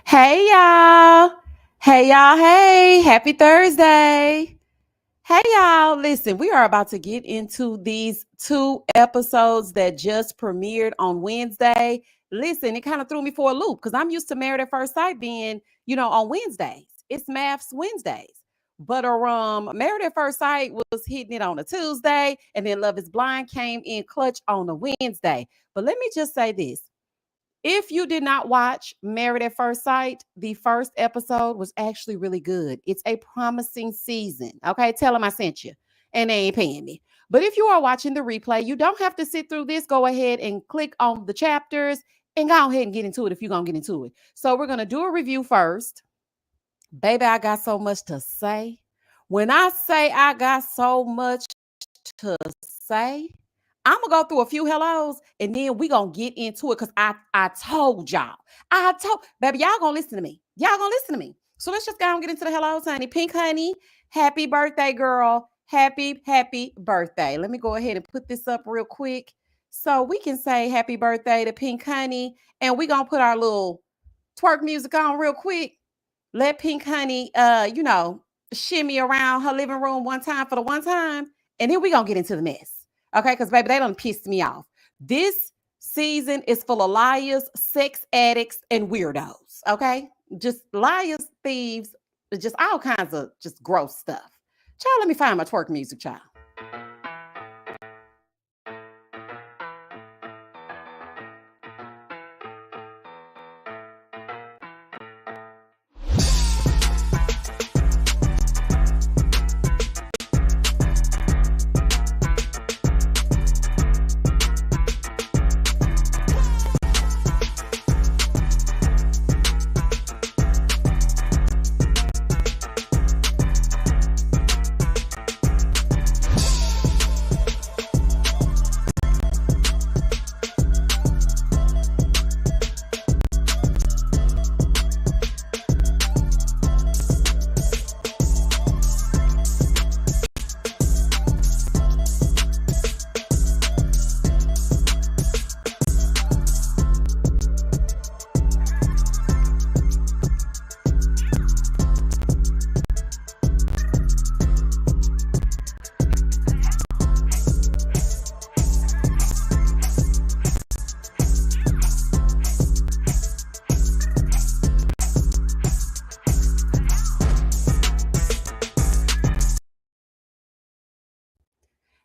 Hey y'all. Hey y'all. Hey, happy Thursday. Hey y'all. Listen, we are about to get into these 2 episodes that just premiered on Wednesday. Listen, it kind of threw me for a loop because I'm used to Married at First Sight being, on Wednesdays. It's Maths Wednesdays. But Married at First Sight was hitting it on a Tuesday, and then Love is Blind came in clutch on a Wednesday. But let me just say this. If you did not watch Married at First Sight, the first episode was actually really good. It's a promising season. Okay, tell them I sent you, and they ain't paying me. But if you are watching the replay, you don't have to sit through this. Go ahead and click on the chapters and go ahead and get into it if you're going to get into it. So we're going to do a review first. Baby, I got so much to say. When I say I got so much to say, I'm gonna go through a few hellos and then we gonna get into it because I told y'all. Baby, y'all gonna listen to me. Y'all gonna listen to me. So let's just go and get into the hellos, honey. Pink Honey, happy birthday, girl. Happy birthday. Let me go ahead and put this up real quick so we can say happy birthday to Pink Honey. And we gonna put our little twerk music on real quick. Let Pink Honey shimmy around her living room one time for the one time. And then we gonna get into the mess. Okay, because baby, they done pissed me off. This season is full of liars, sex addicts, and weirdos. Okay, just liars, thieves, just all kinds of just gross stuff. Child, let me find my twerk music, child.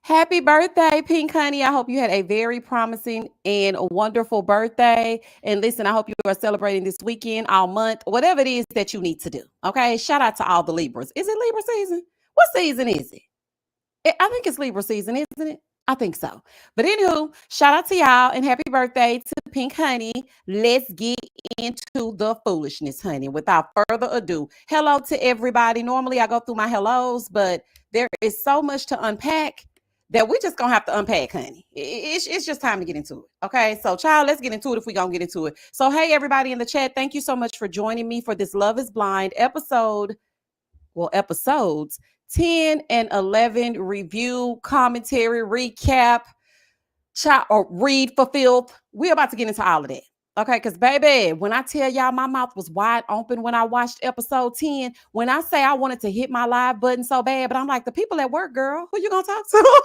Happy birthday, Pink Honey. I hope you had a very promising and wonderful birthday. And listen, I hope you are celebrating this weekend, all month, whatever it is that you need to do. Okay. Shout out to all the Libras. Is it Libra season? What season is it? I think it's Libra season, isn't it? I think so. But anywho, shout out to y'all and happy birthday to Pink Honey. Let's get into the foolishness, honey. Without further ado, hello to everybody. Normally I go through my hellos, but there is so much to unpack that we just gonna have to unpack, honey. It's just time to get into it. Okay, so child, let's get into it if we gonna get into it. So hey, everybody in the chat, thank you so much for joining me for this Love is Blind episodes 10 and 11 review, commentary, recap, child, or read for filth. We're about to get into all of that. Okay, because baby, when I tell y'all my mouth was wide open when I watched episode 10, when I say I wanted to hit my live button so bad, but I'm like, the people at work, girl, who you gonna talk to?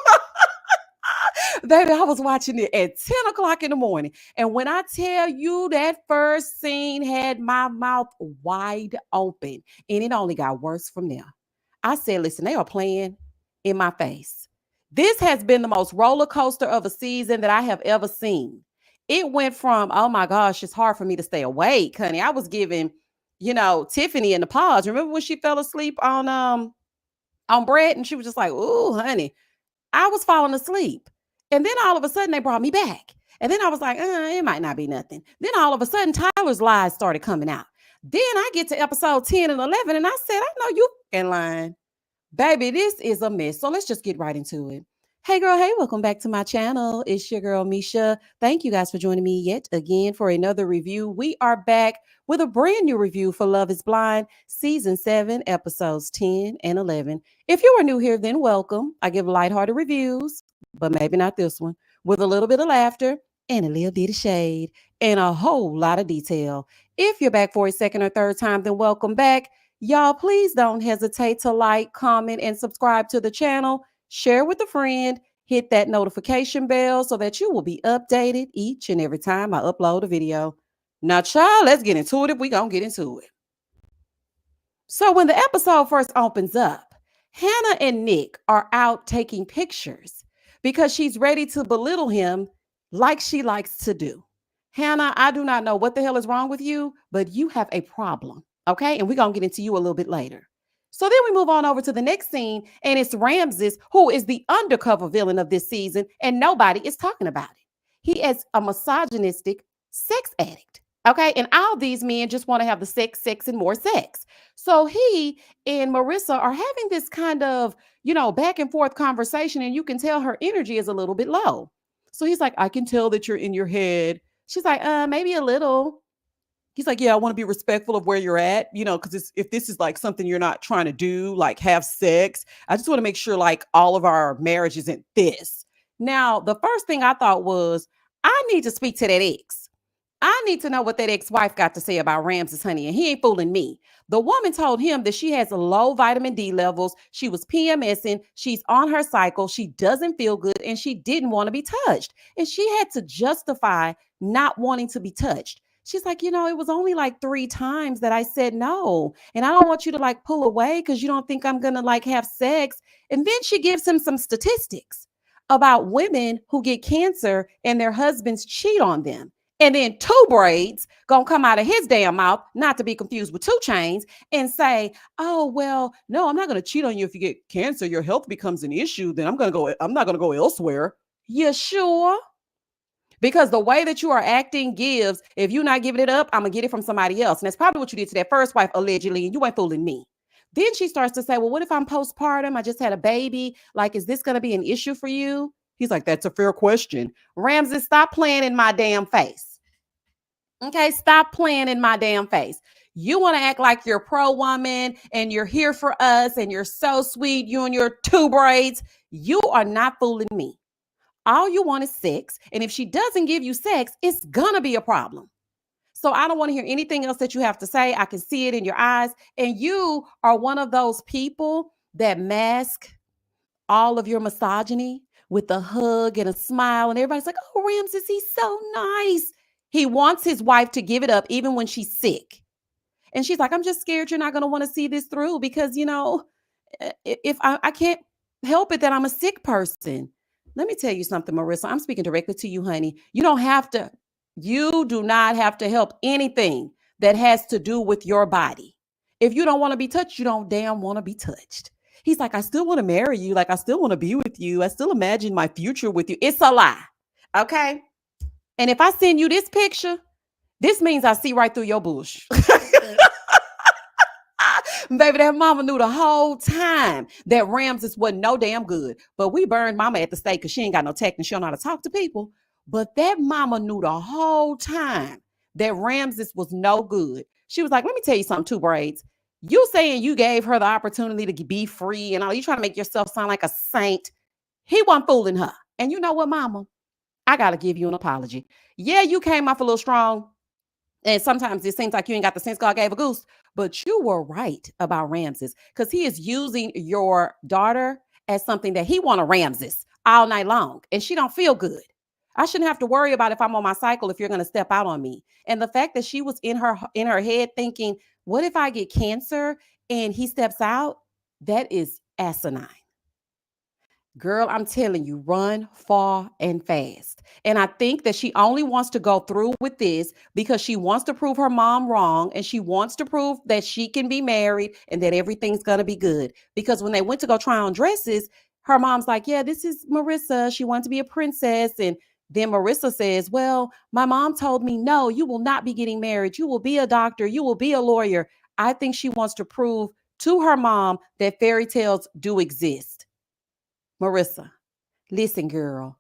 Baby, I was watching it at 10 o'clock in the morning. And when I tell you that first scene had my mouth wide open, and it only got worse from there. I said, listen, they are playing in my face. This has been the most roller coaster of a season that I have ever seen. It went from, oh my gosh, it's hard for me to stay awake, honey. I was giving, Tiffany in the pause. Remember when she fell asleep on Brett and she was just like, ooh, honey, I was falling asleep. And then all of a sudden they brought me back. And then I was like, it might not be nothing. Then all of a sudden Tyler's lies started coming out. Then I get to episode 10 and 11 and I said, I know you in line. Baby, this is a mess. So let's just get right into it. Hey girl, hey, welcome back to my channel. It's your girl, Misha. Thank you guys for joining me yet again for another review. We are back with a brand new review for Love is Blind, Season 7, Episodes 10 and 11. If you are new here, then welcome. I give lighthearted reviews, but maybe not this one, with a little bit of laughter and a little bit of shade and a whole lot of detail. If you're back for a second or third time, then welcome back. Y'all, please don't hesitate to like, comment, and subscribe to the channel. Share with a friend. Hit that notification bell so that you will be updated each and every time I upload a video. Now, child, let's get into it if we gonna get into it. So when the episode first opens up, Hannah and Nick are out taking pictures because she's ready to belittle him like she likes to do. Hannah, I do not know what the hell is wrong with you, but you have a problem. Okay, and we're going to get into you a little bit later. So then we move on over to the next scene, and it's Ramses, who is the undercover villain of this season, and nobody is talking about it. He is a misogynistic sex addict. Okay, and all these men just want to have the sex, and more sex. So he and Marissa are having this kind of, back and forth conversation, and you can tell her energy is a little bit low. So he's like, I can tell that you're in your head. She's like, maybe a little. He's like, yeah, I want to be respectful of where you're at, because if this is like something you're not trying to do, like have sex, I just want to make sure like all of our marriage isn't this. Now, the first thing I thought was, I need to speak to that ex. I need to know what that ex-wife got to say about Ramses, honey, and he ain't fooling me. The woman told him that she has low vitamin D levels. She was PMSing. She's on her cycle. She doesn't feel good, and she didn't want to be touched. And she had to justify not wanting to be touched. She's like, it was only like 3 times that I said no. And I don't want you to like pull away because you don't think I'm going to like have sex. And then she gives him some statistics about women who get cancer and their husbands cheat on them. And then 2 braids gonna come out of his damn mouth, not to be confused with 2 chains, and say, oh, well, no, I'm not going to cheat on you if you get cancer. Your health becomes an issue. Then I'm not going to go elsewhere. You sure? Because the way that you are acting gives, if you're not giving it up, I'm going to get it from somebody else. And that's probably what you did to that first wife, allegedly, and you ain't fooling me. Then she starts to say, well, what if I'm postpartum? I just had a baby. Like, is this going to be an issue for you? He's like, that's a fair question. Ramses, stop playing in my damn face. Okay, stop playing in my damn face. You want to act like you're pro woman and you're here for us and you're so sweet, you and your 2 braids. You are not fooling me. All you want is sex. And if she doesn't give you sex, it's going to be a problem. So I don't want to hear anything else that you have to say. I can see it in your eyes. And you are one of those people that mask all of your misogyny with a hug and a smile. And everybody's like, oh, Ramses, he's so nice. He wants his wife to give it up even when she's sick. And she's like, I'm just scared you're not going to want to see this through because, if I can't help it that I'm a sick person. Let me tell you something, Marissa. I'm speaking directly to you, honey. You do not have to help anything that has to do with your body. If you don't want to be touched, you don't damn want to be touched. He's like, I still want to marry you. Like, I still want to be with you. I still imagine my future with you. It's a lie. Okay. And if I send you this picture, this means I see right through your bush. Baby, that mama knew the whole time that Ramses wasn't no damn good. But we burned mama at the stake because she ain't got no tech and she don't know how to talk to people. But that mama knew the whole time that Ramses was no good. She was like, let me tell you something, two braids. You saying you gave her the opportunity to be free and all, you trying to make yourself sound like a saint. He wasn't fooling her. And you know what, mama? I got to give you an apology. Yeah, you came off a little strong. And sometimes it seems like you ain't got the sense God gave a goose, but you were right about Ramses because he is using your daughter as something that he want to Ramses all night long. And she don't feel good. I shouldn't have to worry about if I'm on my cycle if you're going to step out on me. And the fact that she was in her head thinking, what if I get cancer and he steps out? That is asinine. Girl, I'm telling you, run far and fast. And I think that she only wants to go through with this because she wants to prove her mom wrong and she wants to prove that she can be married and that everything's going to be good. Because when they went to go try on dresses, her mom's like, yeah, this is Marissa. She wants to be a princess. And then Marissa says, well, my mom told me, no, you will not be getting married. You will be a doctor. You will be a lawyer. I think she wants to prove to her mom that fairy tales do exist. Marissa, listen, girl,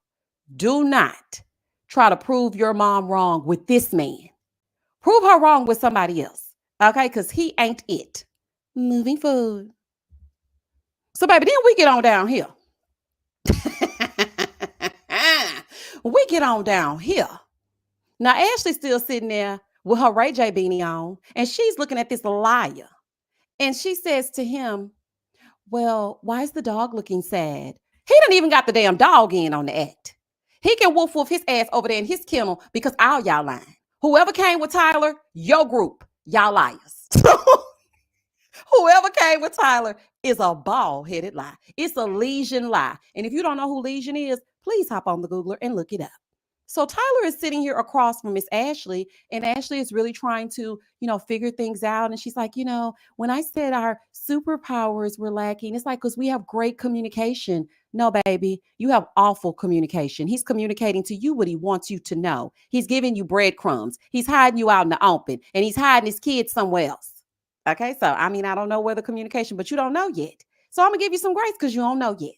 do not try to prove your mom wrong with this man. Prove her wrong with somebody else, okay? Because he ain't it. Moving forward. So, baby, then we get on down here. We get on down here. Now, Ashley's still sitting there with her Ray J beanie on, and she's looking at this liar. And she says to him, well, why is the dog looking sad? He didn't even got the damn dog in on the act. He can woof his ass over there in his kennel because all y'all lying. Whoever came with Tyler, your group, y'all liars. Whoever came with Tyler is a bald-headed lie. It's a Legion lie. And if you don't know who Legion is, please hop on the Googler and look it up. So Tyler is sitting here across from Miss Ashley, and Ashley is really trying to, figure things out. And she's like, when I said our superpowers were lacking, it's like, because we have great communication. No, baby, you have awful communication. He's communicating to you what he wants you to know. He's giving you breadcrumbs. He's hiding you out in the open, and he's hiding his kids somewhere else. Okay, so, I don't know where the communication, but you don't know yet. So I'm going to give you some grace because you don't know yet.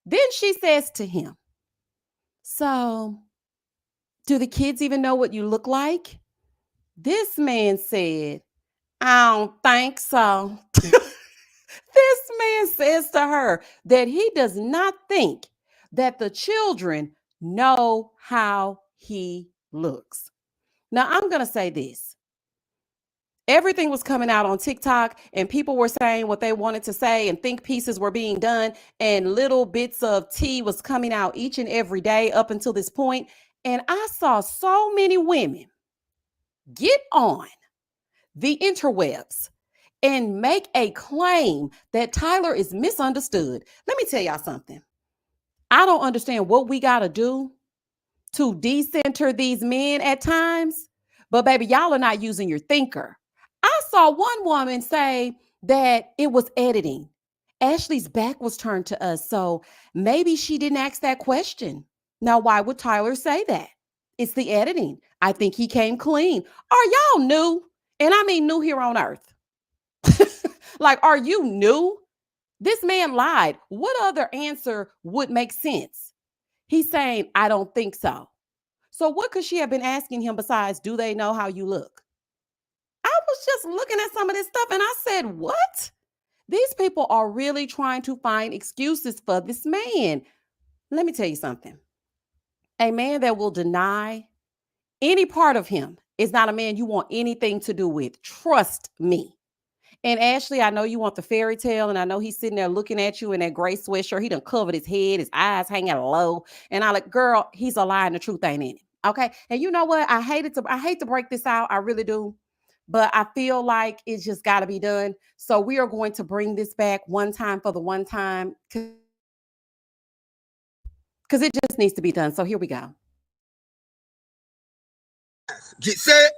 Then she says to him, so, do the kids even know what you look like? This man said, I don't think so. This man says to her that he does not think that the children know how he looks. Now, I'm going to say this. Everything was coming out on TikTok and people were saying what they wanted to say and think pieces were being done and little bits of tea was coming out each and every day up until this point. And I saw so many women get on the interwebs and make a claim that Tyler is misunderstood. Let me tell y'all something. I don't understand what we got to do to decenter these men at times, but baby, y'all are not using your thinker. I saw one woman say that it was editing. Ashley's back was turned to us, so maybe she didn't ask that question. Now, why would Tyler say that? It's the editing. I think he came clean. Are y'all new? And I mean new here on earth. Like, are you new? This man lied. What other answer would make sense? He's saying, I don't think so. So what could she have been asking him besides, do they know how you look? I was just looking at some of this stuff and I said, what? These people are really trying to find excuses for this man. Let me tell you something. A man that will deny any part of him is not a man you want anything to do with. Trust me. And Ashley, I know you want the fairy tale, and I know he's sitting there looking at you in that gray sweatshirt. He done covered his head, his eyes hanging low. And I like, girl, he's a lie and the truth ain't in it. Okay. And you know what? I hate to break this out. I really do. But I feel like it's just got to be done. So we are going to bring this back one time for the one time because it just needs to be done. So here we go. Get set.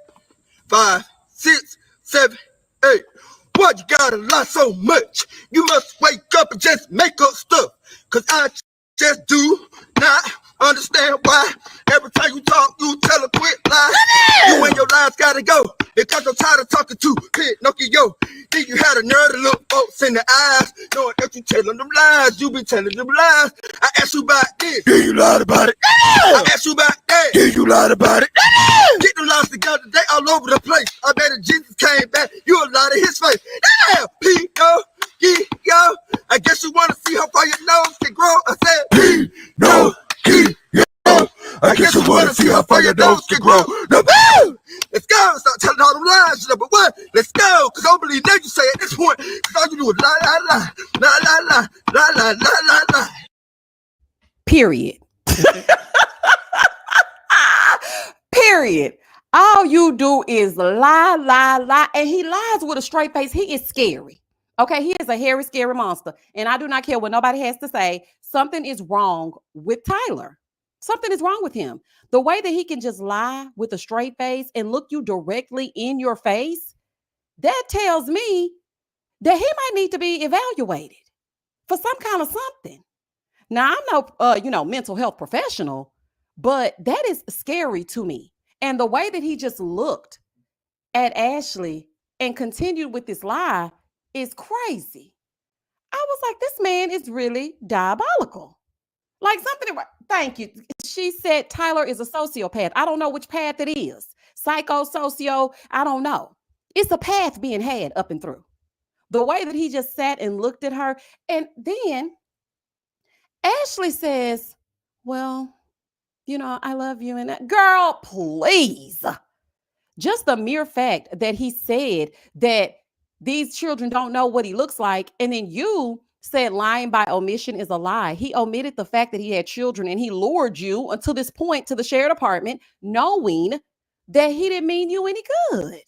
5, 6, 7, 8. Why you gotta lie so much? You must wake up and just make up stuff. Cause I just do not understand why. Every time you talk, you tell a quick lie. You and your lies gotta go. Because I'm tired of talking to Pinocchio. Think you had a nerve to look folks in the eyes, knowing that you telling them lies. You been telling them lies. I asked you about this. Yeah, you lied about it. I asked you about that. Yeah, you lied about it. Get the lies together, they all over the place. I bet if Jesus came back, you a lie to his face. Damn, P-O-E-O. I guess you want to see how far your nose can grow. I said, P-No-E-O. I guess you want to see how far your nose can grow. Now, let's go. Start telling all them lies. Number one, let's go. Because I don't believe nothing you say at this point. Because all you do is lie, lie, lie. Lie, lie, lie. Lie, lie, lie, lie, lie. Period. Period. All you do is lie, lie, lie. And he lies with a straight face. He is scary. Okay, he is a hairy, scary monster. And I do not care what nobody has to say. Something is wrong with Tyler. Something is wrong with him. The way that he can just lie with a straight face and look you directly in your face, that tells me that he might need to be evaluated for some kind of something. Now, I'm no, mental health professional, but that is scary to me. And the way that he just looked at Ashley and continued with this lie is crazy. I was like, this man is really diabolical. Like something, thank you. She said Tyler is a sociopath. I don't know which path it is. Psycho, socio, I don't know. It's a path being had up and through. The way that he just sat and looked at her. And then Ashley says, well, I love you. And that girl, please. Just the mere fact that he said that these children don't know what he looks like. And then you said lying by omission is a lie. He omitted the fact that he had children and he lured you until this point to the shared apartment, knowing that he didn't mean you any good.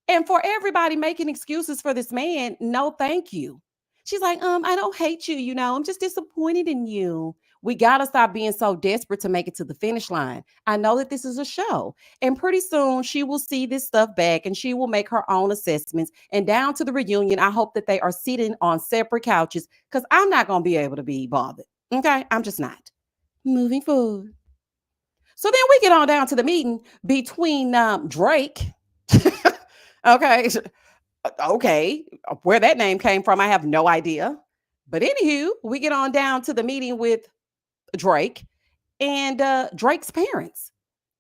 And for everybody making excuses for this man, no, thank you. She's like, I don't hate you, I'm just disappointed in you. We got to stop being so desperate to make it to the finish line. I know that this is a show, and pretty soon she will see this stuff back and she will make her own assessments. And down to the reunion, I hope that they are sitting on separate couches because I'm not going to be able to be bothered. Okay, I'm just not. Moving forward. So then we get on down to the meeting between Drake. Okay, where that name came from, I have no idea. But anywho, we get on down to the meeting with Drake and Drake's parents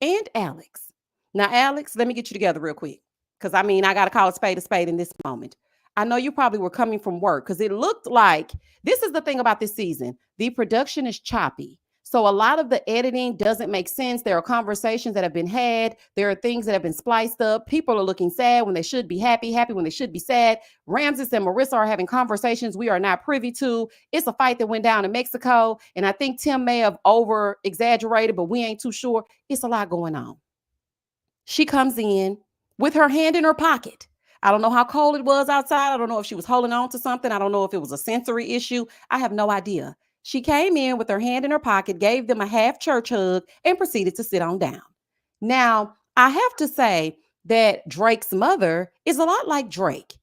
and Alex. Now, Alex, let me get you together real quick because I got to call a spade in this moment. I know you probably were coming from work because it looked like this is the thing about this season. The production is choppy. So a lot of the editing doesn't make sense. There are conversations that have been had. There are things that have been spliced up. People are looking sad when they should be happy, happy when they should be sad. Ramses and Marissa are having conversations we are not privy to. It's a fight that went down in Mexico. And I think Tim may have over exaggerated, but we ain't too sure. It's a lot going on. She comes in with her hand in her pocket. I don't know how cold it was outside. I don't know if she was holding on to something. I don't know if it was a sensory issue. I have no idea. She came in with her hand in her pocket, gave them a half church hug, and proceeded to sit on down. Now, I have to say that Drake's mother is a lot like Drake.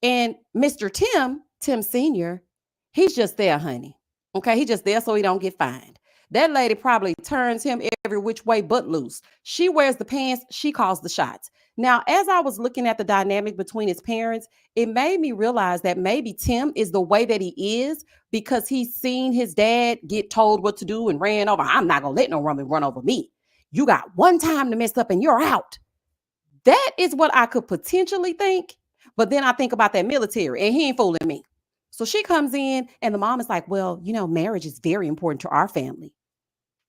And Mr. Tim Sr., he's just there, honey. Okay, he's just there so he don't get fined. That lady probably turns him every which way but loose. She wears the pants, she calls the shots. Now, as I was looking at the dynamic between his parents, it made me realize that maybe Tim is the way that he is because he's seen his dad get told what to do and ran over. I'm not going to let no woman run over me. You got one time to mess up and you're out. That is what I could potentially think. But then I think about that military and he ain't fooling me. So she comes in and the mom is like, well, marriage is very important to our family.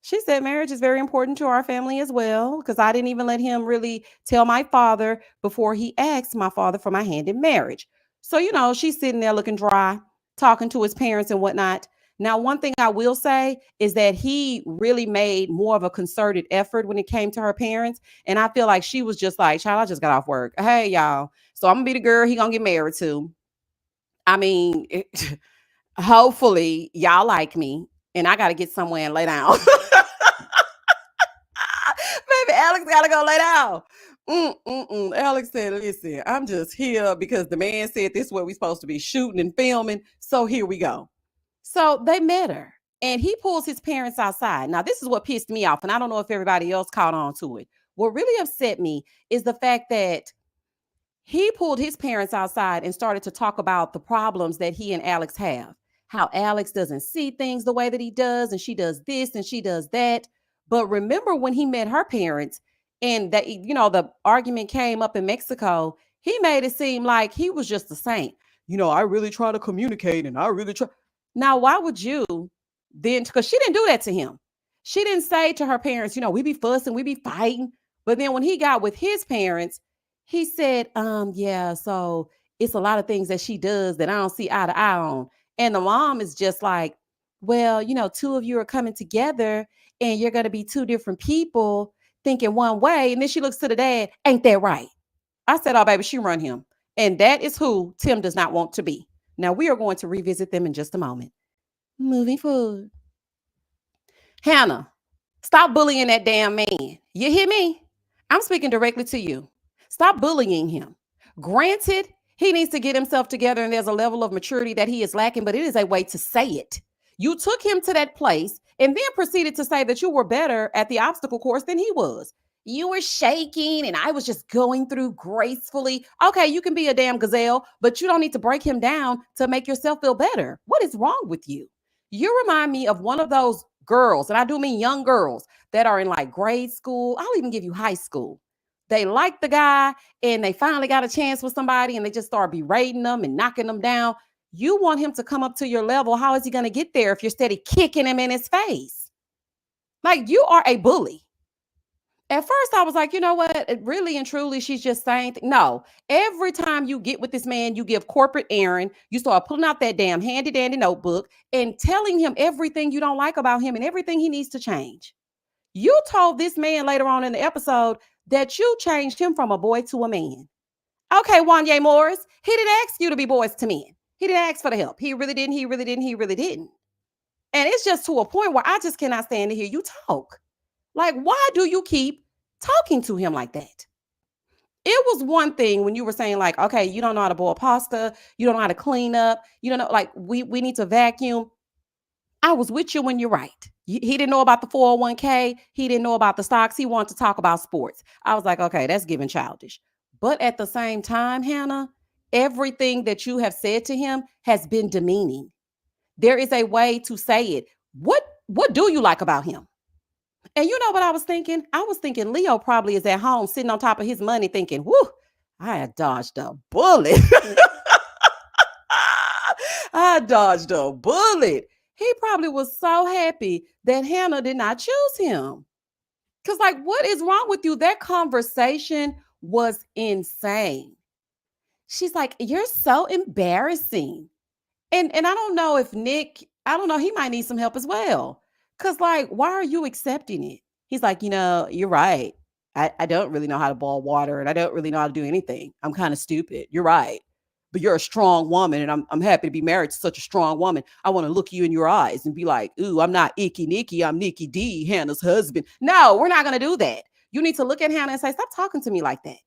She said marriage is very important to our family as well, because I didn't even let him really tell my father before he asked my father for my hand in marriage. So, she's sitting there looking dry, talking to his parents and whatnot. Now, one thing I will say is that he really made more of a concerted effort when it came to her parents. And I feel like she was just like, child, I just got off work. Hey, y'all. So I'm going to be the girl he going to get married to. Hopefully y'all like me and I got to get somewhere and lay down. Baby, Alex got to go lay down. Alex said, listen, I'm just here because the man said this is where we're supposed to be shooting and filming. So here we go. So they met her And he pulls his parents outside. Now, this is what pissed me off, and I don't know if everybody else caught on to it. What really upset me is the fact that he pulled his parents outside and started to talk about the problems that he and Alex have. How Alex doesn't see things the way that he does, and she does this and she does that. But remember when he met her parents and that, the argument came up in Mexico, he made it seem like he was just a saint. I really try to communicate and I really try. Now, why would you then? Because she didn't do that to him. She didn't say to her parents, we be fussing, we be fighting. But then when he got with his parents, he said, yeah, so it's a lot of things that she does that I don't see eye to eye on. And the mom is just like, well, two of you are coming together and you're going to be two different people thinking one way. And then she looks to the dad, ain't that right? I said, oh, baby, she run him. And that is who Tim does not want to be. Now, we are going to revisit them in just a moment. Moving forward. Hannah, stop bullying that damn man. You hear me? I'm speaking directly to you. Stop bullying him. Granted, he needs to get himself together and there's a level of maturity that he is lacking, but it is a way to say it. You took him to that place and then proceeded to say that you were better at the obstacle course than he was. You were shaking and I was just going through gracefully. Okay, you can be a damn gazelle, but you don't need to break him down to make yourself feel better. What is wrong with you? You remind me of one of those girls, and I do mean young girls that are in like grade school. I'll even give you high school. They like the guy and they finally got a chance with somebody and they just start berating them and knocking them down. You want him to come up to your level. How is he going to get there if you're steady kicking him in his face? Like, you are a bully. At first, I was like, you know what? Really and truly, she's just saying, no. Every time you get with this man, you give corporate Aaron, you start pulling out that damn handy dandy notebook and telling him everything you don't like about him and everything he needs to change. You told this man later on in the episode that you changed him from a boy to a man. Okay, Wanye Morris, he didn't ask you to be boys to men. He didn't ask for the help. He really didn't. He really didn't. He really didn't. And it's just to a point where I just cannot stand to hear you talk. Like, why do you keep talking to him like that? It was one thing when you were saying like, okay, you don't know how to boil pasta. You don't know how to clean up. You don't know, like, we need to vacuum. I was with you when you're right. He didn't know about the 401k. He didn't know about the stocks. He wanted to talk about sports. I was like, okay, that's giving childish. But at the same time, Hannah, everything that you have said to him has been demeaning. There is a way to say it. What do you like about him? And you know what I was thinking? I was thinking Leo probably is at home sitting on top of his money thinking, whoo, I had dodged a bullet. I dodged a bullet. He probably was so happy that Hannah did not choose him. Because, like, what is wrong with you? That conversation was insane. She's like, you're so embarrassing. And I don't know if Nick, I don't know, he might need some help as well. Because, like, why are you accepting it? He's like, you're right. I don't really know how to boil water and I don't really know how to do anything. I'm kind of stupid. You're right. But you're a strong woman and I'm happy to be married to such a strong woman. I want to look you in your eyes and be like, ooh, I'm not Icky Nikki. I'm Nikki D, Hannah's husband. No, we're not going to do that. You need to look at Hannah and say, stop talking to me like that.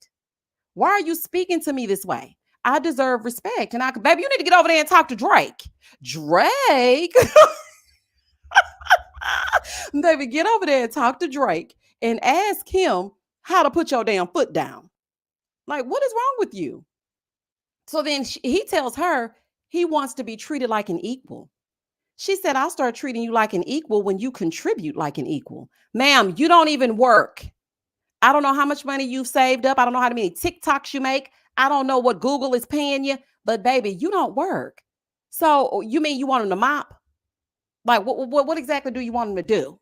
Why are you speaking to me this way? I deserve respect. And baby, you need to get over there and talk to Drake. Drake? Baby, get over there and talk to Drake and ask him how to put your damn foot down. Like, what is wrong with you? So then he tells her he wants to be treated like an equal. She said, I'll start treating you like an equal when you contribute like an equal. Ma'am, you don't even work. I don't know how much money you've saved up. I don't know how many TikToks you make. I don't know what Google is paying you, but baby, you don't work. So you mean you want him to mop? Like, what exactly do you want him to do?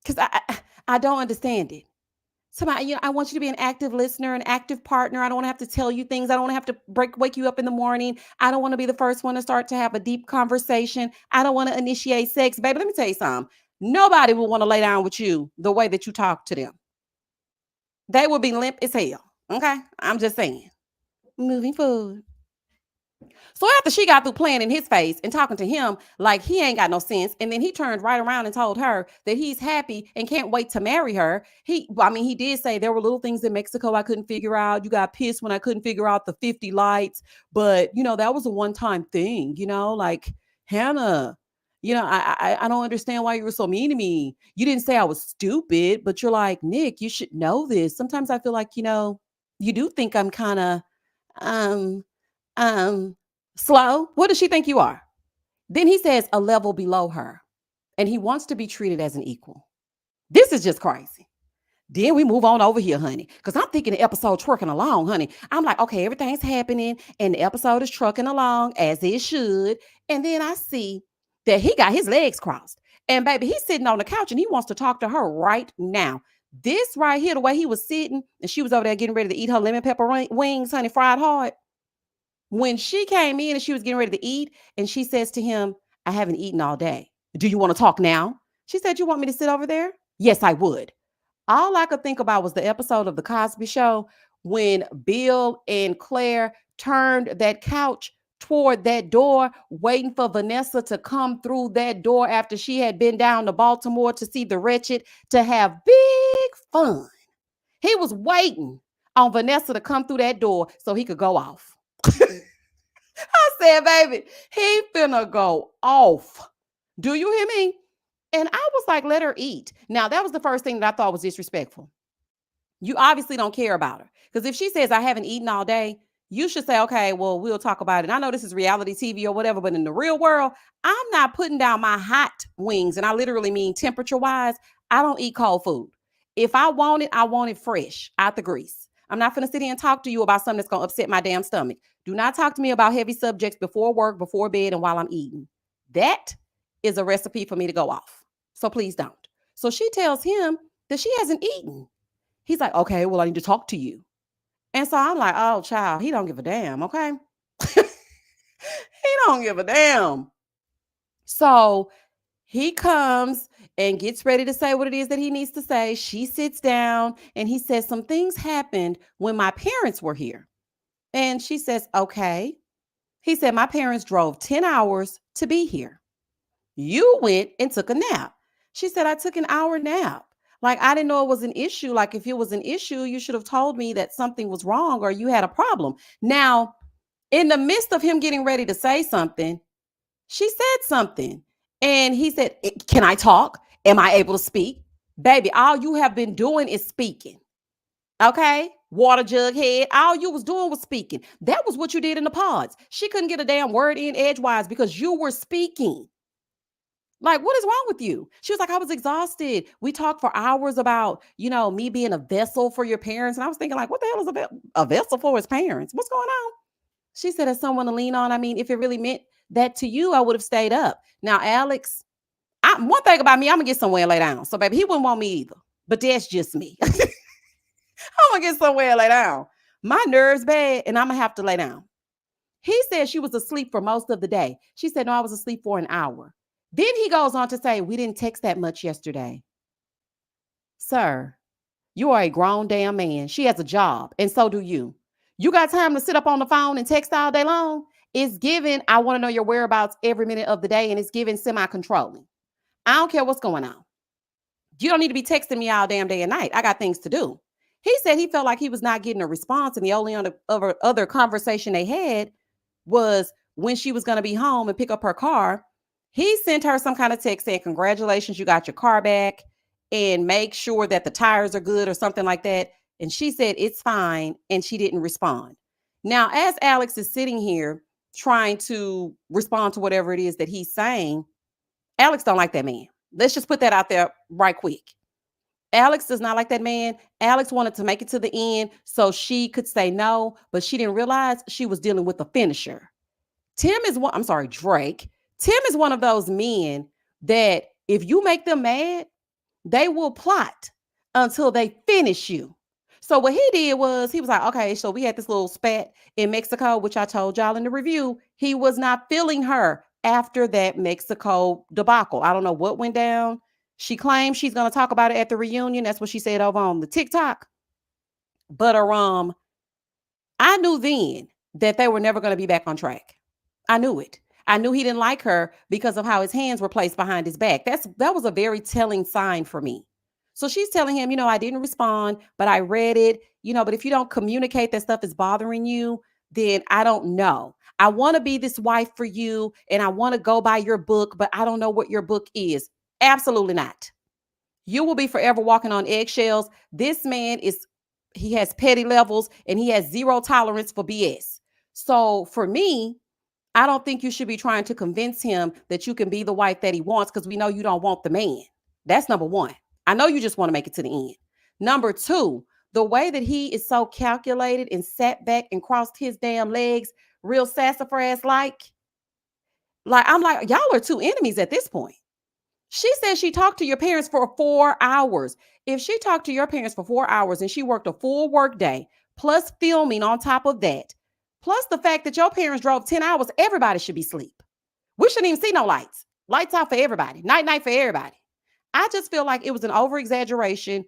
Because I don't understand it. Somebody, I want you to be an active listener, an active partner. I don't want to have to tell you things. I don't want to have to wake you up in the morning. I don't want to be the first one to start to have a deep conversation. I don't want to initiate sex. Baby, let me tell you something. Nobody will want to lay down with you the way that you talk to them. They will be limp as hell. Okay? I'm just saying. Moving forward. So after she got through playing in his face and talking to him like he ain't got no sense, and then he turned right around and told her that he's happy and can't wait to marry her. He did say there were little things in Mexico I couldn't figure out. You got pissed when I couldn't figure out the 50 lights, but that was a one-time thing, like Hannah, I don't understand why you were so mean to me. You didn't say I was stupid, but you're like, Nick, you should know this. Sometimes I feel like, you do think I'm kind of um um slow. What does she think you are? Then he says a level below her, and he wants to be treated as an equal. This is just crazy. Then we move on over here, honey, because I'm thinking the episode trucking along, honey. I'm like, okay, everything's happening, and the episode is trucking along as it should. And then I see that he got his legs crossed. And baby, he's sitting on the couch and he wants to talk to her right now. This right here, the way he was sitting, and she was over there getting ready to eat her lemon pepper wings, honey, fried hard. When she came in and she was getting ready to eat, and she says to him, I haven't eaten all day. Do you want to talk now? She said, you want me to sit over there? Yes, I would. All I could think about was the episode of The Cosby Show when Bill and Claire turned that couch toward that door, waiting for Vanessa to come through that door after she had been down to Baltimore to see the wretched to have big fun. He was waiting on Vanessa to come through that door so he could go off. I said, baby, he finna go off. Do you hear me? And I was like, let her eat. Now, that was the first thing that I thought was disrespectful. You obviously don't care about her. Because if she says, I haven't eaten all day, you should say, okay, well, we'll talk about it. I know this is reality TV or whatever, but in the real world, I'm not putting down my hot wings. And I literally mean temperature-wise. I don't eat cold food. If I want it fresh, out the grease. I'm not going to sit here and talk to you about something that's going to upset my damn stomach. Do not talk to me about heavy subjects before work, before bed, and while I'm eating. That is a recipe for me to go off. So please don't. So she tells him that she hasn't eaten. He's like, okay, well, I need to talk to you. And so I'm like, oh, child, he don't give a damn, okay? He don't give a damn. So he comes and gets ready to say what it is that he needs to say. She sits down and he says, some things happened when my parents were here. And she says, okay. He said, my parents drove 10 hours to be here. You went and took a nap. She said, I took an hour nap. Like, I didn't know it was an issue. Like, if it was an issue, you should have told me that something was wrong or you had a problem. Now, in the midst of him getting ready to say something, she said something. And he said, can I talk? Am I able to speak? Baby, all you have been doing is speaking. Okay? Water jug head. All you was doing was speaking. That was what you did in the pods. She couldn't get a damn word in edgewise because you were speaking. Like, what is wrong with you? She was like, I was exhausted. We talked for hours about, me being a vessel for your parents. And I was thinking, like, what the hell is a vessel for his parents? What's going on? She said, as someone to lean on. I mean, if it really meant that to you, I would have stayed up. Now, Alex, one thing about me, I'm going to get somewhere and lay down. So, baby, he wouldn't want me either. But that's just me. I'm going to get somewhere and lay down. My nerves bad, and I'm going to have to lay down. He said she was asleep for most of the day. She said, no, I was asleep for an hour. Then he goes on to say, we didn't text that much yesterday. Sir, you are a grown damn man. She has a job, and so do you. You got time to sit up on the phone and text all day long? It's given, I want to know your whereabouts every minute of the day, and it's given semi-controlling. I don't care what's going on. You don't need to be texting me all damn day and night. I got things to do. He said he felt like he was not getting a response, and the only other conversation they had was when she was going to be home and pick up her car. He sent her some kind of text saying, congratulations, you got your car back, and make sure that the tires are good or something like that. And she said, it's fine. And she didn't respond. Now, as Alex is sitting here trying to respond to whatever it is that he's saying, Alex don't like that man. Let's just put that out there right quick. Alex does not like that man. Alex wanted to make it to the end so she could say no, but she didn't realize she was dealing with a finisher. Drake. Tim is one of those men that if you make them mad, they will plot until they finish you. So what he did was he was like, okay, so we had this little spat in Mexico, which I told y'all in the review. He was not feeling her after that Mexico debacle. I don't know what went down. She claims she's going to talk about it at the reunion. That's what she said over on the TikTok. But I knew then that they were never going to be back on track. I knew it. I knew he didn't like her because of how his hands were placed behind his back. That was a very telling sign for me. So she's telling him, I didn't respond, but I read it, but if you don't communicate that stuff is bothering you, then I don't know. I want to be this wife for you and I want to go by your book, but I don't know what your book is. Absolutely not. You will be forever walking on eggshells. This man he has petty levels and he has zero tolerance for BS. So for me, I don't think you should be trying to convince him that you can be the wife that he wants because we know you don't want the man. That's number one. I know you just want to make it to the end. Number two, the way that he is so calculated and sat back and crossed his damn legs, real sassafras like I'm like, y'all are two enemies at this point. She said she talked to your parents for 4 hours. If she talked to your parents for 4 hours and she worked a full work day, plus filming on top of that, plus the fact that your parents drove 10 hours, everybody should be asleep. We shouldn't even see no lights. Lights out for everybody. Night, night for everybody. I just feel like it was an over exaggeration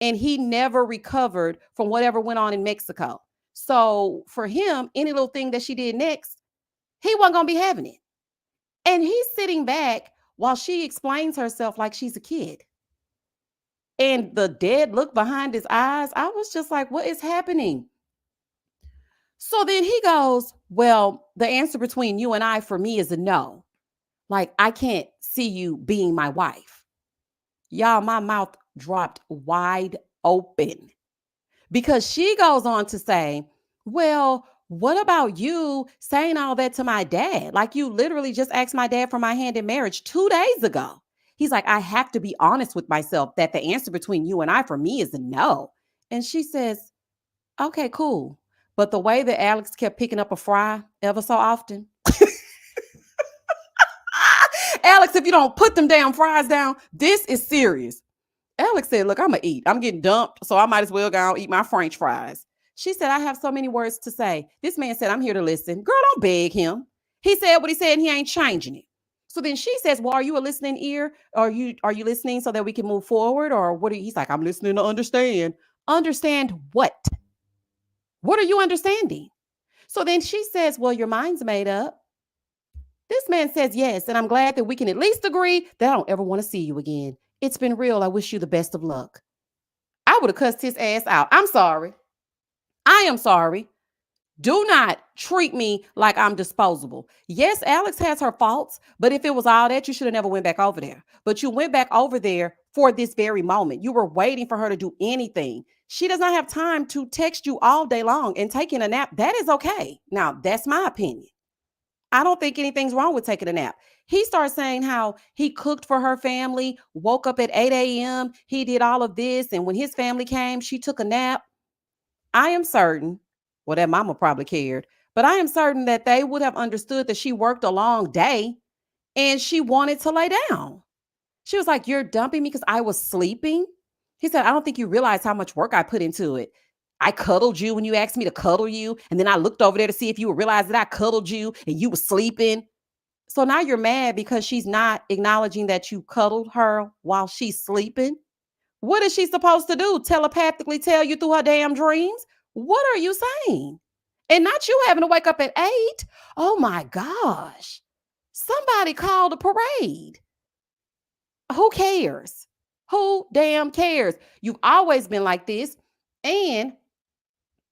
and he never recovered from whatever went on in Mexico. So for him, any little thing that she did next, he wasn't going to be having it. And he's sitting back while she explains herself like she's a kid. And the dead look behind his eyes, I was just like, what is happening? So then he goes, well, the answer between you and I for me is a no. Like, I can't see you being my wife. Y'all, my mouth dropped wide open because she goes on to say, well, what about you saying all that to my dad? Like, you literally just asked my dad for my hand in marriage 2 days ago. He's like, I have to be honest with myself that the answer between you and I for me is a no. And she says, okay, cool. But the way that Alex kept picking up a fry ever so often, Alex, if you don't put them damn fries down, this is serious. Alex said, look, I'm going to eat. I'm getting dumped, so I might as well go and eat my French fries. She said, I have so many words to say. This man said, I'm here to listen. Girl, don't beg him. He said what he said and he ain't changing it. So then she says, well, are you a listening ear? Are you listening so that we can move forward? Or what are you? He's like, I'm listening to understand. Understand what? What are you understanding? So then she says, well, your mind's made up. This man says yes, and I'm glad that we can at least agree that I don't ever want to see you again. It's been real. I wish you the best of luck. I would have cussed his ass out. I'm sorry. I am sorry. Do not treat me like I'm disposable. Yes, Alex has her faults, but if it was all that, you should have never went back over there. But you went back over there for this very moment. You were waiting for her to do anything. She does not have time to text you all day long and taking a nap. That is okay. Now, that's my opinion. I don't think anything's wrong with taking a nap. He starts saying how he cooked for her family, woke up at 8 a.m. He did all of this. And when his family came, she took a nap. I am certain, well, that mama probably cared, but I am certain that they would have understood that she worked a long day and she wanted to lay down. She was like, you're dumping me because I was sleeping? He said, I don't think you realize how much work I put into it. I cuddled you when you asked me to cuddle you. And then I looked over there to see if you would realize that I cuddled you and you were sleeping. So now you're mad because she's not acknowledging that you cuddled her while she's sleeping. What is she supposed to do? Telepathically tell you through her damn dreams? What are you saying? And not you having to wake up at 8. Oh my gosh. Somebody called a parade. Who cares? Who damn cares? You've always been like this. And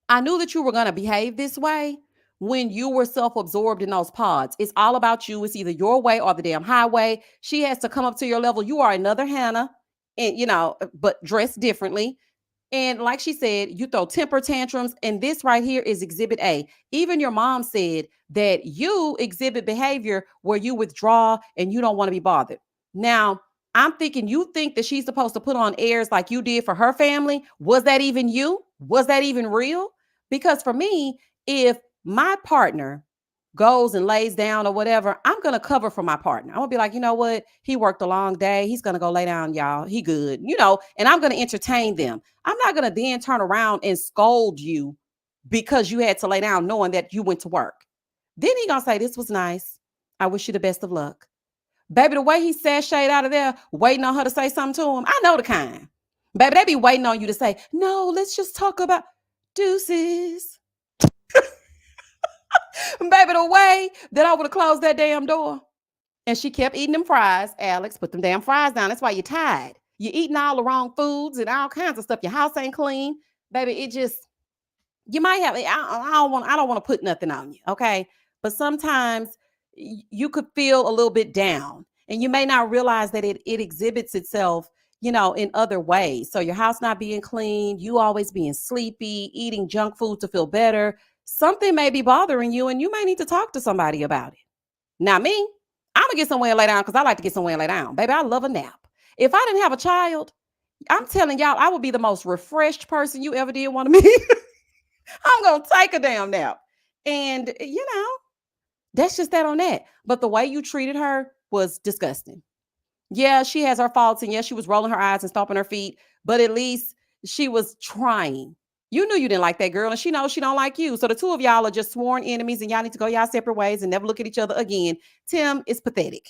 I knew that you were going to behave this way when you were self-absorbed in those pods. It's all about you. It's either your way or the damn highway. She has to come up to your level. You are another Hannah, and but dressed differently. And like she said, you throw temper tantrums. And this right here is exhibit A. Even your mom said that you exhibit behavior where you withdraw and you don't want to be bothered. Now, I'm thinking you think that she's supposed to put on airs like you did for her family. Was that even you? Was that even real? Because for me, if my partner goes and lays down or whatever, I'm going to cover for my partner. I'm going to be like, you know what? He worked a long day. He's going to go lay down, y'all. He good, and I'm going to entertain them. I'm not going to then turn around and scold you because you had to lay down knowing that you went to work. Then he going to say, this was nice. I wish you the best of luck. Baby, the way he sashayed out of there, waiting on her to say something to him, I know the kind. Baby, they be waiting on you to say, no, let's just talk about deuces. Baby, the way that I would have closed that damn door. And she kept eating them fries. Alex, put them damn fries down. That's why you're tired. You're eating all the wrong foods and all kinds of stuff. Your house ain't clean. Baby, you might have, I don't want to put nothing on you, okay? but sometimes you could feel a little bit down, and you may not realize that it exhibits itself, in other ways. So your house not being clean, you always being sleepy, eating junk food to feel better. Something may be bothering you, and you may need to talk to somebody about it. Now, me, I'm gonna get somewhere and lay down because I like to get somewhere and lay down. Baby, I love a nap. If I didn't have a child, I'm telling y'all, I would be the most refreshed person you ever did want to meet. I'm gonna take a damn nap. And that's just that on that. But the way you treated her was disgusting. Yeah, she has her faults, and yes, she was rolling her eyes and stomping her feet, but at least she was trying. You knew you didn't like that girl, and she knows she don't like you. So the two of y'all are just sworn enemies, and y'all need to go y'all separate ways and never look at each other again. Tim is pathetic.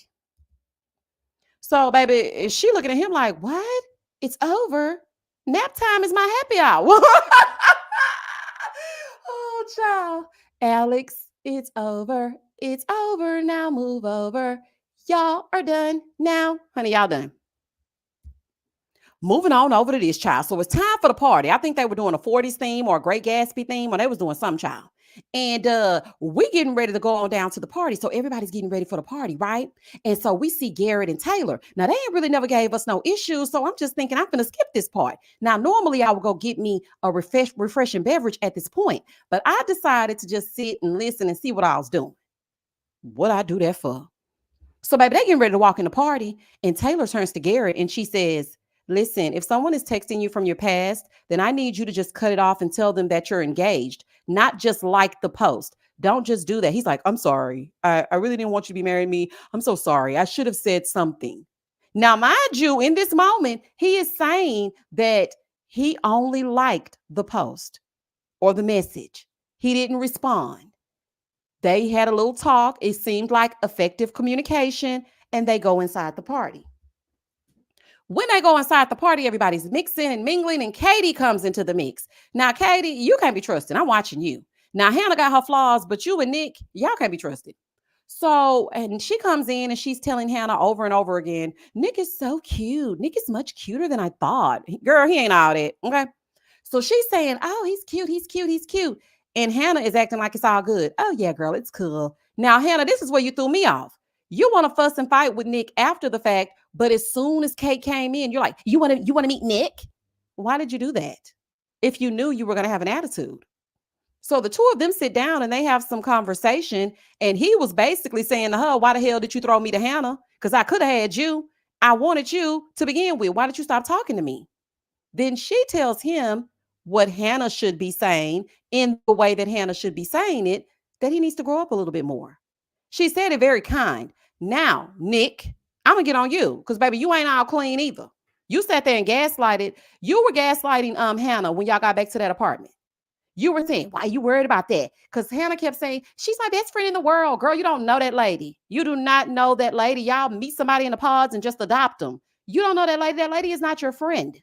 So, baby, she looking at him like, what? It's over. Nap time is my happy hour. Oh, child. Alex, it's over. It's over. Now move over. Y'all are done now. Honey, y'all done. Moving on over to this, child. So it's time for the party. I think they were doing a 40s theme or a Great Gatsby theme, or they was doing some, child. And we getting ready to go on down to the party. So everybody's getting ready for the party, right? And so we see Garrett and Taylor. Now, they ain't really never gave us no issues. So I'm just thinking I'm going to skip this part. Now, normally I would go get me a refreshing beverage at this point. But I decided to just sit and listen and see what I was doing. What I do that for? So, baby, they getting ready to walk in the party. And Taylor turns to Garrett and she says, listen, if someone is texting you from your past, then I need you to just cut it off and tell them that you're engaged, not just like the post. Don't just do that. He's like, I'm sorry. I really didn't want you to be married to me. I'm so sorry. I should have said something. Now, mind you, in this moment, he is saying that he only liked the post or the message. He didn't respond. They had a little talk. It seemed like effective communication, and they go inside the party. When they go inside the party, everybody's mixing and mingling, and Katie comes into the mix. Now, Katie, you can't be trusted. I'm watching you. Now, Hannah got her flaws, but you and Nick, y'all can't be trusted. So, and she comes in and she's telling Hannah over and over again, Nick is so cute. Nick is much cuter than I thought. Girl, he ain't all that. Okay. So she's saying, oh, he's cute. He's cute. He's cute. And Hannah is acting like it's all good. Oh, yeah, girl, it's cool. Now, Hannah, this is where you threw me off. You want to fuss and fight with Nick after the fact, but as soon as Kate came in, you're like, you want to meet Nick? Why did you do that? If you knew you were going to have an attitude. So the two of them sit down and they have some conversation. And he was basically saying to her, why the hell did you throw me to Hannah? Because I could have had you. I wanted you to begin with. Why did you stop talking to me? Then she tells him what Hannah should be saying in the way that Hannah should be saying it, that he needs to grow up a little bit more. She said it very kind. Now, Nick, I'm going to get on you because, baby, you ain't all clean either. You sat there and gaslighted. You were gaslighting Hannah when y'all got back to that apartment. You were saying, why are you worried about that? Because Hannah kept saying, she's my best friend in the world. Girl, you don't know that lady. You do not know that lady. Y'all meet somebody in the pods and just adopt them. You don't know that lady. That lady is not your friend.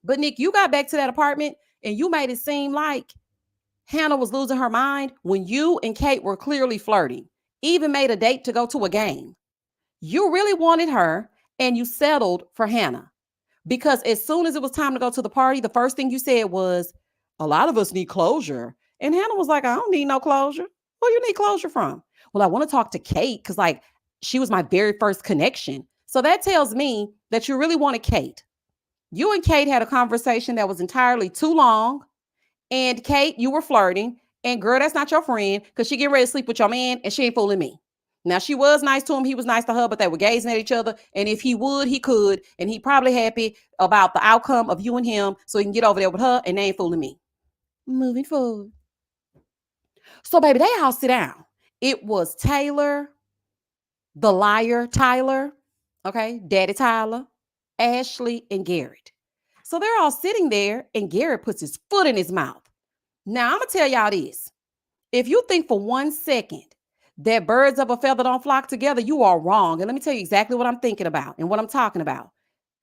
But, Nick, you got back to that apartment and you made it seem like Hannah was losing her mind when you and Kate were clearly flirting. Even made a date to go to a game. You really wanted her and you settled for Hannah. Because as soon as it was time to go to the party, the first thing you said was, a lot of us need closure. And Hannah was like, I don't need no closure. Who you need closure from? Well, I want to talk to Kate because she was my very first connection. So that tells me that you really wanted Kate. You and Kate had a conversation that was entirely too long. And Kate, you were flirting. And girl, that's not your friend because she getting ready to sleep with your man and she ain't fooling me. Now, she was nice to him. He was nice to her, but they were gazing at each other. And if he would, he could. And he probably happy about the outcome of you and him so he can get over there with her and they ain't fooling me. Moving forward. So, baby, they all sit down. It was Taylor, the liar Tyler, okay, Daddy Tyler, Ashley, and Garrett. So they're all sitting there and Garrett puts his foot in his mouth. Now, I'm going to tell y'all this. If you think for 1 second that birds of a feather don't flock together, you are wrong. And let me tell you exactly what I'm thinking about and what I'm talking about.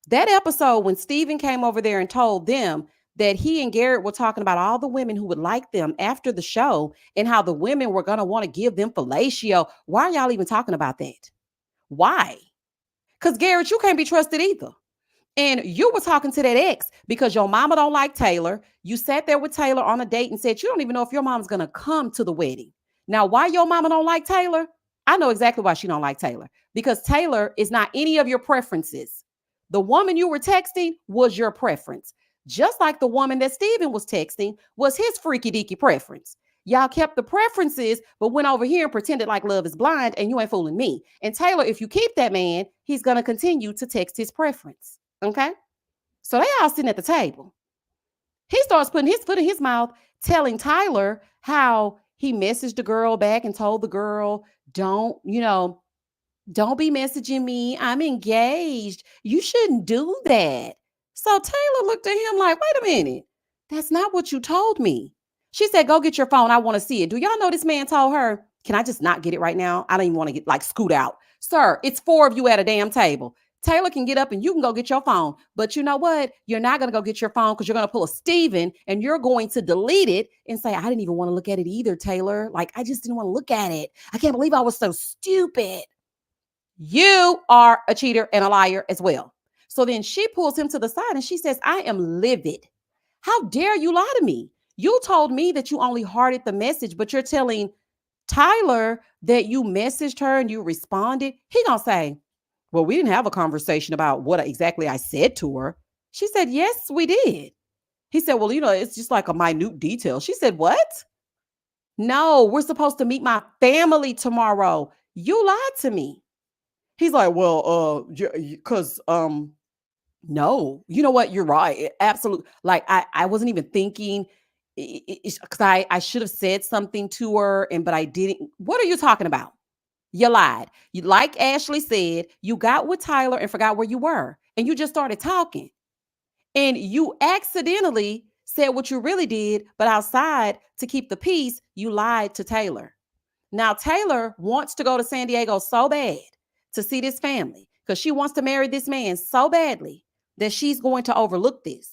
That episode when Steven came over there and told them that he and Garrett were talking about all the women who would like them after the show and how the women were going to want to give them fellatio. Why are y'all even talking about that? Why? Because Garrett, you can't be trusted either. And you were talking to that ex because your mama don't like Taylor. You sat there with Taylor on a date and said, you don't even know if your mom's going to come to the wedding. Now, why your mama don't like Taylor? I know exactly why she don't like Taylor. Because Taylor is not any of your preferences. The woman you were texting was your preference. Just like the woman that Steven was texting was his freaky deaky preference. Y'all kept the preferences, but went over here and pretended like love is blind and you ain't fooling me. And Taylor, if you keep that man, he's going to continue to text his preference. Okay? So they all sitting at the table. He starts putting his foot in his mouth, telling Tyler how he messaged the girl back and told the girl, don't be messaging me. I'm engaged. You shouldn't do that. So Taylor looked at him like, wait a minute. That's not what you told me. She said, go get your phone. I want to see it. Do y'all know this man told her, can I just not get it right now? I don't even want to get like scoot out. Sir, it's 4 of you at a damn table. Taylor can get up and you can go get your phone. But you know what? You're not going to go get your phone because you're going to pull a Steven and you're going to delete it and say, I didn't even want to look at it either, Taylor. Like, I just didn't want to look at it. I can't believe I was so stupid. You are a cheater and a liar as well. So then she pulls him to the side and she says, I am livid. How dare you lie to me? You told me that you only hearted the message, but you're telling Tyler that you messaged her and you responded. He gonna say, well, we didn't have a conversation about what exactly I said to her. She said, yes, we did. He said, well, it's just like a minute detail. She said, what? No, we're supposed to meet my family tomorrow. You lied to me. He's like, well, because no, you know what? You're right. Absolutely. Like I wasn't even thinking because I should have said something to her but I didn't. What are you talking about? You lied. You, like Ashley said, you got with Tyler and forgot where you were and you just started talking and you accidentally said what you really did, but outside to keep the peace, you lied to Taylor. Now, Taylor wants to go to San Diego so bad to see this family because she wants to marry this man so badly that she's going to overlook this.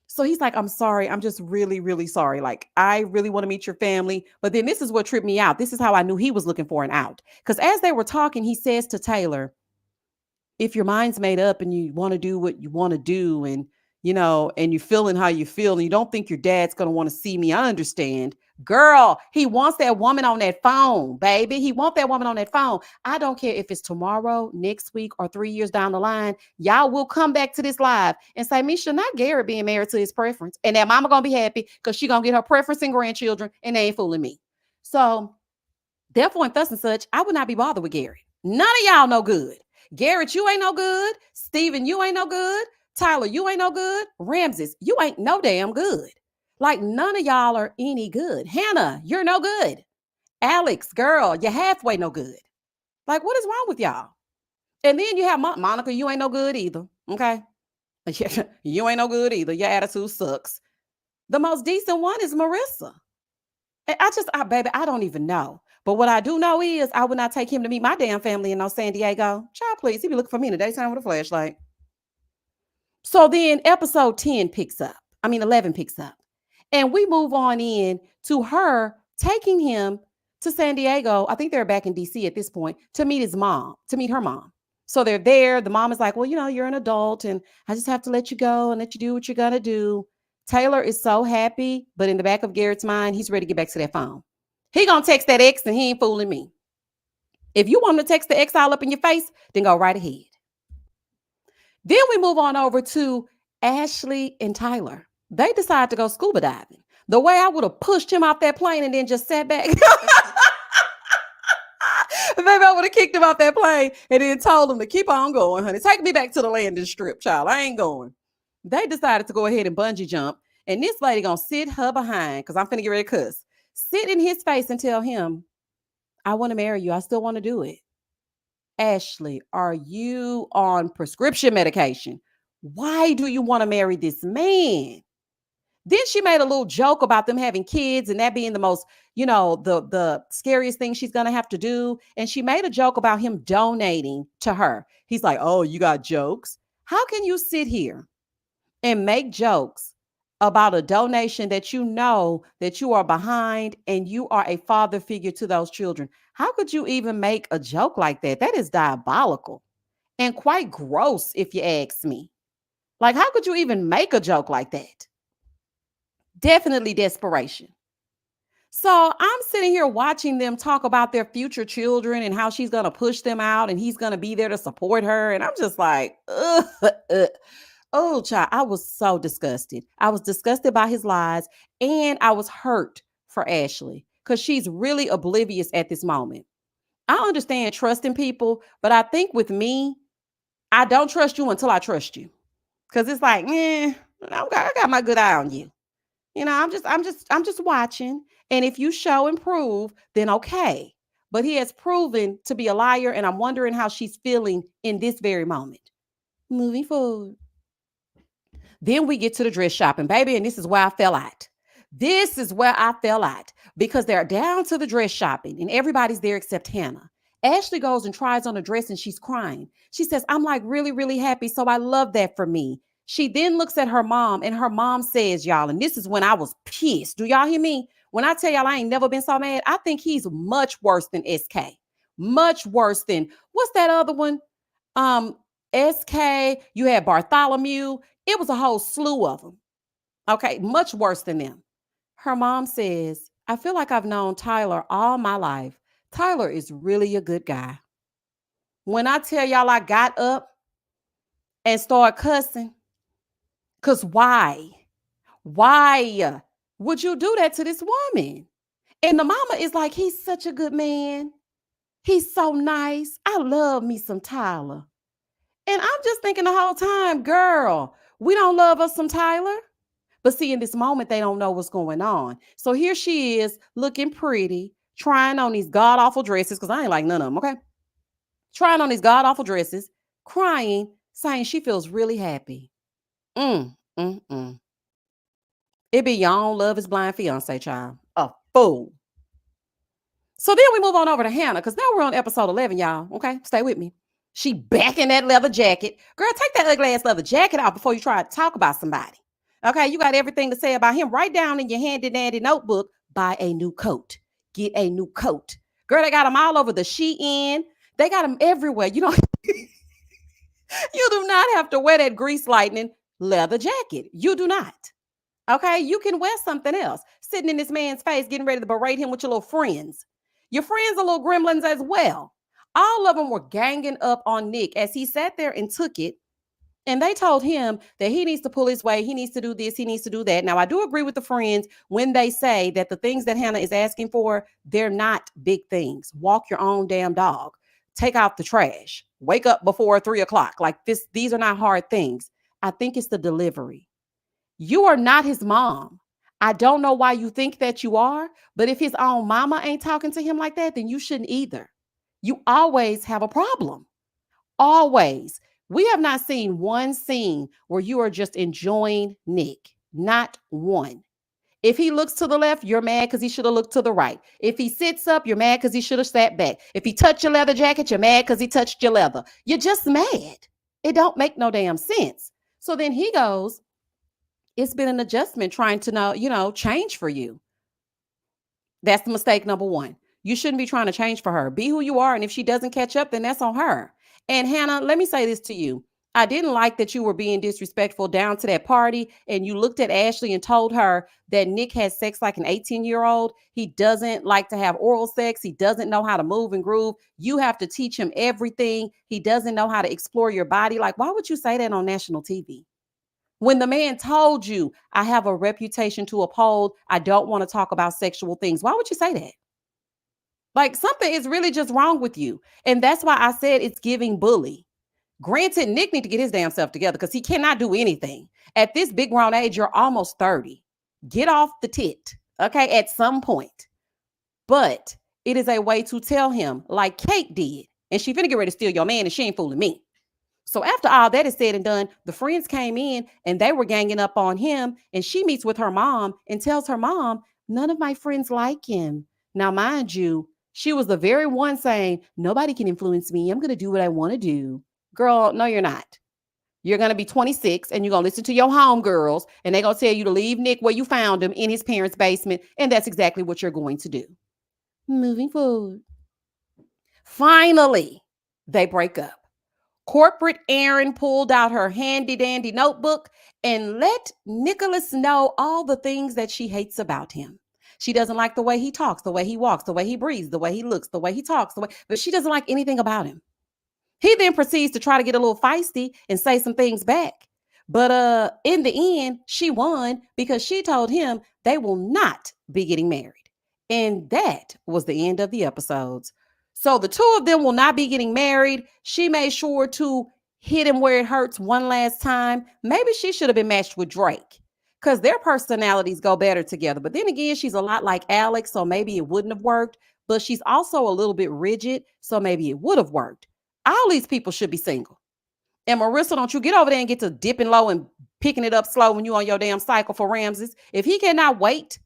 So he's like, I'm sorry. I'm just really, really sorry. Like, I really want to meet your family. But then this is what tripped me out. This is how I knew he was looking for an out. Because as they were talking, he says to Taylor, if your mind's made up and you want to do what you want to do and you're feeling how you feel and you don't think your dad's going to want to see me, I understand. Girl, he wants that woman on that phone, baby. He wants that woman on that phone. I don't care if it's tomorrow, next week, or 3 years down the line. Y'all will come back to this live and say, Misha, not Garrett being married to his preference. And that mama going to be happy because she going to get her preference and grandchildren and they ain't fooling me. So therefore, and thus and such, I would not be bothered with Garrett. None of y'all no good. Garrett, you ain't no good. Steven, you ain't no good. Tyler, you ain't no good. Ramses, you ain't no damn good. Like none of y'all are any good. Hannah, you're no good. Alex, girl, you're halfway no good. Like what is wrong with y'all? And then you have Monica, you ain't no good either. Okay. You ain't no good either. Your attitude sucks. The most decent one is Marissa. Baby, I don't even know. But what I do know is I would not take him to meet my damn family in no San Diego. Child, please. He be looking for me in the daytime with a flashlight. So then episode 11 picks up. And we move on in to her taking him to San Diego. I think they're back in DC at this point to meet her mom. So they're there. The mom is like, well, you're an adult and I just have to let you go and let you do what you're going to do. Taylor is so happy, but in the back of Garrett's mind, he's ready to get back to that phone. He gonna text that ex and he ain't fooling me. If you want to text the ex all up in your face, then go right ahead. Then we move on over to Ashley and Tyler. They decide to go scuba diving. The way I would have pushed him off that plane and then just sat back. Maybe I would have kicked him off that plane and then told him to keep on going, honey. Take me back to the landing strip, child. I ain't going. They decided to go ahead and bungee jump. And this lady gonna sit her behind, because I'm finna get ready to cuss. Sit in his face and tell him, I want to marry you. I still want to do it. Ashley, are you on prescription medication? Why do you want to marry this man? Then she made a little joke about them having kids and that being the most, the scariest thing she's going to have to do. And she made a joke about him donating to her. He's like, oh, you got jokes? How can you sit here and make jokes about a donation that you know that you are behind and you are a father figure to those children? How could you even make a joke like that? That is diabolical and quite gross, if you ask me. Like, how could you even make a joke like that? Definitely desperation. So I'm sitting here watching them talk about their future children and how she's going to push them out and he's going to be there to support her. And I'm just like, ugh, ugh. Oh, child, I was so disgusted. I was disgusted by his lies and I was hurt for Ashley because she's really oblivious at this moment. I understand trusting people, but I think with me, I don't trust you until I trust you. Cause it's like, I got my good eye on you. I'm just watching. And if you show and prove, then okay. But he has proven to be a liar, and I'm wondering how she's feeling in this very moment. Moving forward. Then we get to the dress shopping, baby, and this is where I fell out. This is where I fell out because they're down to the dress shopping and everybody's there except Hannah. Ashley goes and tries on a dress and she's crying. She says, I'm like really, really happy. So I love that for me. She then looks at her mom and her mom says, y'all, and this is when I was pissed. Do y'all hear me? When I tell y'all I ain't never been so mad, I think he's much worse than SK. Much worse than, what's that other one? Um, SK, you had Bartholomew. It was a whole slew of them. Okay, much worse than them. Her mom says, I feel like I've known Tyler all my life. Tyler is really a good guy. When I tell y'all I got up and started cussing, because why? Why would you do that to this woman? And the mama is like, he's such a good man. He's so nice. I love me some Tyler. And I'm just thinking the whole time, girl, we don't love us some Tyler. But see, in this moment, they don't know what's going on. So here she is looking pretty, trying on these god awful dresses, because I ain't like none of them, okay? Trying on these god awful dresses, crying, saying she feels really happy. Mm, mm, mm. It be your own love is blind fiance, child. A fool. So then we move on over to Hannah, because now we're on episode 11, y'all. Okay, stay with me. She back in that leather jacket. Girl, take that ugly ass leather jacket off before you try to talk about somebody. Okay, you got everything to say about him. Write down in your handy dandy notebook, buy a new coat. Get a new coat. Girl, they got them all over the Shein. They got them everywhere. You do not have to wear that grease lightning leather jacket. You do not. Okay, you can wear something else. Sitting in this man's face, getting ready to berate him with your little friends. Your friends are little gremlins as well. All of them were ganging up on Nick as he sat there and took it. And they told him that he needs to pull his weight. He needs to do this. He needs to do that. Now, I do agree with the friends when they say that the things that Hannah is asking for, they're not big things. Walk your own damn dog. Take out the trash. Wake up before 3:00. Like this, these are not hard things. I think it's the delivery. You are not his mom. I don't know why you think that you are, but if his own mama ain't talking to him like that, then you shouldn't either. You always have a problem. Always. We have not seen one scene where you are just enjoying Nick. Not one. If he looks to the left, you're mad because he should have looked to the right. If he sits up, you're mad because he should have sat back. If he touched your leather jacket, you're mad because he touched your leather. You're just mad. It don't make no damn sense. So then he goes, it's been an adjustment trying to change for you. That's mistake number one. You shouldn't be trying to change for her. Be who you are. And if she doesn't catch up, then that's on her. And Hannah, let me say this to you. I didn't like that you were being disrespectful down to that party and you looked at Ashley and told her that Nick has sex like an 18-year-old. He doesn't like to have oral sex. He doesn't know how to move and groove. You have to teach him everything. He doesn't know how to explore your body. Like, why would you say that on national TV? When the man told you, I have a reputation to uphold, I don't want to talk about sexual things. Why would you say that? Like something is really just wrong with you. And that's why I said it's giving bully. Granted, Nick need to get his damn self together because he cannot do anything. At this big grown age, you're almost 30. Get off the tit, okay, at some point. But it is a way to tell him like Kate did. And she finna get ready to steal your man and she ain't fooling me. So after all that is said and done, the friends came in and they were ganging up on him. And she meets with her mom and tells her mom, none of my friends like him. Now, mind you, she was the very one saying, nobody can influence me. I'm going to do what I want to do. Girl, no, you're not. You're going to be 26 and you're going to listen to your homegirls and they're going to tell you to leave Nick where you found him in his parents' basement. And that's exactly what you're going to do. Moving forward. Finally, they break up. Corporate Erin pulled out her handy dandy notebook and let Nicholas know all the things that she hates about him. She doesn't like the way he talks, the way he walks, the way he breathes, the way he looks, the way he talks, but she doesn't like anything about him. He then proceeds to try to get a little feisty and say some things back. But in the end, she won because she told him they will not be getting married. And that was the end of the episodes. So the two of them will not be getting married. She made sure to hit him where it hurts one last time. Maybe she should have been matched with Drake because their personalities go better together. But then again, she's a lot like Alex, so maybe it wouldn't have worked. But she's also a little bit rigid, so maybe it would have worked. All these people should be single. And Marissa, don't you get over there and get to dipping low and picking it up slow when you on your damn cycle for Ramses. If he cannot wait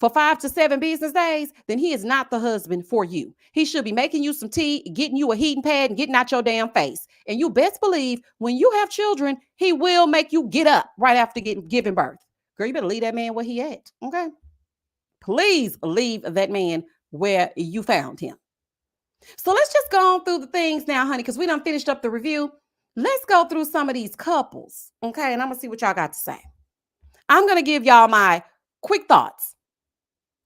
for 5 to 7 business days, then he is not the husband for you. He should be making you some tea, getting you a heating pad, and getting out your damn face. And you best believe when you have children, he will make you get up right after giving birth. Girl, you better leave that man where he at, okay? Please leave that man where you found him. So let's just go on through the things now, honey, because we done finished up the review. Let's go through some of these couples, okay? And I'm going to see what y'all got to say. I'm going to give y'all my quick thoughts.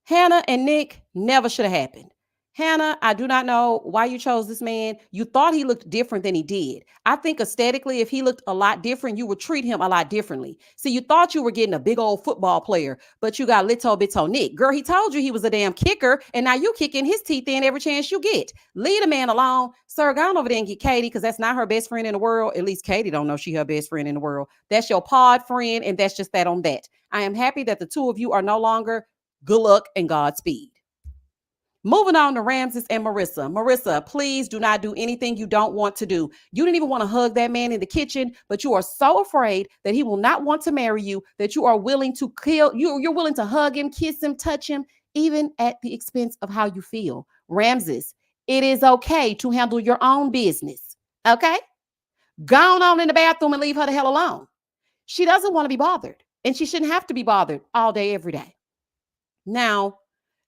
Hannah and Nick never should have happened. Hannah, I do not know why you chose this man. You thought he looked different than he did. I think aesthetically, if he looked a lot different, you would treat him a lot differently. See, you thought you were getting a big old football player, but you got little bitto Nick. Girl, he told you he was a damn kicker, and now you kicking his teeth in every chance you get. Leave the man alone. Sir, go on over there and get Katie, because that's not her best friend in the world. At least Katie don't know she her best friend in the world. That's your pod friend, and that's just that on that. I am happy that the two of you are no longer. Good luck and Godspeed. Moving on to Ramses and Marissa. Marissa, please do not do anything you don't want to do. You didn't even want to hug that man in the kitchen, but you are so afraid that he will not want to marry you that you are willing to kill. You're willing to hug him, kiss him, touch him, even at the expense of how you feel. Ramses, it is okay to handle your own business. Okay? Go on in the bathroom and leave her the hell alone. She doesn't want to be bothered, and she shouldn't have to be bothered all day, every day. Now,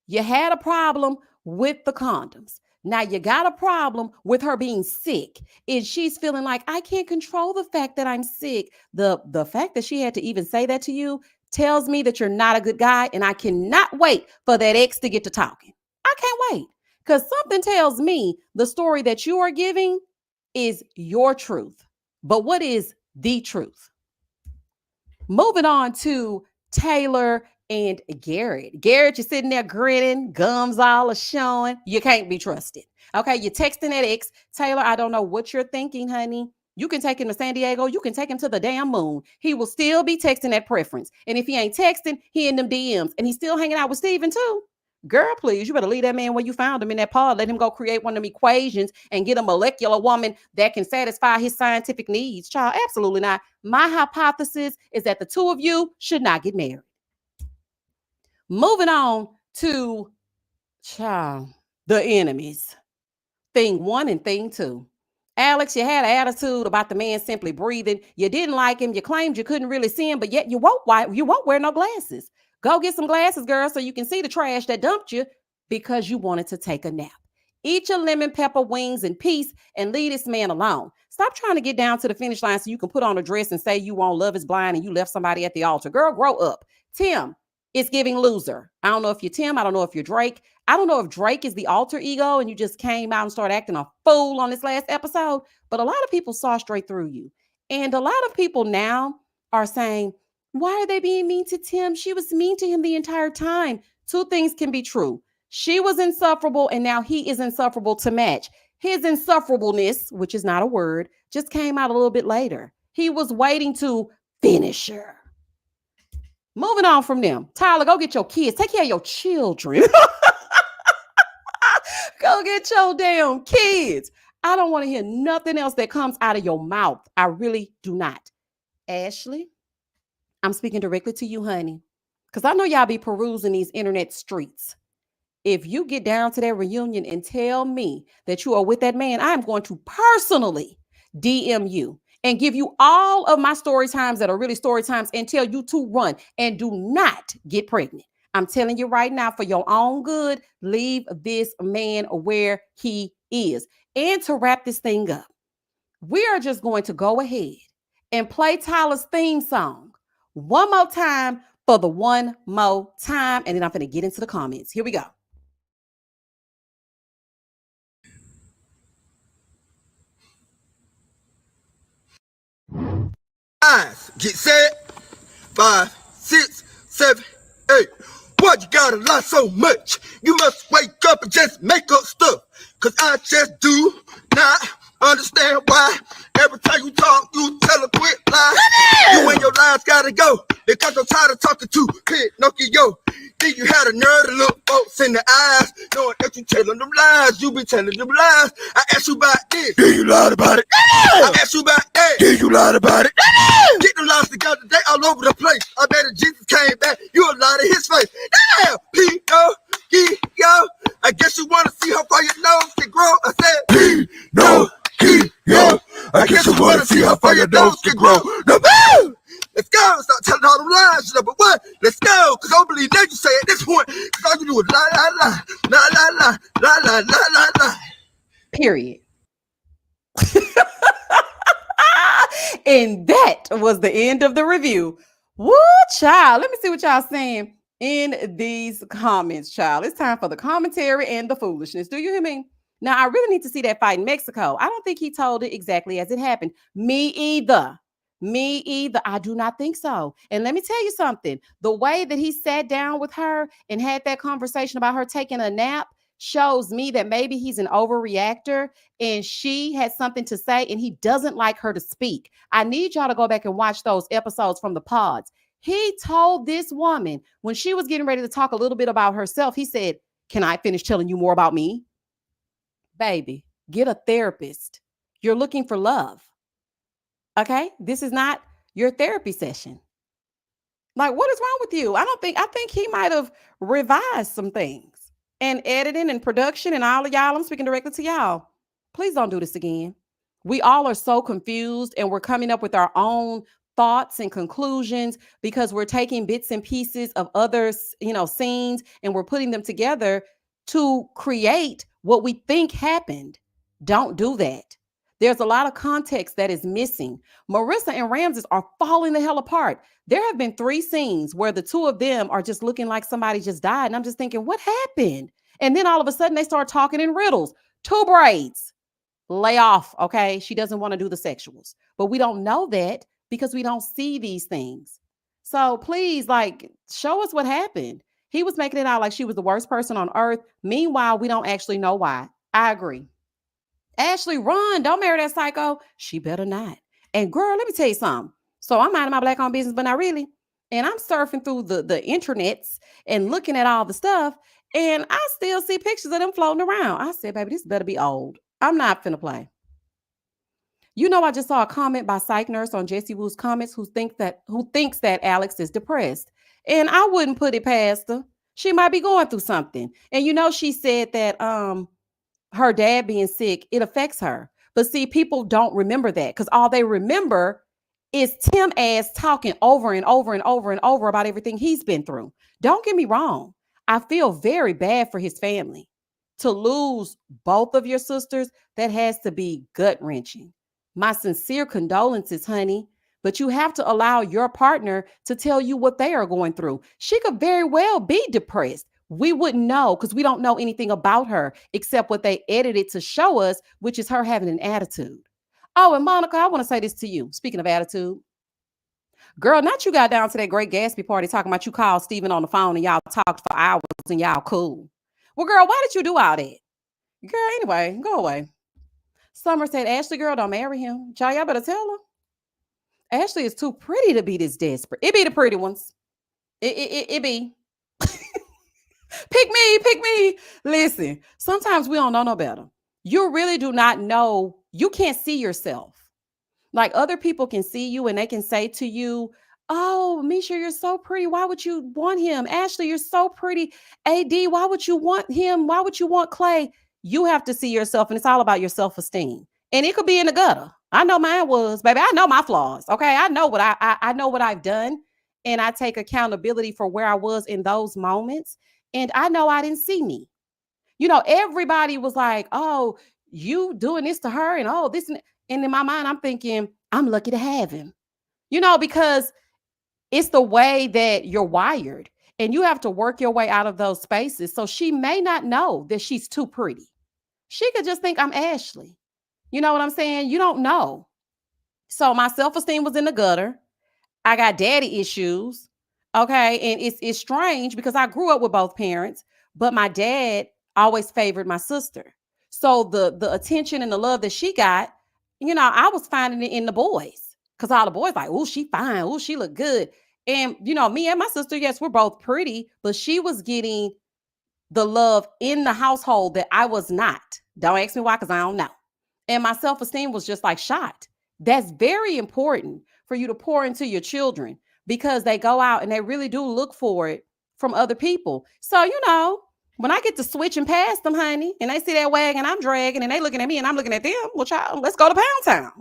you had a problem with the condoms. Now you got a problem with her being sick. And she's feeling like, I can't control the fact that I'm sick. The fact that she had to even say that to you tells me that you're not a good guy. And I cannot wait for that ex to get to talking. I can't wait. Because something tells me the story that you are giving is your truth. But what is the truth? Moving on to Taylor and Garrett. Garrett, you're sitting there grinning, gums all are showing. You can't be trusted. Okay, you're texting that ex. Taylor, I don't know what you're thinking, honey. You can take him to San Diego. You can take him to the damn moon. He will still be texting that preference. And if he ain't texting, he in them DMs. And he's still hanging out with Steven too. Girl, please, you better leave that man where you found him in that pod. Let him go create one of them equations and get a molecular woman that can satisfy his scientific needs. Child, absolutely not. My hypothesis is that the two of you should not get married. Moving on to child, the enemies. Thing 1 and thing 2. Alex, you had an attitude about the man simply breathing. You didn't like him. You claimed you couldn't really see him, but yet you won't wear no glasses. Go get some glasses, girl, so you can see the trash that dumped you because you wanted to take a nap. Eat your lemon pepper wings in peace and leave this man alone. Stop trying to get down to the finish line so you can put on a dress and say you won't love is blind and you left somebody at the altar. Girl, grow up. Tim, it's giving loser. I don't know if you're Tim. I don't know if you're Drake. I don't know if Drake is the alter ego and you just came out and started acting a fool on this last episode, but a lot of people saw straight through you. And a lot of people now are saying, why are they being mean to Tim? She was mean to him the entire time. Two things can be true. She was insufferable and now he is insufferable to match. His insufferableness, which is not a word, just came out a little bit later. He was waiting to finish her. Moving on from them. Tyler, go get your kids. Take care of your children. Go get your damn kids. I don't want to hear nothing else that comes out of your mouth. I really do not. Ashley, I'm speaking directly to you, honey, because I know y'all be perusing these internet streets. If you get down to that reunion and tell me that you are with that man, I'm going to personally DM you and give you all of my story times that are really story times and tell you to run and do not get pregnant. I'm telling you right now, for your own good, leave this man where he is. And to wrap this thing up, we are just going to go ahead and play Tyler's theme song one more time for the one more time, and then I'm going to get into the comments. Here we go. Eyes, get set. 5, 6, 7, 8. Why you gotta lie so much? You must wake up and just make up stuff. Cause I just do not understand why. Every time you talk, you tell a quick lie. You and your lies gotta go. Because I'm tired of talking to Pinocchio. Then you had a nerve to look folks in the eyes, knowing that you telling them lies. You be telling them lies. I asked you about this. Did you lie about it? I asked you about that. Did you lie about it? Get them lies together, they all over the place. I bet if Jesus came back, you would lie to his face. Damn, Pinocchio. I guess you wanna see how far your nose can grow. I said, Pinocchio. I guess you wanna see how far your nose can grow. No, let's go. Stop telling all them lies, number one. Let's go. Cause I don't believe that you say at this point. Cause all you do is lie. Period. And that was the end of the review. Woo, child. Let me see what y'all saying in these comments, child. It's time for the commentary and the foolishness. Do you hear me? Now, I really need to see that fight in Mexico. I don't think he told it exactly as it happened. Me either. I do not think so. And let me tell you something. The way that he sat down with her and had that conversation about her taking a nap shows me that maybe he's an overreactor and she had something to say and he doesn't like her to speak. I need y'all to go back and watch those episodes from the pods. He told this woman when she was getting ready to talk a little bit about herself, he said, "Can I finish telling you more about me?" Baby, get a therapist. You're looking for love. Okay? This is not your therapy session. Like, what is wrong with you? I think he might have revised some things. And editing and production and all of y'all, I'm speaking directly to y'all. Please don't do this again. We all are so confused and we're coming up with our own thoughts and conclusions because we're taking bits and pieces of others, scenes, and we're putting them together to create what we think happened. Don't do that. There's a lot of context that is missing. Marissa and Ramses are falling the hell apart. There have been 3 scenes where the 2 of them are just looking like somebody just died. And I'm just thinking, what happened? And then all of a sudden they start talking in riddles. 2 braids. Lay off, okay? She doesn't want to do the sexuals. But we don't know that because we don't see these things. So please, show us what happened. He was making it out like she was the worst person on earth. Meanwhile, we don't actually know why. I agree. Ashley, run. Don't marry that psycho. She better not. And girl, let me tell you something. So I'm minding my black-owned business, but not really. And I'm surfing through the internets and looking at all the stuff. And I still see pictures of them floating around. I said, baby, this better be old. I'm not finna play. I just saw a comment by Psych Nurse on Jessie Woo's comments who thinks that Alex is depressed. And I wouldn't put it past her. She might be going through something. And she said that her dad being sick, it affects her. But see, people don't remember that because all they remember is Tim ass talking over and over and over and over about everything he's been through. Don't get me wrong. I feel very bad for his family. To lose both of your sisters, that has to be gut-wrenching. My sincere condolences, honey. But you have to allow your partner to tell you what they are going through. She could very well be depressed. We wouldn't know because we don't know anything about her except what they edited to show us, which is her having an attitude. Oh, and Monica, I want to say this to you. Speaking of attitude, girl, not you got down to that Great Gatsby party talking about you called Steven on the phone and y'all talked for hours and y'all cool. Well, girl, why did you do all that? Girl, anyway, go away. Summer said, Ashley, girl, don't marry him. Y'all better tell her. Ashley is too pretty to be this desperate. It be the pretty ones. It be. Pick me. Listen, sometimes we don't know no better. You really do not know. You can't see yourself. Like other people can see you and they can say to you, oh, Misha, you're so pretty. Why would you want him? Ashley, you're so pretty. AD, why would you want him? Why would you want Clay? You have to see yourself, and it's all about your self-esteem. And it could be in the gutter. I know mine was, baby. I know my flaws. Okay. I know what I know what I've done. And I take accountability for where I was in those moments. And I know I didn't see me. Everybody was like, oh, you doing this to her and oh, this. And in my mind, I'm thinking, I'm lucky to have him. Because It's the way that you're wired, and you have to work your way out of those spaces. So she may not know that she's too pretty. She could just think I'm Ashley. You know what I'm saying? You don't know. So my self-esteem was in the gutter. I got daddy issues. Okay. And it's strange because I grew up with both parents, but my dad always favored my sister. So the attention and the love that she got, I was finding it in the boys. Cause all the boys like, oh, she fine. Oh, she look good. And me and my sister, yes, we're both pretty, but she was getting the love in the household that I was not. Don't ask me why, because I don't know. And my self esteem was just like shot. That's very important for you to pour into your children because they go out and they really do look for it from other people. So, when I get to switching past them, honey, and they see that wagon I'm dragging and they looking at me and I'm looking at them, well, child, let's go to Pound Town.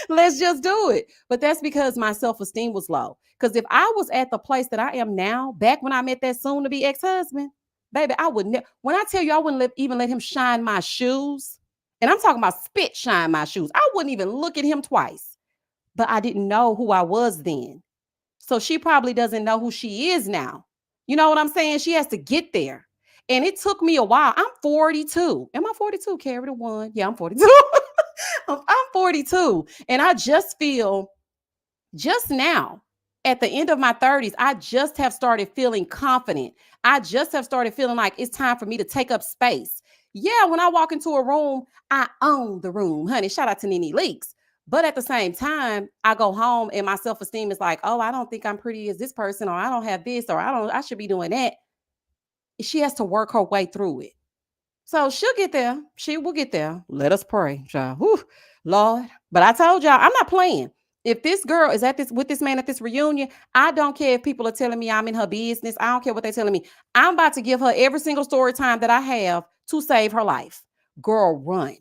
Let's just do it. But that's because my self-esteem was low. Because if I was at the place that I am now, back when I met that soon-to-be ex-husband, baby, I would never. When I tell you I wouldn't even let him shine my shoes, and I'm talking about spit shine my shoes, I wouldn't even look at him twice. But I didn't know who I was then. So she probably doesn't know who she is now. You know what I'm saying? She has to get there. And it took me a while. I'm 42. Am I 42? Carry the one. Yeah, I'm 42. I'm 42. And I just feel just now at the end of my 30s, I just have started feeling confident. I just have started feeling like it's time for me to take up space. Yeah, when I walk into a room, I own the room, honey. Shout out to Nene Leaks. But at the same time, I go home and my self-esteem is like, oh, I don't think I'm pretty as this person, or I don't have this, or I should be doing that. She has to work her way through it. So she'll get there. She will get there. Let us pray, child. Whew, Lord. But I told y'all, I'm not playing. If this girl is at this with this man at this reunion, I don't care if people are telling me I'm in her business. I don't care what they're telling me. I'm about to give her every single story time that I have to save her life. Girl, run.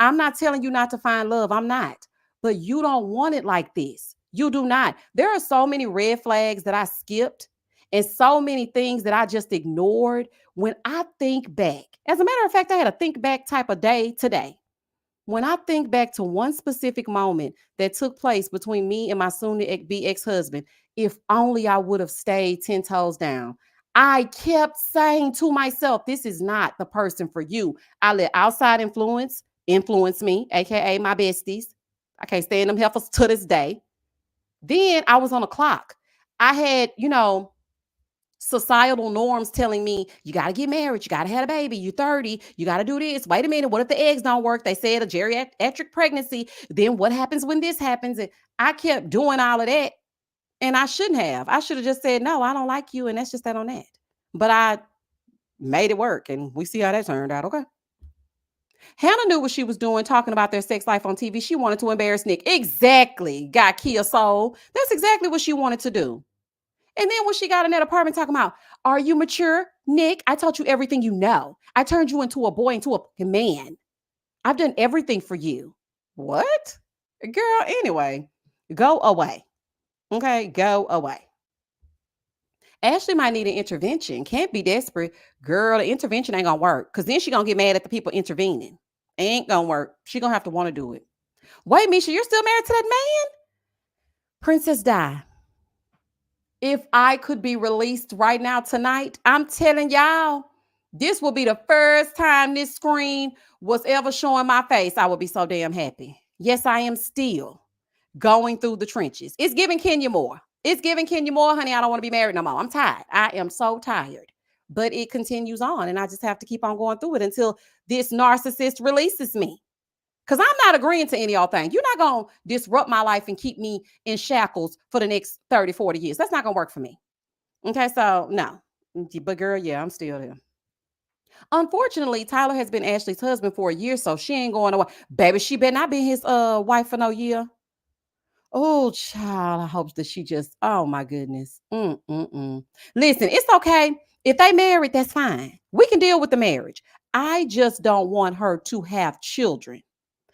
I'm not telling you not to find love. I'm not. But you don't want it like this. You do not. There are so many red flags that I skipped and so many things that I just ignored when I think back. As a matter of fact, I had a think back type of day today. When I think back to one specific moment that took place between me and my soon to be ex-husband, if only I would have stayed 10 toes down. I kept saying to myself, this is not the person for you. I let outside influence me, aka my besties. I can't stand them heifers to this day. Then I was on a clock. I had, societal norms telling me you got to get married, you got to have a baby, you're 30, you got to do this. Wait a minute, what if the eggs don't work? They said a geriatric pregnancy. Then what happens when this happens? And I kept doing all of that, and I shouldn't have. I should have just said, no, I don't like you, and that's just that on that. But I made it work, and we see how that turned out. Okay. Hannah knew what she was doing, talking about their sex life on TV. She wanted to embarrass Nick. Exactly. Got Kia soul. That's exactly what she wanted to do. And then when she got in that apartment talking about, are you mature? Nick, I taught you everything you know. I turned you into a boy, into a man. I've done everything for you. What? Girl, anyway, go away. Okay, go away. Ashley might need an intervention. Can't be desperate. Girl, the intervention ain't gonna work. Because then she gonna get mad at the people intervening. Ain't gonna work. She gonna have to want to do it. Wait, Misha, you're still married to that man? Princess Di. If I could be released right now tonight, I'm telling y'all, this will be the first time this screen was ever showing my face. I would be so damn happy. Yes, I am still going through the trenches. It's giving Kenya Moore. It's giving Kenya Moore, honey. I don't want to be married no more. I'm tired. I am so tired. But it continues on, and I just have to keep on going through it until this narcissist releases me. Because I'm not agreeing to any of y'all things. You're not going to disrupt my life and keep me in shackles for the next 30, 40 years. That's not going to work for me. Okay, so no. But girl, yeah, I'm still there. Unfortunately, Tyler has been Ashley's husband for a year, so she ain't going away. Baby, she better not be his wife for no year. Oh, child, I hope that she just, oh my goodness. Listen, it's okay. If they married, that's fine. We can deal with the marriage. I just don't want her to have children.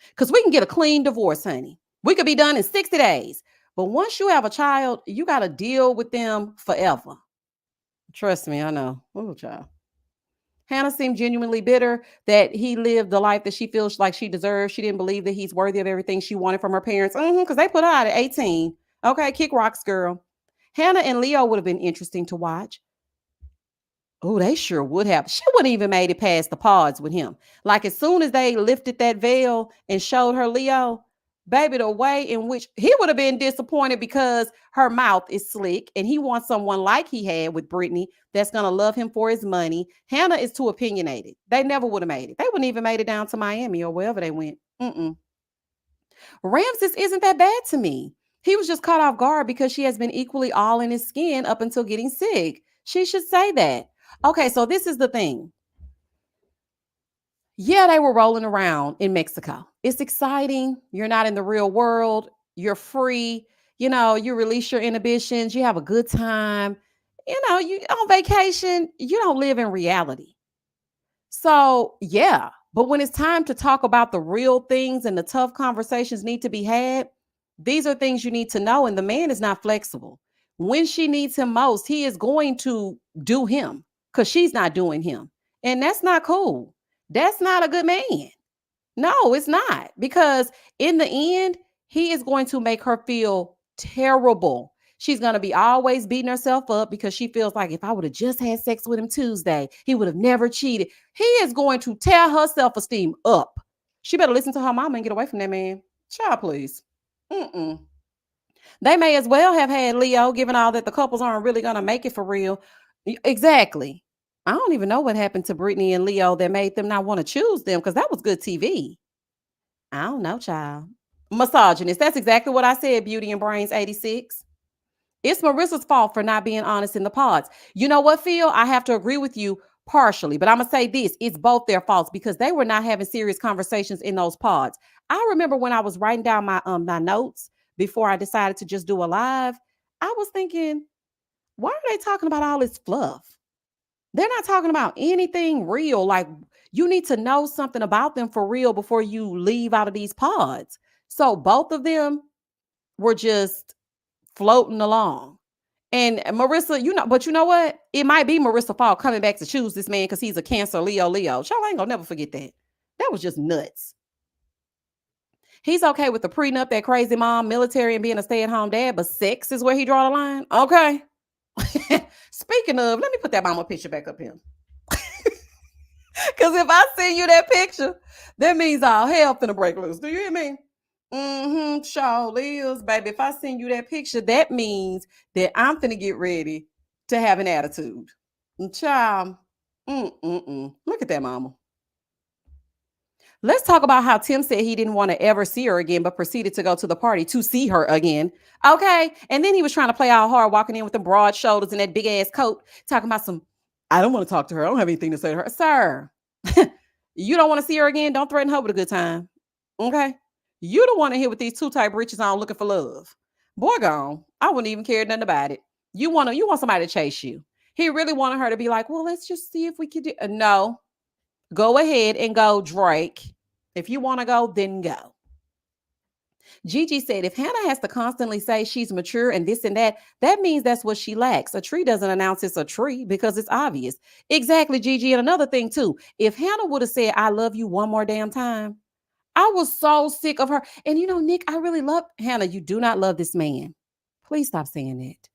Because we can get a clean divorce, honey. We could be done in 60 days. But once you have a child, you got to deal with them forever. Trust me, I know. Oh, child. Hannah seemed genuinely bitter that he lived the life that she feels like she deserves. She didn't believe that he's worthy of everything she wanted from her parents. Because they put her out at 18. Okay, kick rocks, girl. Hannah and Leo would have been interesting to watch. Oh, they sure would have. She wouldn't even made it past the pods with him. Like as soon as they lifted that veil and showed her Leo, baby, the way in which he would have been disappointed because her mouth is slick and he wants someone like he had with Brittany that's gonna love him for his money. Hannah is too opinionated. They never would have made it. They wouldn't even made it down to Miami or wherever they went. Mm-mm. Ramses isn't that bad to me. He was just caught off guard because she has been equally all in his skin up until getting sick. She should say that. Okay, so this is the thing. Yeah, they were rolling around in Mexico. It's exciting. You're not in the real world. You're free. You release your inhibitions. You have a good time. You on vacation. You don't live in reality. So, yeah. But when it's time to talk about the real things and the tough conversations need to be had, these are things you need to know. And the man is not flexible. When she needs him most, he is going to do him because she's not doing him. And that's not cool. That's not a good man. No, it's not. Because in the end, he is going to make her feel terrible. She's going to be always beating herself up because she feels like if I would have just had sex with him Tuesday, he would have never cheated. He is going to tear her self-esteem up. She better listen to her mama and get away from that man. Child, please. Mm-mm. They may as well have had Leo, given all that the couples aren't really going to make it for real. Exactly. I don't even know what happened to Brittany and Leo that made them not want to choose them because that was good TV. I don't know, child. Misogynist. That's exactly what I said, Beauty and Brains 86. It's Marissa's fault for not being honest in the pods. You know what, Phil? I have to agree with you partially, but I'm going to say this. It's both their faults because they were not having serious conversations in those pods. I remember when I was writing down my notes before I decided to just do a live, I was thinking, why are they talking about all this fluff? They're not talking about anything real. Like you need to know something about them for real before you leave out of these pods. So both of them were just floating along. And Marissa, but you know what? It might be Marissa's fault coming back to choose this man because he's a Cancer Leo. Y'all ain't gonna never forget that. That was just nuts. He's okay with the prenup, that crazy mom, military, and being a stay-at-home dad, but sex is where he draw the line. Okay. Speaking of, let me put that mama picture back up here. Because if I send you that picture, that means all hell finna break loose. Do you hear me? Sure is, baby. If I send you that picture, that means that I'm finna get ready to have an attitude. Child, look at that mama. Let's talk about how Tim said he didn't want to ever see her again, but proceeded to go to the party to see her again. Okay. And then he was trying to play all hard, walking in with the broad shoulders and that big ass coat, talking about I don't want to talk to her. I don't have anything to say to her. Sir, you don't want to see her again? Don't threaten her with a good time. Okay. You don't want to hit with these two type riches on looking for love. Boy, gone. I wouldn't even care nothing about it. You want somebody to chase you. He really wanted her to be like, well, let's just see if we could do. No. Go ahead and go, Drake. If you want to go, then go. Gigi said, if Hannah has to constantly say she's mature and this and that, that means that's what she lacks. A tree doesn't announce it's a tree because it's obvious. Exactly, Gigi. And another thing, too, if Hannah would have said, I love you one more damn time, I was so sick of her. And Nick, I really love Hannah. You do not love this man. Please stop saying it.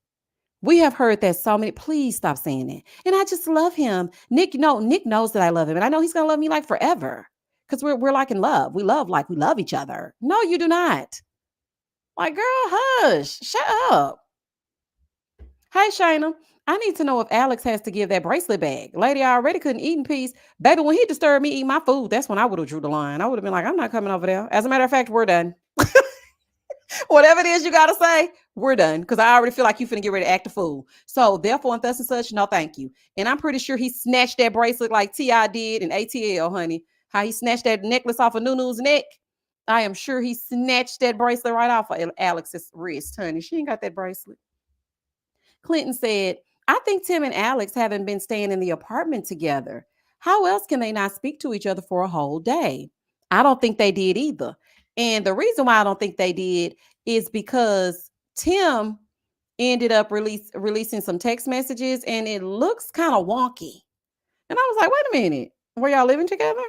We have heard that so many. Please stop saying it. And I just love him. Nick knows that I love him. And I know he's going to love me like forever. Because we're like in love. We love like we love each other. No, you do not. Like, girl, hush. Shut up. Hey, Shayna. I need to know if Alex has to give that bracelet back. Lady, I already couldn't eat in peace. Baby, when he disturbed me eating my food, that's when I would have drew the line. I would have been like, I'm not coming over there. As a matter of fact, we're done. Whatever it is you got to say, we're done. Because I already feel like you finna get ready to act a fool. So therefore, and thus and such, no thank you. And I'm pretty sure he snatched that bracelet like T.I. did in ATL, honey. How he snatched that necklace off of Nunu's neck. I am sure he snatched that bracelet right off of Alex's wrist, honey. She ain't got that bracelet. Clinton said, I think Tim and Alex haven't been staying in the apartment together. How else can they not speak to each other for a whole day? I don't think they did either. And the reason why I don't think they did is because Tim ended up releasing some text messages and it looks kind of wonky. And I was like, wait a minute. Were y'all living together?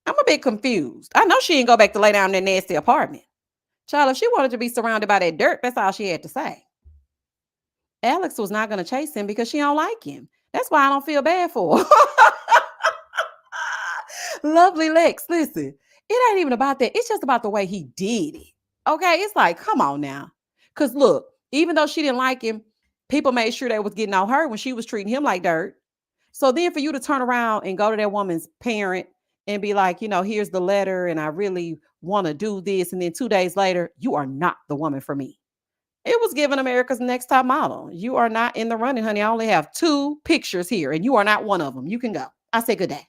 I'm a bit confused. I know she didn't go back to lay down in that nasty apartment. Child, if she wanted to be surrounded by that dirt, that's all she had to say. Alex was not going to chase him because she don't like him. That's why I don't feel bad for her. Lovely Lex, listen, it ain't even about that. It's just about the way he did it. Okay, it's like, come on now. Because look, even though she didn't like him, people made sure they was getting on her when she was treating him like dirt. So then for you to turn around and go to that woman's parent and be like, here's the letter and I really want to do this. And then 2 days later, you are not the woman for me. It was given America's Next Top Model. You are not in the running, honey. I only have 2 pictures here and you are not one of them. You can go. I say good day.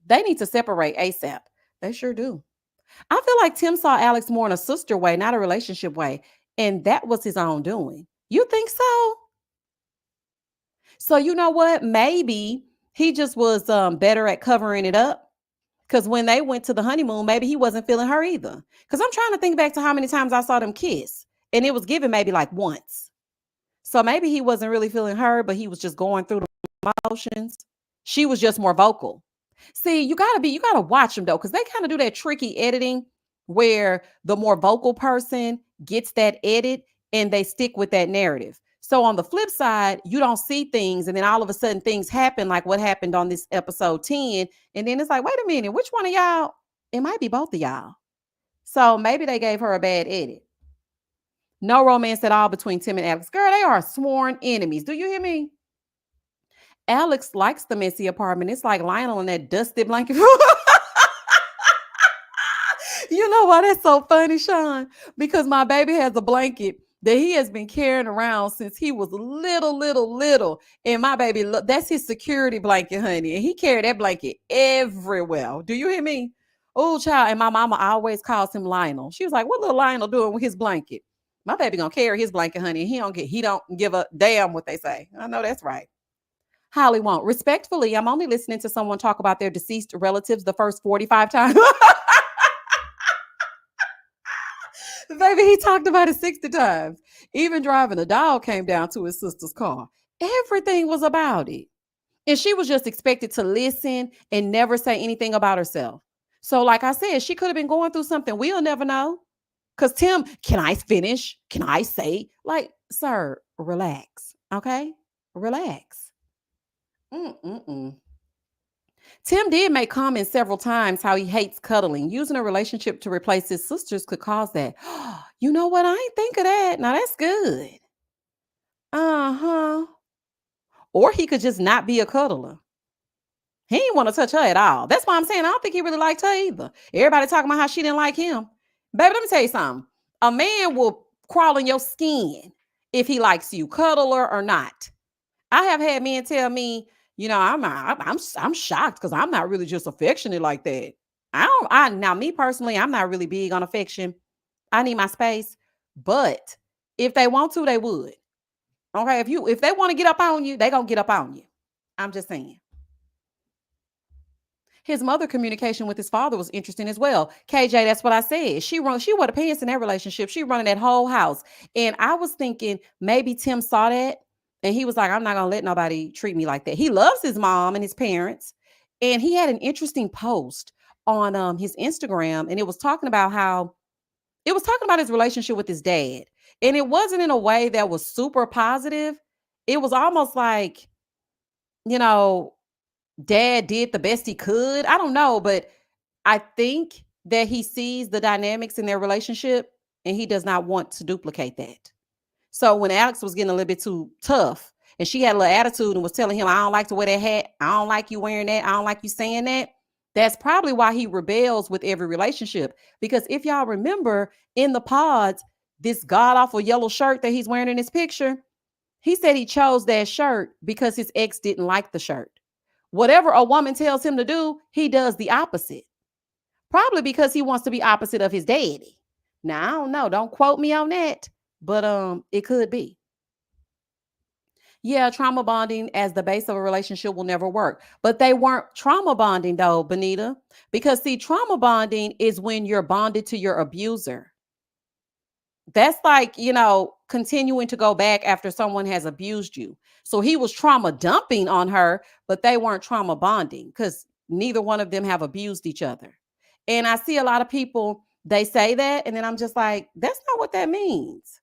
They need to separate ASAP. They sure do. I feel like Tim saw Alex more in a sister way, not a relationship way. And that was his own doing. You think so? So you know what? Maybe he just was better at covering it up. Because when they went to the honeymoon, maybe he wasn't feeling her either. Because I'm trying to think back to how many times I saw them kiss. And it was given maybe like once. So maybe he wasn't really feeling her, but he was just going through the motions. She was just more vocal. See, you gotta watch them though, because they kind of do that tricky editing where the more vocal person gets that edit and they stick with that narrative. So on the flip side, you don't see things, and then all of a sudden things happen like what happened on this episode 10. And then it's like, wait a minute, which one of y'all? It might be both of y'all. So maybe they gave her a bad edit. No romance at all between Tim and Alex. Girl, they are sworn enemies. Do you hear me? Alex likes the messy apartment. It's like Lionel in that dusty blanket. You know why that's so funny, Sean? Because my baby has a blanket that he has been carrying around since he was little. And my baby, that's his security blanket, honey. And he carried that blanket everywhere. Do you hear me? Oh, child. And my mama always calls him Lionel. She was like, what little Lionel doing with his blanket? My baby gonna carry his blanket, honey. He don't give a damn what they say. I know that's right. Holly won't. Respectfully, I'm only listening to someone talk about their deceased relatives the first 45 times. Baby, he talked about it 60 times. Even driving a dog came down to his sister's car. Everything was about it. And she was just expected to listen and never say anything about herself. So, like I said, she could have been going through something. We'll never know. Because Tim, can I finish? Can I say? Like, sir, relax. Okay? Relax. Mm-mm-mm. Tim did make comments several times how he hates cuddling. Using a relationship to replace his sisters could cause that. You know what? I ain't think of that. Now that's good. Uh-huh. Or he could just not be a cuddler. He didn't want to touch her at all. That's why I'm saying I don't think he really liked her either. Everybody talking about how she didn't like him. Baby, let me tell you something. A man will crawl in your skin if he likes you, cuddler or not. I have had men tell me, I'm shocked because I'm not really just affectionate like that. Now me personally, I'm not really big on affection. I need my space. But if they want to, they would. Okay. If they want to get up on you, they gonna get up on you. I'm just saying. His mother communication with his father was interesting as well. KJ, that's what I said. She wore the pants in that relationship. She running that whole house. And I was thinking maybe Tim saw that and he was like, I'm not going to let nobody treat me like that. He loves his mom and his parents. And he had an interesting post on his Instagram. And it was talking about his relationship with his dad. And it wasn't in a way that was super positive. It was almost like, dad did the best he could. I don't know, but I think that he sees the dynamics in their relationship and he does not want to duplicate that. So when Alex was getting a little bit too tough and she had a little attitude and was telling him, I don't like to wear that hat. I don't like you wearing that. I don't like you saying that. That's probably why he rebels with every relationship. Because if y'all remember in the pods, this god awful yellow shirt that he's wearing in his picture, he said he chose that shirt because his ex didn't like the shirt. Whatever a woman tells him to do, he does the opposite. Probably because he wants to be opposite of his daddy. Now, I don't know. Don't quote me on that, but it could be. Yeah, trauma bonding as the base of a relationship will never work. But they weren't trauma bonding though, Benita. Because see, trauma bonding is when you're bonded to your abuser. That's like, continuing to go back after someone has abused you. So he was trauma dumping on her, but they weren't trauma bonding because neither one of them have abused each other. And I see a lot of people They say that, and then I'm just like, that's not what that means.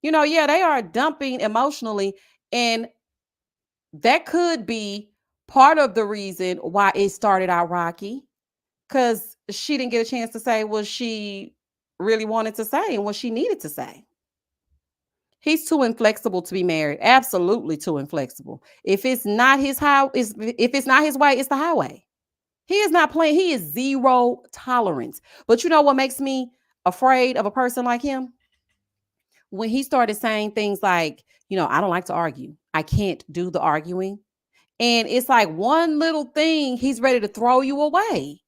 Yeah, they are dumping emotionally, and that could be part of the reason why it started out rocky, because she didn't get a chance to say what she really wanted to say and what she needed to say. He's too inflexible to be married. Absolutely too inflexible. If it's not his if it's not his way, it's the highway. He is not playing. He is zero tolerance. But you know what makes me afraid of a person like him? When he started saying things like, I don't like to argue. I can't do the arguing. And it's like one little thing, he's ready to throw you away.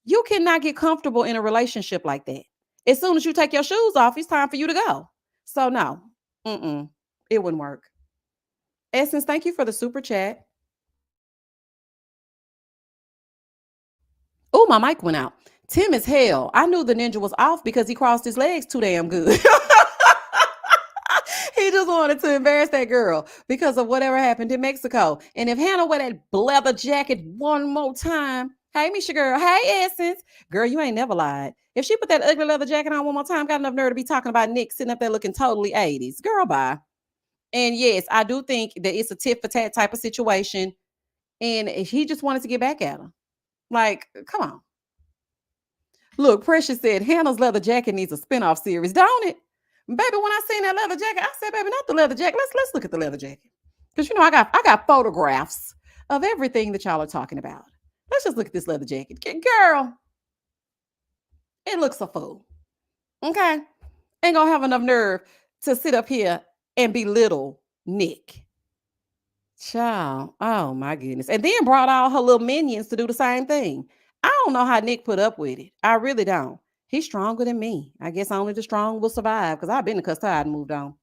You cannot get comfortable in a relationship like that. As soon as you take your shoes off, it's time for you to go. So no, it wouldn't work. Essence, thank you for the super chat. Oh, my mic went out. Tim is hell. I knew the ninja was off because he crossed his legs too damn good. He just wanted to embarrass that girl because of whatever happened in Mexico. And if Hannah wear that leather jacket one more time, hey, Misha girl, hey, Essence, girl, you ain't never lied. If she put that ugly leather jacket on one more time, got enough nerve to be talking about Nick sitting up there looking totally 80s. Girl, bye. And yes, I do think that it's a tit for tat type of situation. And he just wanted to get back at her. Like, come on. Look, Precious said Hannah's leather jacket needs a spinoff series, don't it? Baby, when I seen that leather jacket, I said, baby, not the leather jacket. Let's look at the leather jacket. Because I got photographs of everything that y'all are talking about. Let's just look at this leather jacket. Girl, it looks a fool. Okay. Ain't gonna have enough nerve to sit up here and belittle Nick. Child, oh my goodness. And then brought all her little minions to do the same thing. I don't know how Nick put up with it. I really don't. He's stronger than me. I guess only the strong will survive because I've been to cuss tired and moved on.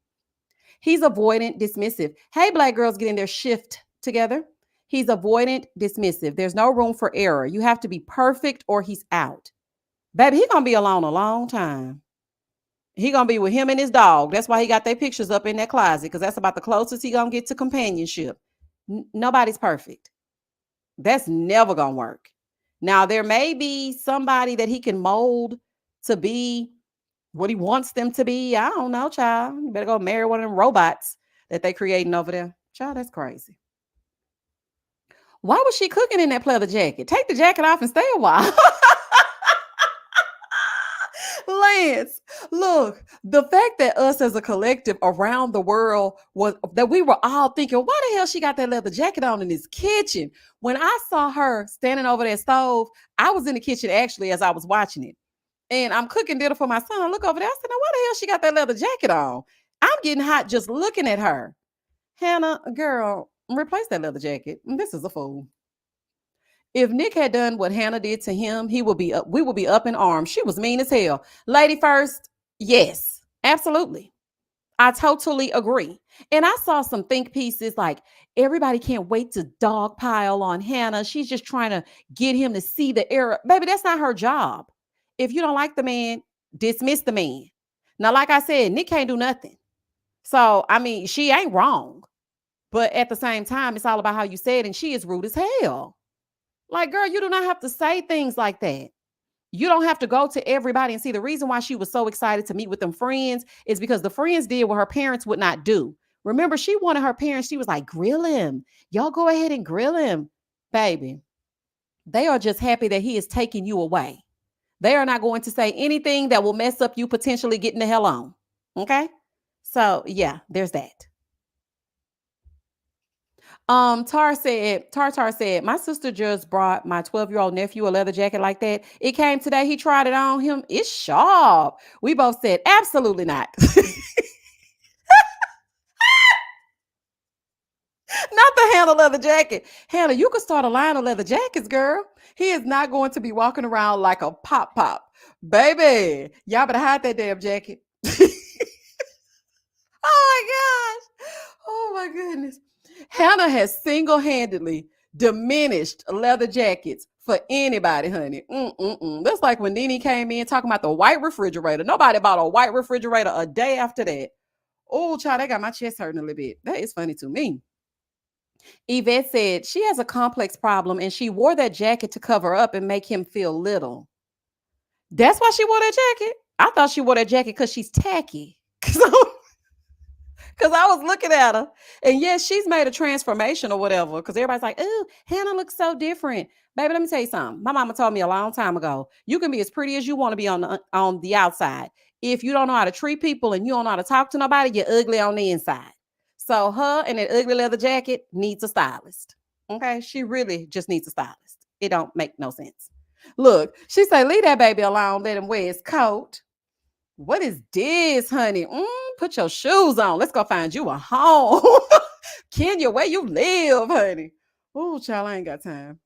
He's avoidant, dismissive. Hey, black girls getting their shift together. He's avoidant, dismissive. There's no room for error. You have to be perfect or he's out. Baby, he's going to be alone a long time. He going to be with him and his dog. That's why he got their pictures up in that closet because that's about the closest he going to get to companionship. Nobody's perfect. That's never going to work. Now, there may be somebody that he can mold to be what he wants them to be. I don't know, child. You better go marry one of them robots that they creating over there. Child, that's crazy. Why was she cooking in that pleather jacket? Take the jacket off and stay a while. Lance, look, the fact that us as a collective around the world was that we were all thinking, why the hell she got that leather jacket on in this kitchen? When I saw her standing over that stove, I was in the kitchen actually as I was watching it. And I'm cooking dinner for my son. I look over there. I said, now why the hell she got that leather jacket on? I'm getting hot just looking at her. Hannah, girl, replace that leather jacket. This is a fool. If Nick had done what Hannah did to him, we would be up in arms. She was mean as hell. Lady first, yes, absolutely. I totally agree. And I saw some think pieces like everybody can't wait to dogpile on Hannah. She's just trying to get him to see the error. Baby, that's not her job. If you don't like the man, dismiss the man. Now, like I said, Nick can't do nothing. So, I mean, she ain't wrong. But at the same time, it's all about how you say it. And she is rude as hell. Like, girl, you do not have to say things like that. You don't have to go to everybody and see. The reason why she was so excited to meet with them friends is because the friends did what her parents would not do. Remember, she wanted her parents, she was like, grill him. Y'all go ahead and grill him. Baby, they are just happy that he is taking you away. They are not going to say anything that will mess up you potentially getting the hell on. Okay? So, yeah, there's that. Tartar said, my sister just brought my 12-year-old nephew a leather jacket like that. It came today. He tried it on him. It's sharp. We both said, absolutely not. Not the Hannah leather jacket. Hannah, you could start a line of leather jackets, girl. He is not going to be walking around like a pop. Baby, y'all better hide that damn jacket. Oh my gosh. Oh my goodness. Hannah has single-handedly diminished leather jackets for anybody, honey. That's like when Nene came in talking about the white refrigerator. Nobody bought a white refrigerator a day after that. Oh, child, that got my chest hurting a little bit. That is funny to me. Yvette said she has a complex problem and she wore that jacket to cover up and make him feel little. That's why she wore that jacket. I thought she wore that jacket because she's tacky. Because I was looking at her. And yes, she's made a transformation or whatever. Because everybody's like, ooh, Hannah looks so different. Baby, let me tell you something. My mama told me a long time ago, you can be as pretty as you want to be on the outside. If you don't know how to treat people and you don't know how to talk to nobody, you're ugly on the inside. So her and that ugly leather jacket needs a stylist. Okay? She really just needs a stylist. It don't make no sense. Look, she said, leave that baby alone. Let him wear his coat. What is this, honey? Put your shoes on. Let's go find you a home. Kenya, where you live, honey? Oh, child, I ain't got time.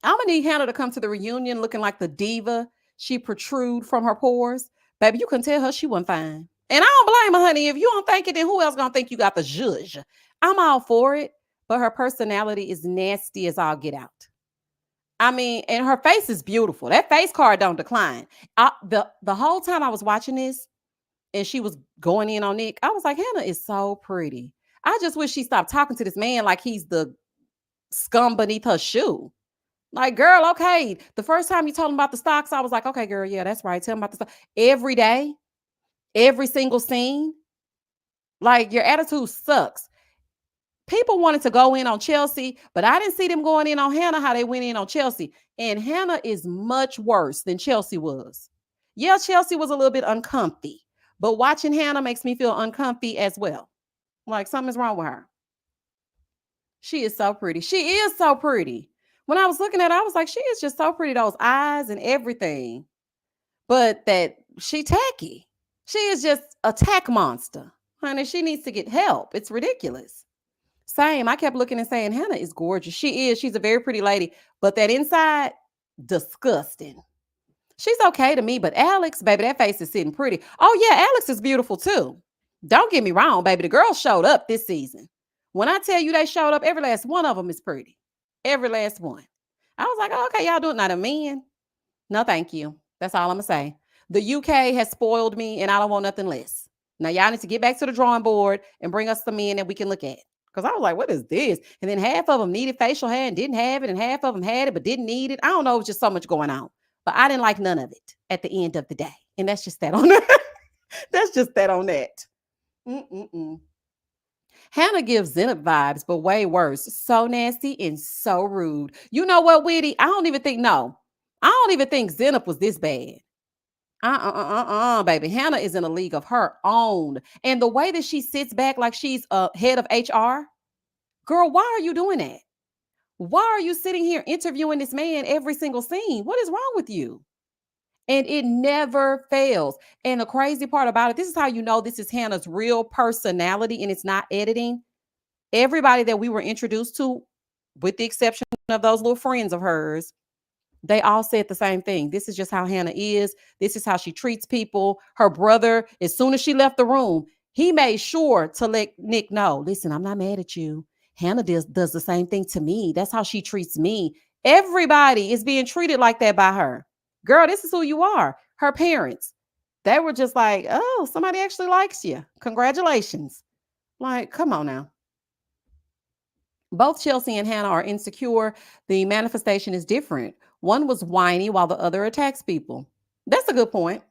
I'm gonna need Hannah to come to the reunion looking like the diva she protrude from her pores. Baby, you can tell her she wasn't fine. And I don't blame her, honey. If you don't think it, then who else gonna think you got the zhuzh? I'm all for it, but her personality is nasty as all get out. I mean, and her face is beautiful. That face card don't decline. The whole time I was watching this and she was going in on Nick, I was like, Hannah is so pretty. I just wish she stopped talking to this man like he's the scum beneath her shoe. Like, girl, okay. The first time you told him about the stocks, I was like, okay, girl, yeah, that's right. Tell him about the stock. Every day, every single scene, like your attitude sucks. People wanted to go in on Chelsea, but I didn't see them going in on Hannah how they went in on Chelsea. And Hannah is much worse than Chelsea was. Yeah, Chelsea was a little bit uncomfy, but watching Hannah makes me feel uncomfy as well. Like something's wrong with her. She is so pretty. She is so pretty. When I was looking at her, I was like, she is just so pretty. Those eyes and everything. But that she tacky. She is just a tack monster. Honey, she needs to get help. It's ridiculous. Same. I kept looking and saying, Hannah is gorgeous. She is. She's a very pretty lady. But that inside, disgusting. She's okay to me, but Alex, baby, that face is sitting pretty. Oh, yeah, Alex is beautiful too. Don't get me wrong, baby. The girls showed up this season. When I tell you they showed up, every last one of them is pretty. Every last one. I was like, oh, okay, y'all doing not a man. No, thank you. That's all I'm going to say. The UK has spoiled me and I don't want nothing less. Now, y'all need to get back to the drawing board and bring us some men that we can look at. Because I was like, what is this? And then half of them needed facial hair and didn't have it. And half of them had it but didn't need it. I don't know. It was just so much going on. But I didn't like none of it at the end of the day. And that's just that on that. That's just that on that. Mm-mm-mm. Hannah gives Zenith vibes, but way worse. So nasty and so rude. You know what, Witty? I don't even think, no. I don't even think Zenith was this bad. Baby. Hannah is in a league of her own. And the way that she sits back like she's a head of HR, girl, why are you doing that? Why are you sitting here interviewing this man every single scene? What is wrong with you? And it never fails. And the crazy part about it, this is how you know this is Hannah's real personality and it's not editing. Everybody that we were introduced to, with the exception of those little friends of hers, they all said the same thing. This is just how Hannah is. This is how she treats people. Her brother, as soon as she left the room, he made sure to let Nick know, listen, I'm not mad at you. Hannah does the same thing to me. That's how she treats me. Everybody is being treated like that by her. Girl, this is who you are. Her parents, they were just like, oh, somebody actually likes you. Congratulations. Like, come on now. Both Chelsea and Hannah are insecure. The manifestation is different. One was whiny while the other attacks people. That's a good point.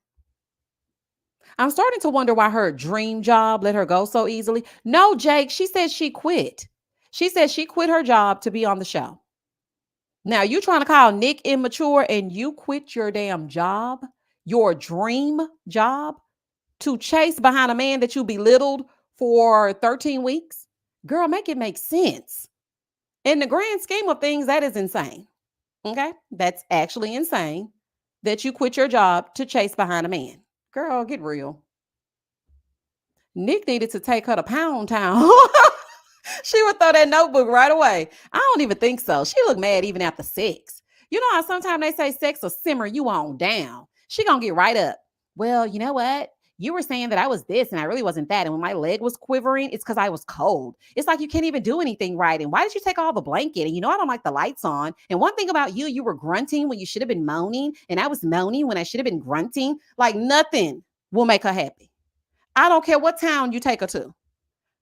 I'm starting to wonder why her dream job let her go so easily. No, Jake, she said she quit. She said she quit her job to be on the show. Now, you trying to call Nick immature and you quit your damn job, your dream job, to chase behind a man that you belittled for 13 weeks? Girl, make it make sense. In the grand scheme of things, that is insane. Okay? That's actually insane that you quit your job to chase behind a man. Girl, get real. Nick needed to take her to Pound Town. She would throw that notebook right away. I don't even think so. She looked mad even after sex. You know how sometimes they say sex will simmer you on down. She gonna get right up. Well, you know what? You were saying that I was this and I really wasn't that. And when my leg was quivering, it's because I was cold. It's like you can't even do anything right. And why did you take all the blanket? And you know, I don't like the lights on. And one thing about you, you were grunting when you should have been moaning. And I was moaning when I should have been grunting. Like nothing will make her happy. I don't care what town you take her to,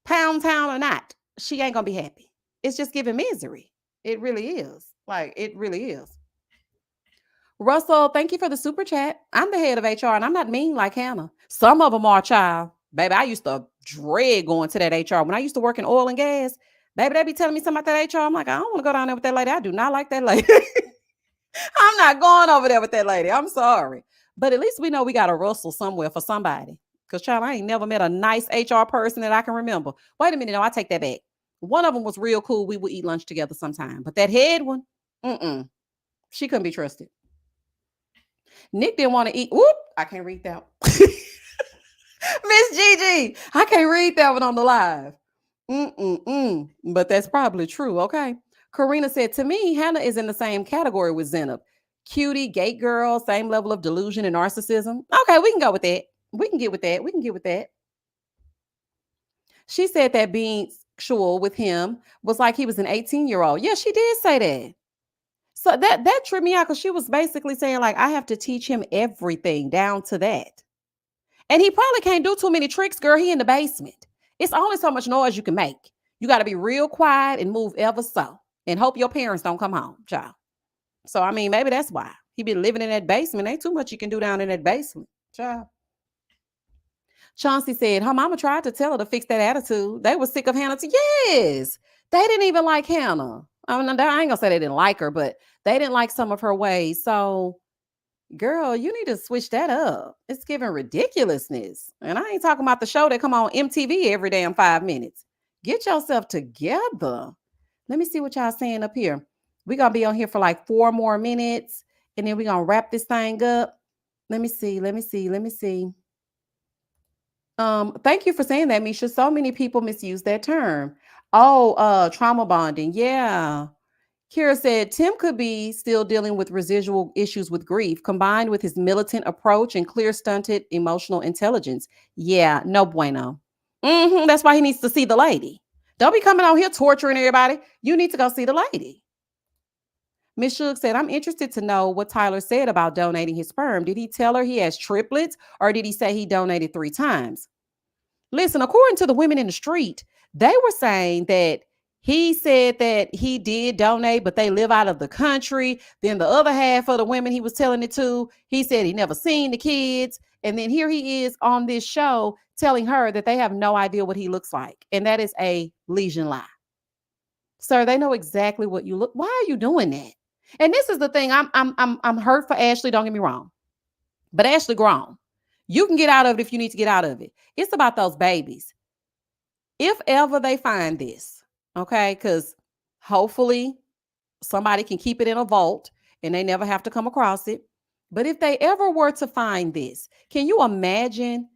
Pound Town or not. She ain't gonna be happy. It's just giving misery. It really is. Like, it really is. Russell, thank you for the super chat. I'm the head of HR and I'm not mean like Hannah. Some of them are, child. Baby, I used to dread going to that HR. When I used to work in oil and gas, baby, they be telling me something about that HR. I'm like, I don't want to go down there with that lady. I do not like that lady. I'm not going over there with that lady. I'm sorry. But at least we know we got a Russell somewhere for somebody. Because, child, I ain't never met a nice HR person that I can remember. Wait a minute. No, I take that back. One of them was real cool. We would eat lunch together sometime. But that head one, she couldn't be trusted. Nick didn't want to eat. Whoop, I can't read that. Miss Gigi, I can't read that one on the live. But that's probably true. Okay. Karina said, to me, Hannah is in the same category with Zenab. Cutie, gate girl, same level of delusion and narcissism. Okay, we can go with that. We can get with that. We can get with that. She said that being sexual with him was like he was an 18-year-old. Yeah, she did say that. So that tripped me out because she was basically saying, like, I have to teach him everything down to that. And he probably can't do too many tricks, girl. He in the basement. It's only so much noise you can make. You got to be real quiet and move ever so. And hope your parents don't come home, child. So, I mean, maybe that's why. He been living in that basement. Ain't too much you can do down in that basement, child. Chauncey said, her mama tried to tell her to fix that attitude. They were sick of Hannah too. Yes. They didn't even like Hannah. I mean, I ain't going to say they didn't like her, but they didn't like some of her ways. So, girl, you need to switch that up. It's giving ridiculousness. And I ain't talking about the show that come on MTV every damn 5 minutes. Get yourself together. Let me see what y'all saying up here. We're going to be on here for like 4 more minutes. And then we're going to wrap this thing up. Let me see. Thank you for saying that, Misha. So many people misuse that term. Oh, trauma bonding. Yeah. Kira said, Tim could be still dealing with residual issues with grief, combined with his militant approach and clear stunted emotional intelligence. Yeah, no bueno. That's why he needs to see the lady. Don't be coming out here torturing everybody. You need to go see the lady. Miss Shug said, I'm interested to know what Tyler said about donating his sperm. Did he tell her he has triplets or did he say he donated 3 times? Listen, according to the women in the street, they were saying that he said that he did donate, but they live out of the country. Then the other half of the women he was telling it to, he said he never seen the kids. And then here he is on this show telling her that they have no idea what he looks like. And that is a legion lie. Sir, they know exactly what you look. Why are you doing that? And this is the thing. I'm hurt for Ashley. Don't get me wrong. But Ashley grown. You can get out of it if you need to get out of it. It's about those babies. If ever they find this, okay, because hopefully somebody can keep it in a vault and they never have to come across it. But if they ever were to find this, can you imagine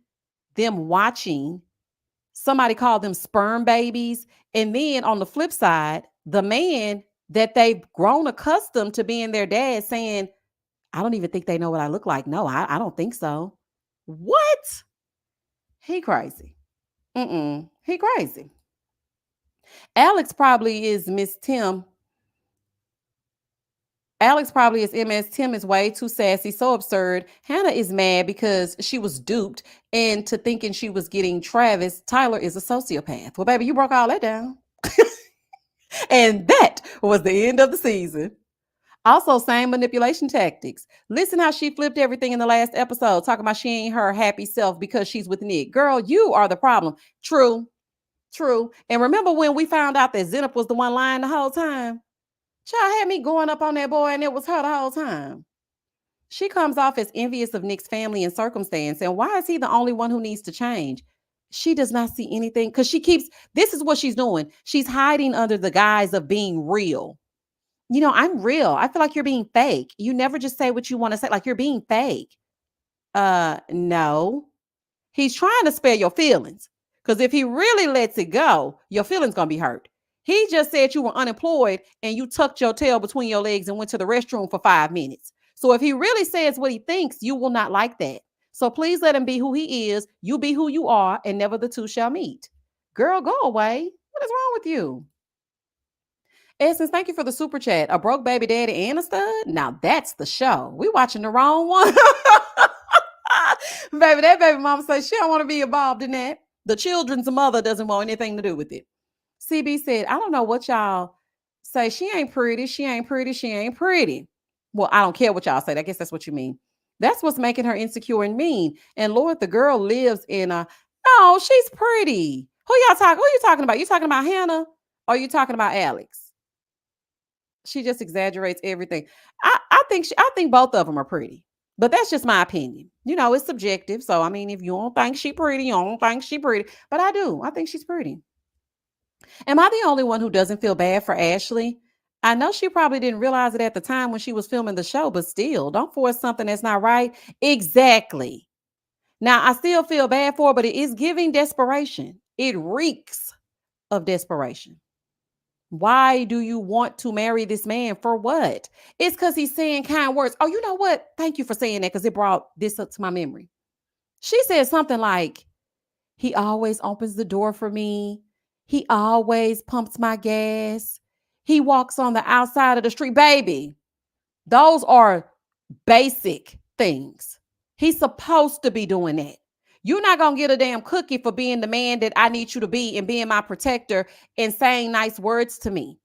them watching somebody call them sperm babies? And then on the flip side, the man that they've grown accustomed to being their dad saying, I don't even think they know what I look like. No, I don't think so. What? He crazy. He crazy. Alex probably is Miss Tim. Alex probably is MS. Tim is way too sassy, so absurd. Hannah is mad because she was duped into thinking she was getting Travis. Tyler is a sociopath. Well, baby, you broke all that down. And that was the end of the season. Also, same manipulation tactics. Listen how she flipped everything in the last episode, talking about she ain't her happy self because she's with Nick. Girl, you are the problem. True. And remember when we found out that Zenab was the one lying the whole time? Child had me going up on that boy and it was her the whole time. She comes off as envious of Nick's family and circumstance. And why is he the only one who needs to change? She does not see anything because this is what she's doing. She's hiding under the guise of being real. You know, I'm real. I feel like you're being fake. You never just say what you want to say. Like you're being fake. No. He's trying to spare your feelings. Because if he really lets it go, your feelings going to be hurt. He just said you were unemployed and you tucked your tail between your legs and went to the restroom for 5 minutes. So if he really says what he thinks, you will not like that. So please let him be who he is. You be who you are and never the two shall meet. Girl, go away. What is wrong with you? Essence, thank you for the super chat. A broke baby daddy and a stud? Now that's the show. We watching the wrong one. Baby, that baby mama says she don't want to be involved in that. The children's mother doesn't want anything to do with it. CB said, I don't know what y'all say. She ain't pretty. Well, I don't care what y'all say. I guess that's what you mean. That's what's making her insecure and mean. And Lord, the girl lives in a, no, she's pretty. Who you talking about? You talking about Hannah or you talking about Alex? She just exaggerates everything. I think both of them are pretty. But that's just my opinion. You know, it's subjective. So I mean, if you don't think she pretty, you don't think she pretty. But I do. I think she's pretty. Am I the only one who doesn't feel bad for Ashley? I know she probably didn't realize it at the time when she was filming the show, but still, don't force something that's not right. Exactly. Now, I still feel bad for her, but it is giving desperation. It reeks of desperation. Why do you want to marry this man? For what? It's because he's saying kind words. Oh, you know what? Thank you for saying that because it brought this up to my memory. She said something like, he always opens the door for me. He always pumps my gas. He walks on the outside of the street. Baby, those are basic things. He's supposed to be doing that. You're not going to get a damn cookie for being the man that I need you to be and being my protector and saying nice words to me.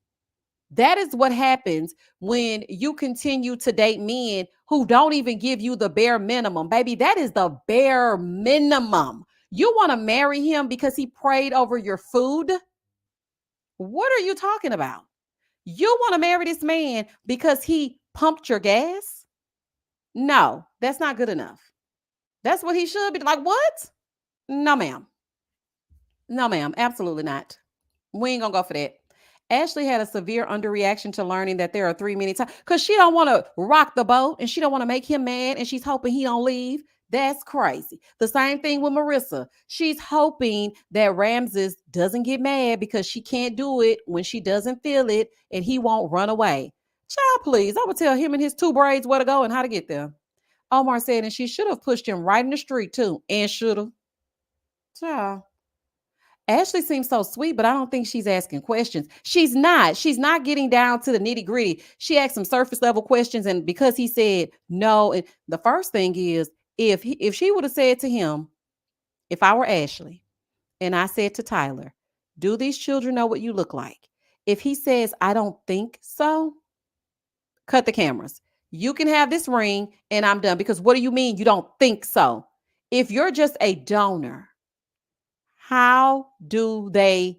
That is what happens when you continue to date men who don't even give you the bare minimum. Baby, that is the bare minimum. You want to marry him because he prayed over your food? What are you talking about? You want to marry this man because he pumped your gas? No, that's not good enough. That's what he should be. Like, what? No, ma'am. No, ma'am. Absolutely not. We ain't gonna go for that. Ashley had a severe underreaction to learning that there are 3 many times because she don't want to rock the boat and she don't want to make him mad and she's hoping he don't leave. That's crazy. The same thing with Marissa. She's hoping that Ramses doesn't get mad because she can't do it when she doesn't feel it and he won't run away. Child, please. I would tell him and his 2 braids where to go and how to get there. Omar said, and she should have pushed him right in the street too. And should have. Child. Ashley seems so sweet, but I don't think she's asking questions. She's not. She's not getting down to the nitty gritty. She asked some surface level questions, and because he said no, and the first thing is if she would have said to him, if I were Ashley, and I said to Tyler, "Do these children know what you look like?" If he says, "I don't think so," cut the cameras. You can have this ring, and I'm done. Because what do you mean you don't think so? If you're just a donor, how do they,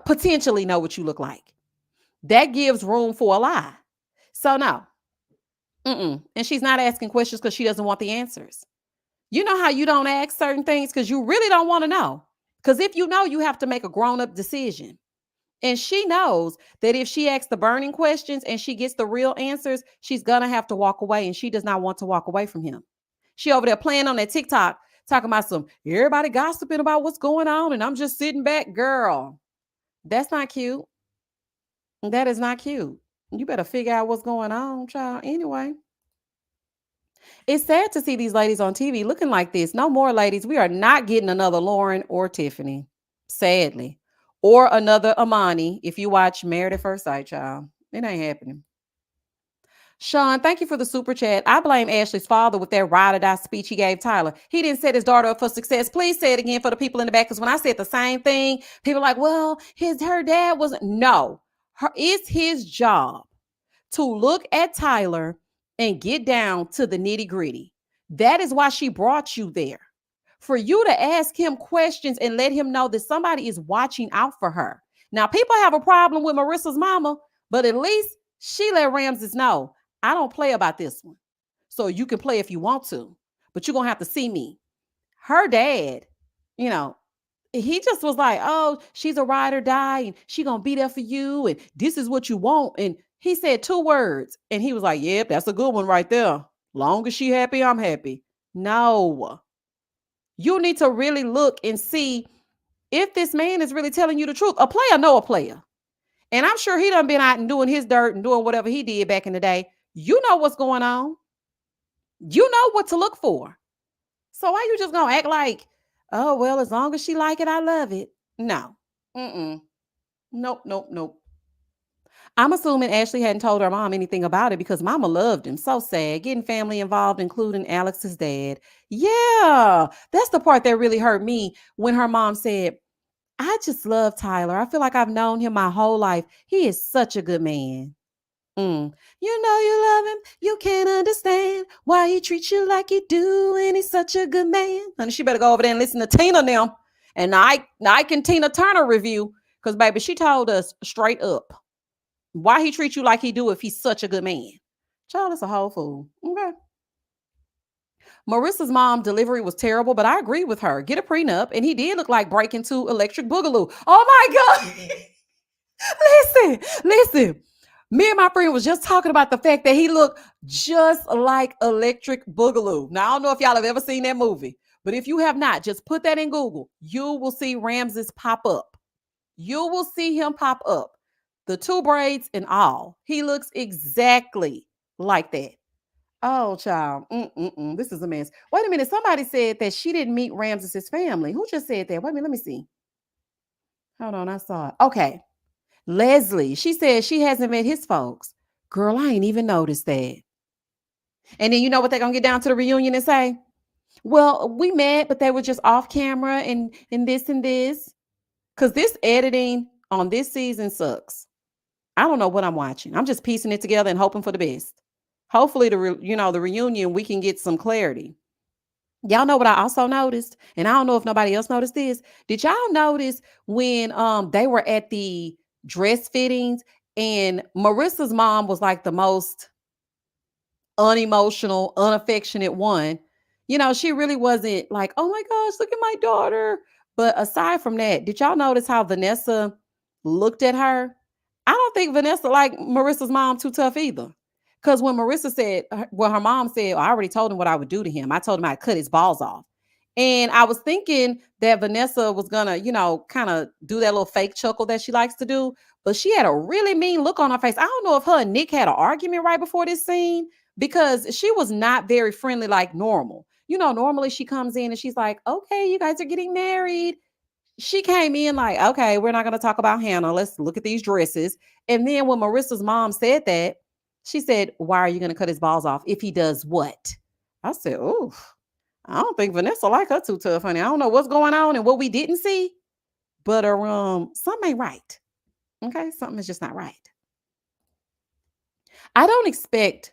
potentially know what you look like? That gives room for a lie. So no. And she's not asking questions because she doesn't want the answers. You know how you don't ask certain things because you really don't want to know. Because if you know, you have to make a grown-up decision. And she knows that if she asks the burning questions and she gets the real answers, she's going to have to walk away. And she does not want to walk away from him. She over there playing on that TikTok, talking about everybody gossiping about what's going on. And I'm just sitting back. Girl, that's not cute. That is not cute. You better figure out what's going on, child. Anyway. It's sad to see these ladies on TV looking like this. No more, ladies. We are not getting another Lauren or Tiffany, sadly. Or another Amani if you watch Married at First Sight, child. It ain't happening. Sean, thank you for the super chat. I blame Ashley's father with that ride or die speech he gave Tyler. He didn't set his daughter up for success. Please say it again for the people in the back, because when I said the same thing, people are like, well, her dad wasn't. No, it's his job to look at Tyler and get down to the nitty gritty. That is why she brought you there. For you to ask him questions and let him know that somebody is watching out for her. Now, people have a problem with Marissa's mama, but at least she let Ramses know, I don't play about this one. So you can play if you want to, but you're going to have to see me. Her dad, he just was like, oh, she's a ride or die and she going to be there for you. And this is what you want. And he said 2 words and he was like, yep, that's a good one right there. Long as she happy, I'm happy. No. You need to really look and see if this man is really telling you the truth. A player know a player. And I'm sure he done been out and doing his dirt and doing whatever he did back in the day. You know what's going on. You know what to look for. So why you just gonna act like, oh, well, as long as she like it, I love it. No. Nope. I'm assuming Ashley hadn't told her mom anything about it because mama loved him. So sad. Getting family involved, including Alex's dad. Yeah, that's the part that really hurt me when her mom said, I just love Tyler. I feel like I've known him my whole life. He is such a good man. You know you love him. You can't understand why he treats you like he do, and he's such a good man. Honey, she better go over there and listen to Tina now. And I can Tina Turner review. Because, baby, she told us straight up why he treats you like he do if he's such a good man. Child, that's a whole fool. Okay. Marissa's mom delivery was terrible, but I agree with her. Get a prenup, and he did look like breaking to Electric Boogaloo. Oh my God. listen. Me and my friend was just talking about the fact that he looked just like Electric Boogaloo. Now, I don't know if y'all have ever seen that movie, but if you have not, just put that in Google. You will see Ramses pop up. You will see him pop up. The two braids and all. He looks exactly like that. Oh, child. This is a mess. Wait a minute. Somebody said that she didn't meet Ramses' family. Who just said that? Wait a minute. Let me see. Hold on. I saw it. Okay. Leslie. She said she hasn't met his folks. Girl, I ain't even noticed that. And then you know what they're going to get down to the reunion and say? Well, we met, but they were just off camera and this and this. Because this editing on this season sucks. I don't know what I'm watching. I'm just piecing it together and hoping for the best. Hopefully, the reunion, we can get some clarity. Y'all know what I also noticed, and I don't know if nobody else noticed this. Did y'all notice when they were at the dress fittings and Marissa's mom was like the most unemotional, unaffectionate one? She really wasn't like, oh my gosh, look at my daughter. But aside from that, did y'all notice how Vanessa looked at her? I don't think Vanessa like Marissa's mom too tough either. Because when Marissa said, well, her mom said, I already told him what I would do to him. I told him I'd cut his balls off. And I was thinking that Vanessa was going to, kind of do that little fake chuckle that she likes to do. But she had a really mean look on her face. I don't know if her and Nick had an argument right before this scene because she was not very friendly like normal. Normally she comes in and she's like, okay, you guys are getting married. She came in like, okay, we're not going to talk about Hannah. Let's look at these dresses. And then when Marissa's mom said that, she said, why are you going to cut his balls off if he does what? I said, oh, I don't think Vanessa like her too tough, honey. I don't know what's going on and what we didn't see, but something ain't right. Okay, something is just not right. I don't expect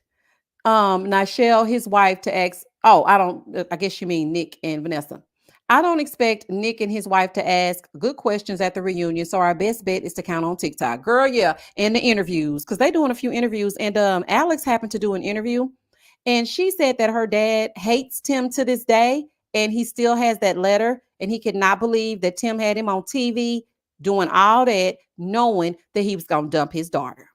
Nichelle, his wife, to ask. Oh, I guess you mean Nick and Vanessa. I don't expect Nick and his wife to ask good questions at the reunion. So our best bet is to count on TikTok. Girl, yeah. And the interviews, because they're doing a few interviews. And Alex happened to do an interview. And she said that her dad hates Tim to this day. And he still has that letter. And he could not believe that Tim had him on TV doing all that, knowing that he was going to dump his daughter.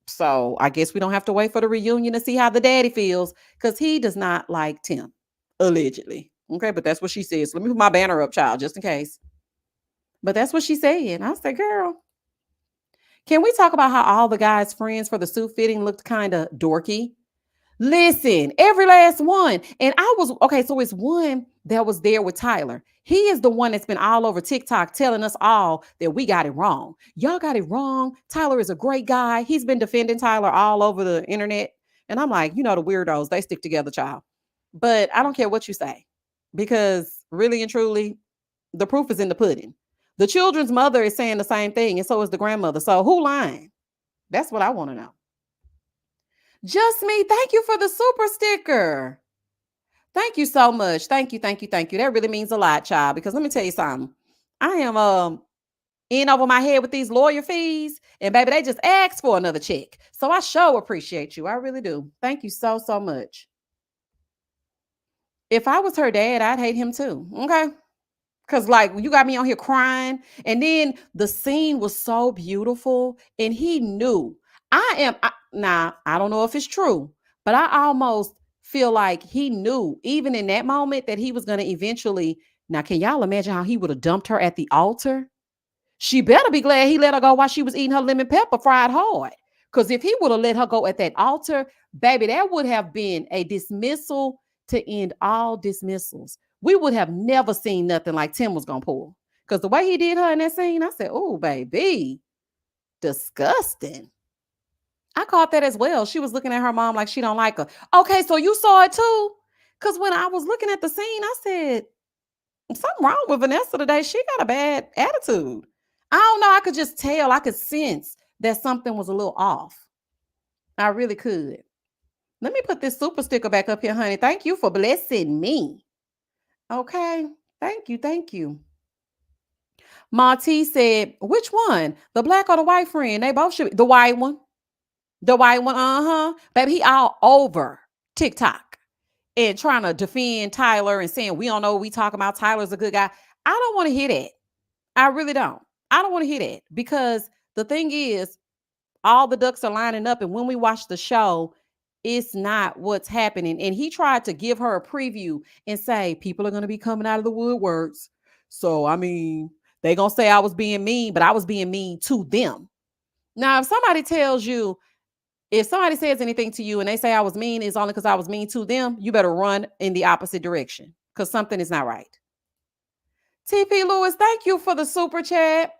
So I guess we don't have to wait for the reunion to see how the daddy feels because he does not like Tim, allegedly. Okay, but that's what she says. Let me put my banner up, child, just in case. But that's what she said. I said, girl, can we talk about how all the guys' friends for the suit fitting looked kind of dorky? Listen, every last one. And so it's one that was there with Tyler. He is the one that's been all over TikTok telling us all that we got it wrong. Y'all got it wrong. Tyler is a great guy. He's been defending Tyler all over the internet. And I'm like, the weirdos, they stick together, child. But I don't care what you say because really and truly, the proof is in the pudding. The children's mother is saying the same thing, and so is the grandmother. So who lying? That's what I want to know. Just me. Thank you for the super sticker. Thank you so much. Thank you. That really means a lot, child, because let me tell you something. I am in over my head with these lawyer fees, and baby, they just asked for another check. So I sure appreciate you. I really do. Thank you so, so much. If I was her dad, I'd hate him too. Okay. Because, you got me on here crying. And then the scene was so beautiful. And he knew. I don't know if it's true, but I almost feel like he knew, even in that moment, that he was going to eventually. Now, can y'all imagine how he would have dumped her at the altar? She better be glad he let her go while she was eating her lemon pepper fried hard. Because if he would have let her go at that altar, baby, that would have been a dismissal to end all dismissals. We would have never seen nothing like Tim was going to pull. Because the way he did her in that scene, I said, oh, baby, disgusting. I caught that as well. She was looking at her mom like she don't like her. Okay, so you saw it too? Because when I was looking at the scene, I said, something wrong with Vanessa today. She got a bad attitude. I don't know. I could just tell. I could sense that something was a little off. I really could. Let me put this super sticker back up here, honey. Thank you for blessing me. Okay. Thank you. Thank you. Monty said, which one? The black or the white friend? They both should be. The white one. The white one. Uh-huh. Baby, he all over TikTok and trying to defend Tyler and saying, we don't know what we talking about. Tyler's a good guy. I don't want to hear that. I really don't. I don't want to hear that because the thing is, all the ducks are lining up. And when we watch the show, it's not what's happening. And he tried to give her a preview and say, people are going to be coming out of the woodworks. So, I mean, they going to say I was being mean, but I was being mean to them. Now, if somebody says anything to you and they say I was mean, it's only because I was mean to them, you better run in the opposite direction because something is not right. TP Lewis, thank you for the super chat.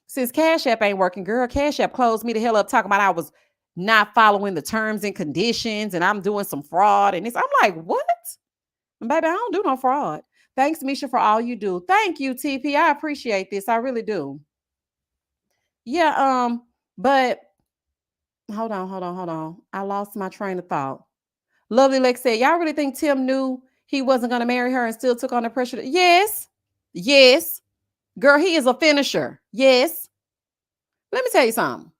Since Cash App ain't working, girl, Cash App closed me the hell up talking about I was not following the terms and conditions and I'm doing some fraud. And I'm like, what? Baby, I don't do no fraud. Thanks, Misha, for all you do. Thank you, TP. I appreciate this. I really do. Yeah, but hold on. I lost my train of thought. Lovely Lex said, y'all really think Tim knew he wasn't going to marry her and still took on the pressure? Yes. Yes. Girl, he is a finisher. Yes. Let me tell you something.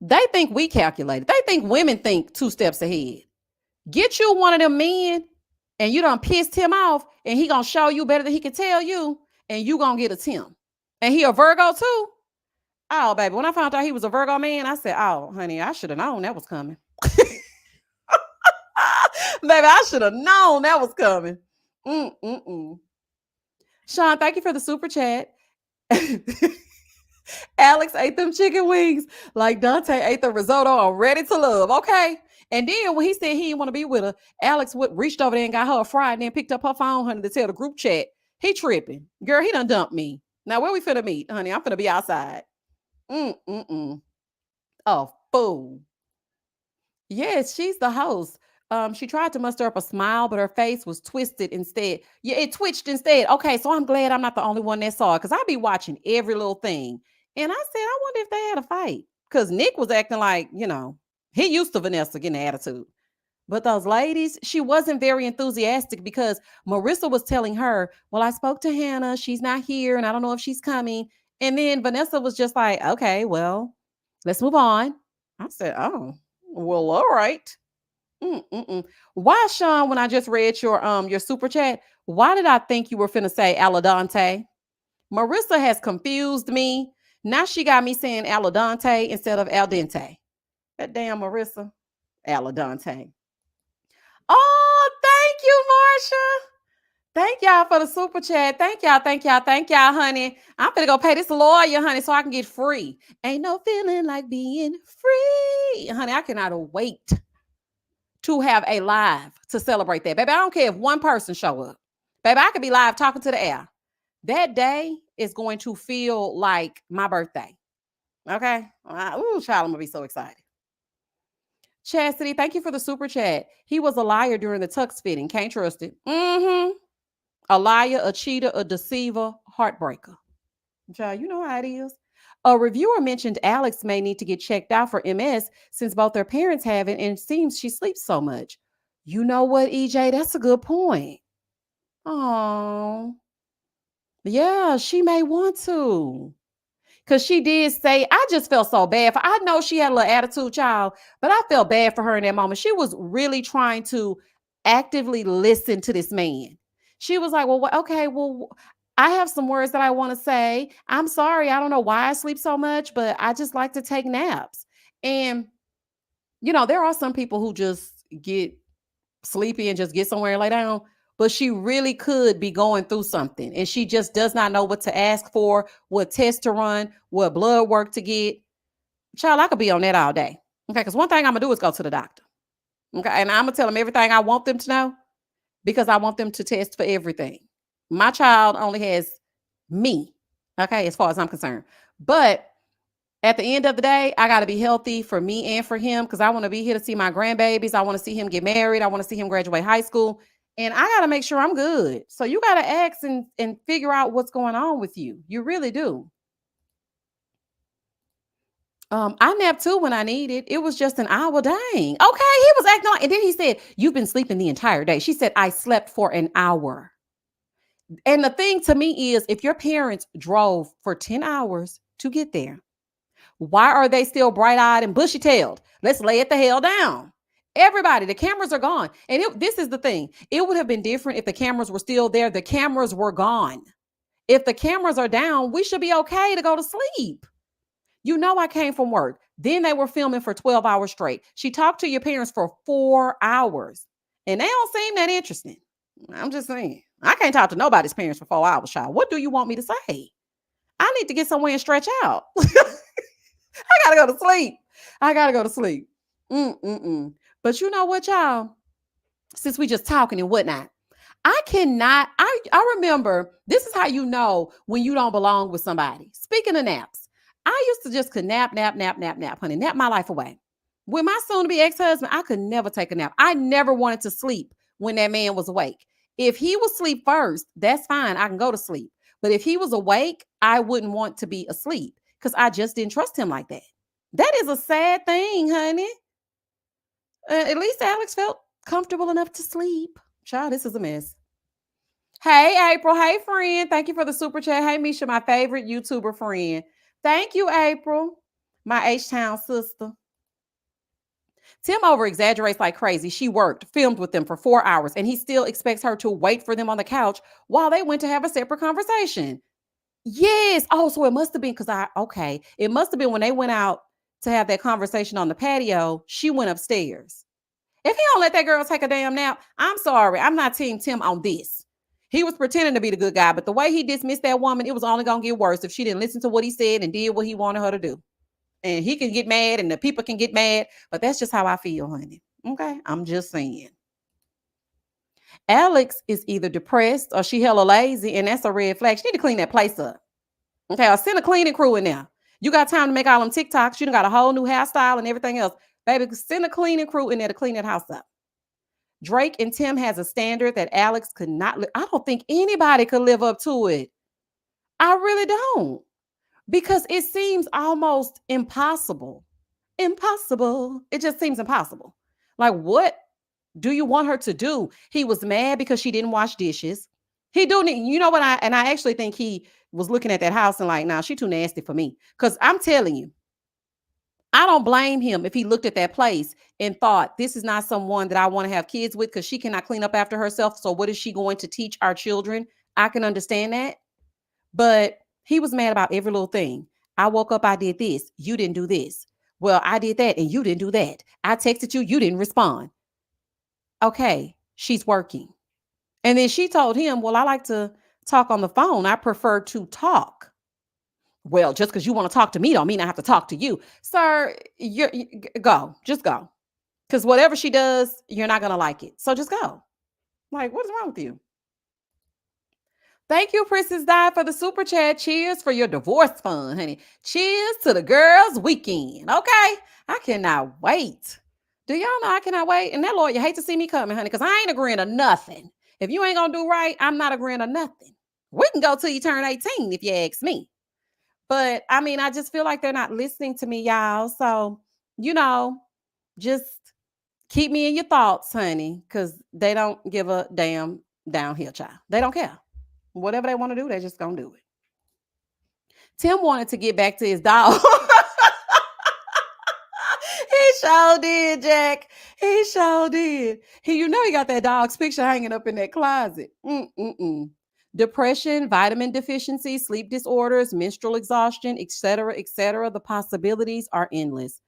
They think we calculated. They think women think 2 steps ahead. Get you one of them men and you done pissed him off and he gonna show you better than he can tell you and you gonna get a Tim. And he a Virgo too? Oh, baby, when I found out he was a Virgo man, I said, oh, honey, I should have known that was coming. Baby, I should have known that was coming. Sean, thank you for the super chat. Alex ate them chicken wings like Dante ate the risotto on Ready to Love. Okay. And then when he said he didn't want to be with her, Alex reached over there and got her a fry and then picked up her phone, honey, to tell the group chat. He tripping. Girl, he done dumped me. Now, where we finna meet, honey? I'm finna be outside. Oh, fool. Yes, she's the host. She tried to muster up a smile, but her face was twisted instead. Yeah, it twitched instead. Okay, so I'm glad I'm not the only one that saw it because I be watching every little thing. And I said, I wonder if they had a fight. Because Nick was acting like, he used to Vanessa getting an attitude. But those ladies, she wasn't very enthusiastic because Marissa was telling her, well, I spoke to Hannah. She's not here, and I don't know if she's coming. And then Vanessa was just like, okay, well, let's move on. I said, oh, well, all right. Why, Sean, when I just read your super chat, why did I think you were finna say Aladante? Marissa has confused me. Now she got me saying Aladante instead of Al dente. That damn Marissa. Aladante. Oh, thank you, Marsha. Thank y'all for the super chat. Thank y'all, honey. I'm gonna go pay this lawyer, honey, so I can get free. Ain't no feeling like being free. Honey, I cannot wait to have a live to celebrate that. Baby, I don't care if one person show up. Baby, I could be live talking to the air. That day is going to feel like my birthday. Okay? Ooh, child, I'm going to be so excited. Chastity, thank you for the super chat. He was a liar during the tux fitting. Can't trust it. A liar, a cheater, a deceiver, heartbreaker. Child, you know how it is. A reviewer mentioned Alex may need to get checked out for MS since both their parents have it and it seems she sleeps so much. You know what, EJ? That's a good point. Oh, yeah, she may want to. Because she did say, I just felt so bad for, I know she had a little attitude, child, but I felt bad for her in that moment. She was really trying to actively listen to this man. She was like, well, okay, well, I have some words that I want to say. I'm sorry. I don't know why I sleep so much, but I just like to take naps. And, there are some people who just get sleepy and just get somewhere and lay down. But she really could be going through something. And she just does not know what to ask for, what test to run, what blood work to get. Child, I could be on that all day. Okay, because one thing I'm going to do is go to the doctor. Okay, and I'm going to tell them everything I want them to know because I want them to test for everything. My child only has me, okay, as far as I'm concerned. But at the end of the day, I got to be healthy for me and for him because I want to be here to see my grandbabies. I want to see him get married. I want to see him graduate high school. And I got to make sure I'm good. So you got to ask and figure out what's going on with you. You really do. I napped too when I needed. It was just an hour. Dang. Okay. He was acting like, and then he said, "You've been sleeping the entire day." She said, "I slept for an hour." And the thing to me is, if your parents drove for 10 hours to get there, why are they still bright eyed and bushy tailed? Let's lay it the hell down. Everybody, the cameras are gone. And this is the thing, it would have been different if the cameras were still there. The cameras were gone. If the cameras are down, we should be okay to go to sleep. You know, I came from work. Then they were filming for 12 hours straight. She talked to your parents for 4 hours, and they don't seem that interesting. I'm just saying. I can't talk to nobody's parents for 4 hours, child. What do you want me to say? I need to get somewhere and stretch out. I gotta go to sleep. I gotta go to sleep. Mm-mm-mm. But you know what, y'all? Since we just talking and whatnot, I remember, this is how you know when you don't belong with somebody. Speaking of naps, I used to just could nap, honey, nap my life away. With my soon-to-be ex-husband, I could never take a nap. I never wanted to sleep when that man was awake. If he was asleep first, that's fine. I can go to sleep. But if he was awake, I wouldn't want to be asleep because I just didn't trust him like that. That is a sad thing, honey. At least Alex felt comfortable enough to sleep. Child, this is a mess. Hey, April. Hey, friend. Thank you for the super chat. Hey, Misha, my favorite YouTuber friend. Thank you, April, my H-Town sister. Tim over exaggerates like crazy. She worked, filmed with them for 4 hours, and he still expects her to wait for them on the couch while they went to have a separate conversation. Yes. Oh, so it must have been okay. It must have been when they went out to have that conversation on the patio, she went upstairs. If he don't let that girl take a damn nap, I'm sorry. I'm not team Tim on this. He was pretending to be the good guy, but the way he dismissed that woman, it was only going to get worse if she didn't listen to what he said and did what he wanted her to do. And he can get mad and the people can get mad, but that's just how I feel, honey. Okay? I'm just saying. Alex is either depressed or she hella lazy, and that's a red flag. She need to clean that place up. Okay, I'll send a cleaning crew in there. You got time to make all them TikToks. You done got a whole new hairstyle and everything else. Baby, send a cleaning crew in there to clean that house up. Drake and Tim has a standard that Alex could not I don't think anybody could live up to it. I really don't. Because it seems almost impossible. Impossible. It just seems impossible. Like, what do you want her to do? He was mad because she didn't wash dishes. He do need, you know what? I actually think he was looking at that house and like, nah, she too nasty for me. Because I'm telling you, I don't blame him if he looked at that place and thought, this is not someone that I want to have kids with because she cannot clean up after herself. So what is she going to teach our children? I can understand that. But he was mad about every little thing. I woke up, I did this. You didn't do this. Well, I did that and you didn't do that. I texted you, you didn't respond. Okay, she's working. And then she told him, well, I like to talk on the phone. I prefer to talk. Well, just because you want to talk to me don't mean I have to talk to you. Sir, go. Just go. Because whatever she does, you're not going to like it. So just go. Like, what's wrong with you? Thank you, Princess Di, for the super chat. Cheers for your divorce fund, honey. Cheers to the girls' weekend. Okay. I cannot wait. Do y'all know I cannot wait? And that Lord, you hate to see me coming, honey, because I ain't agreeing to nothing. If you ain't going to do right, I'm not agreeing to nothing. We can go till you turn 18 if you ask me. But I mean, I just feel like they're not listening to me, y'all. So, just keep me in your thoughts, honey, because they don't give a damn down here, child. They don't care. Whatever they want to do, they're just going to do it. Tim wanted to get back to his dog. He sure did, Jack. He sure did. He got that dog's picture hanging up in that closet. Depression, vitamin deficiency, sleep disorders, menstrual exhaustion, etc., etc. The possibilities are endless.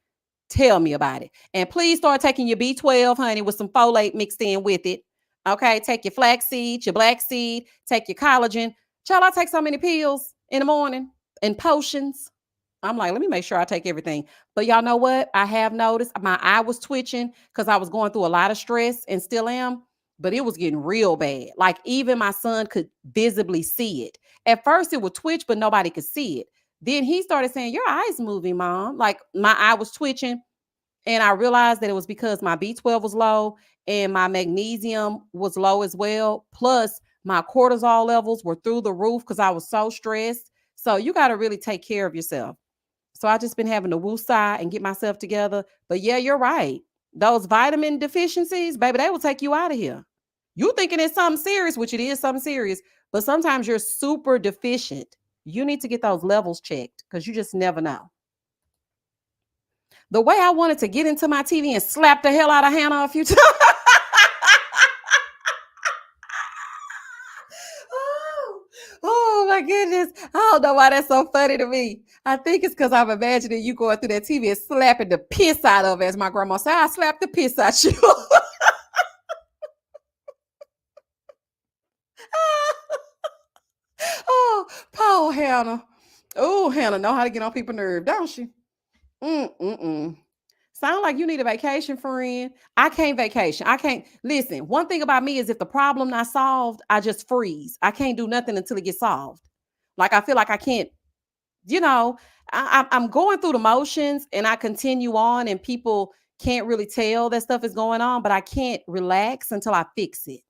Tell me about it. And please start taking your B12, honey, with some folate mixed in with it. Okay, take your flaxseed, your black seed, take your collagen. Child, I take so many pills in the morning and potions. I'm like, let me make sure I take everything. But y'all know what? I have noticed my eye was twitching because I was going through a lot of stress and still am. But it was getting real bad. Like even my son could visibly see it. At first it would twitch, but nobody could see it. Then he started saying, your eye's moving, Mom. Like my eye was twitching. And I realized that it was because my B12 was low and my magnesium was low as well. Plus my cortisol levels were through the roof because I was so stressed. So you got to really take care of yourself. So I just been having to woosah and get myself together. But yeah, you're right. Those vitamin deficiencies, baby, they will take you out of here. You thinking it's something serious, which it is something serious, but sometimes you're super deficient. You need to get those levels checked because you just never know. The way I wanted to get into my TV and slap the hell out of Hannah a few times. Oh my goodness. I don't know why that's so funny to me. I think it's because I'm imagining you going through that TV and slapping the piss out of it, as my grandma said. I slapped the piss out you. Oh, poor Hannah. Oh, Hannah know how to get on people's nerves, don't she? Mm-mm-mm. Sound like you need a vacation, friend. I can't vacation. I can't listen. One thing about me is if the problem not solved, I just freeze. I can't do nothing until it gets solved. Like I feel like I can't, you know, I'm going through the motions and I continue on, and people can't really tell that stuff is going on, but I can't relax until I fix it.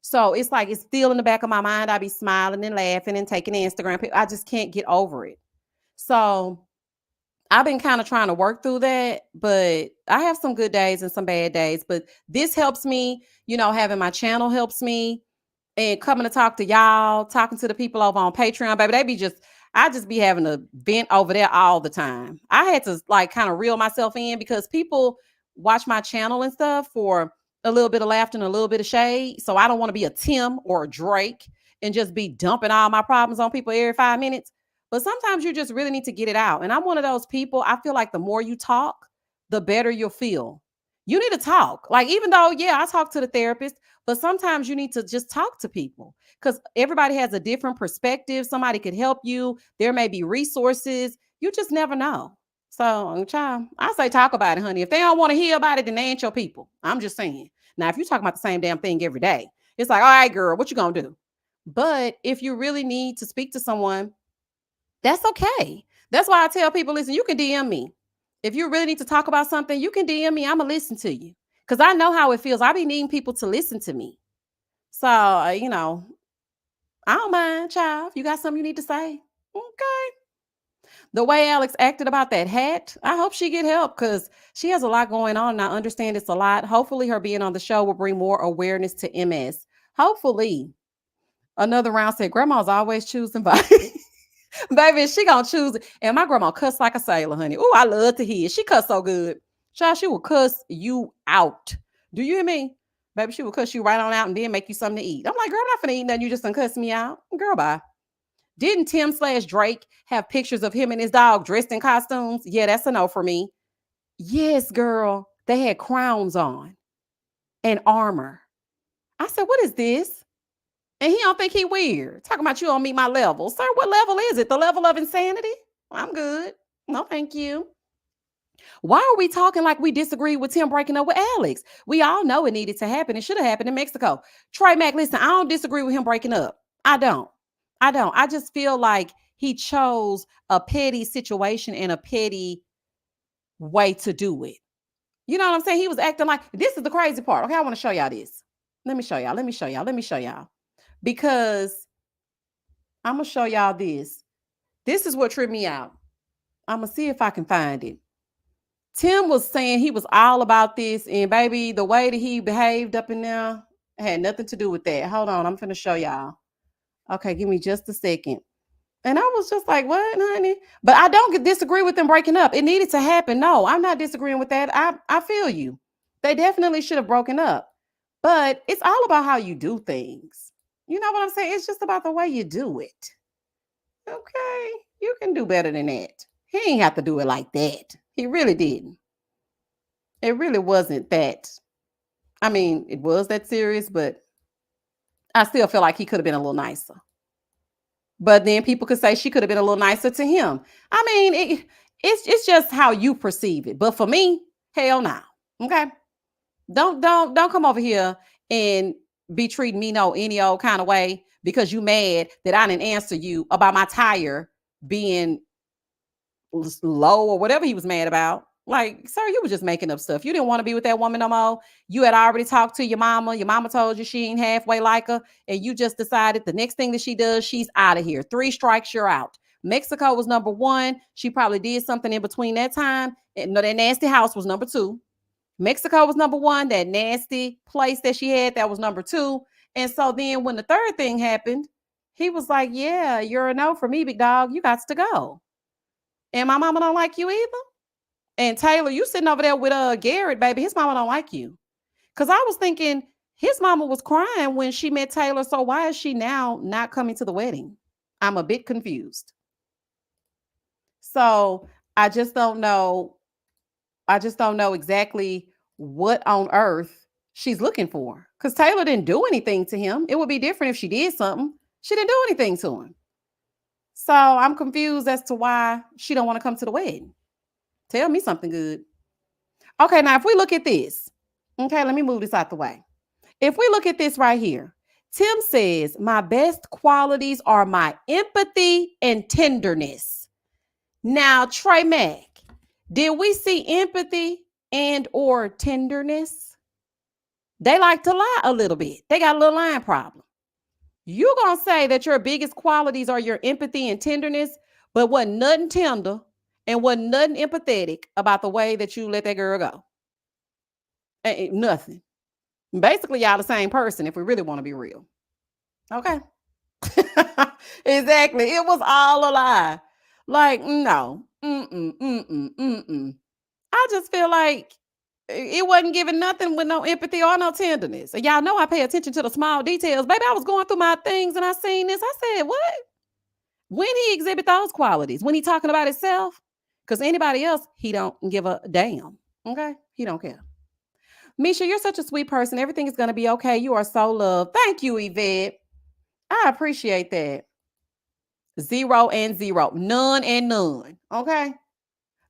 So it's like it's still in the back of my mind. I be smiling and laughing and taking Instagram. I just can't get over it. So I've been kind of trying to work through that, but I have some good days and some bad days. But this helps me, having my channel helps me, and coming to talk to y'all, talking to the people over on Patreon, baby. I just be having to vent over there all the time. I had to like kind of reel myself in because people watch my channel and stuff for a little bit of laughter and a little bit of shade. So I don't want to be a Tim or a Drake and just be dumping all my problems on people every 5 minutes. But sometimes you just really need to get it out. And I'm one of those people, I feel like the more you talk, the better you'll feel. You need to talk. Like, even though, yeah, I talk to the therapist, but sometimes you need to just talk to people because everybody has a different perspective. Somebody could help you. There may be resources. You just never know. So, child, I say talk about it, honey. If they don't want to hear about it, then they ain't your people. I'm just saying. Now, if you talk about the same damn thing every day, it's like, all right, girl, what you gonna do? But if you really need to speak to someone, that's okay. That's why I tell people, listen, you can DM me. If you really need to talk about something, you can DM me. I'm going to listen to you because I know how it feels. I be needing people to listen to me. So, I don't mind, child. If you got something you need to say, okay. The way Alex acted about that hat, I hope she get help because she has a lot going on. And I understand it's a lot. Hopefully her being on the show will bring more awareness to MS. Hopefully. Another round said, grandma's always choosing violence. Baby, she gonna choose it. And my grandma cuss like a sailor, honey. Oh, I love to hear it. She cuss so good. Child, she will cuss you out. Do you hear me? Baby, she will cuss you right on out and then make you something to eat. I'm like, girl, I'm not finna eat nothing. You just done cuss me out. Girl, bye. Didn't Tim/Drake have pictures of him and his dog dressed in costumes? Yeah, that's a no for me. Yes, girl. They had crowns on and armor. I said, what is this? And he don't think he weird. Talking about you don't meet my level. Sir, what level is it? The level of insanity? I'm good. No, thank you. Why are we talking like we disagree with Tim breaking up with Alex? We all know it needed to happen. It should have happened in Mexico. Trey Mack, listen, I don't disagree with him breaking up. I don't. I just feel like he chose a petty situation and a petty way to do it. You know what I'm saying? He was acting like, this is the crazy part. Okay, I want to show y'all this. Let me show y'all. Because I'm going to show y'all this. This is what tripped me out. I'm going to see if I can find it. Tim was saying he was all about this. And baby, the way that he behaved up in there had nothing to do with that. Hold on. I'm going to show y'all. Okay, give me just a second. And I was just like, what, honey? But I don't disagree with them breaking up. It needed to happen. No, I'm not disagreeing with that. I feel you. They definitely should have broken up. But it's all about how you do things. You know what I'm saying? It's just about the way you do it. Okay, you can do better than that. He ain't have to do it like that. He really didn't. It really wasn't that. I mean, it was that serious, but I still feel like he could have been a little nicer. But then people could say she could have been a little nicer to him. I mean, it's just how you perceive it. But for me, hell no. Okay. Don't come over here and be treating me any old kind of way because you mad that I didn't answer you about my tire being low or whatever he was mad about. Like, sir, you were just making up stuff. You didn't want to be with that woman no more. You had already talked to your mama. Your mama told you she ain't halfway like her. And you just decided the next thing that she does, she's out of here. 3 strikes, you're out. Mexico was number 1. She probably did something in between that time. No, that nasty house was number 2. Mexico was number 1. That nasty place that she had, that was number 2. And so then when the third thing happened, he was like, yeah, you're a no for me, big dog. You got to go. And my mama don't like you either. And Taylor, you sitting over there with Garrett, baby. His mama don't like you. Because I was thinking his mama was crying when she met Taylor. So why is she now not coming to the wedding? I'm a bit confused. So I just don't know. I just don't know exactly what on earth she's looking for. Because Taylor didn't do anything to him. It would be different if she did something. She didn't do anything to him. So I'm confused as to why she don't want to come to the wedding. Tell me something good. Okay, now if we look at this, okay, let me move this out the way. If we look at this right here, Tim says, my best qualities are my empathy and tenderness. Now, Trey Mack, did we see empathy and or tenderness? They like to lie a little bit. They got a little lying problem. You're going to say that your biggest qualities are your empathy and tenderness, but wasn't nothing tender and wasn't nothing empathetic about the way that you let that girl go. Ain't nothing. Basically, y'all the same person if we really want to be real. Okay. Exactly. It was all a lie. Like, no. I just feel like it wasn't giving nothing with no empathy or no tenderness. And y'all know I pay attention to the small details. Baby, I was going through my things and I seen this. I said, what? When he exhibit those qualities? When he talking about himself? Because anybody else, he don't give a damn. Okay? He don't care. Misha, you're such a sweet person. Everything is going to be okay. You are so loved. Thank you, Yvette. I appreciate that. 0 and 0. None and none. Okay?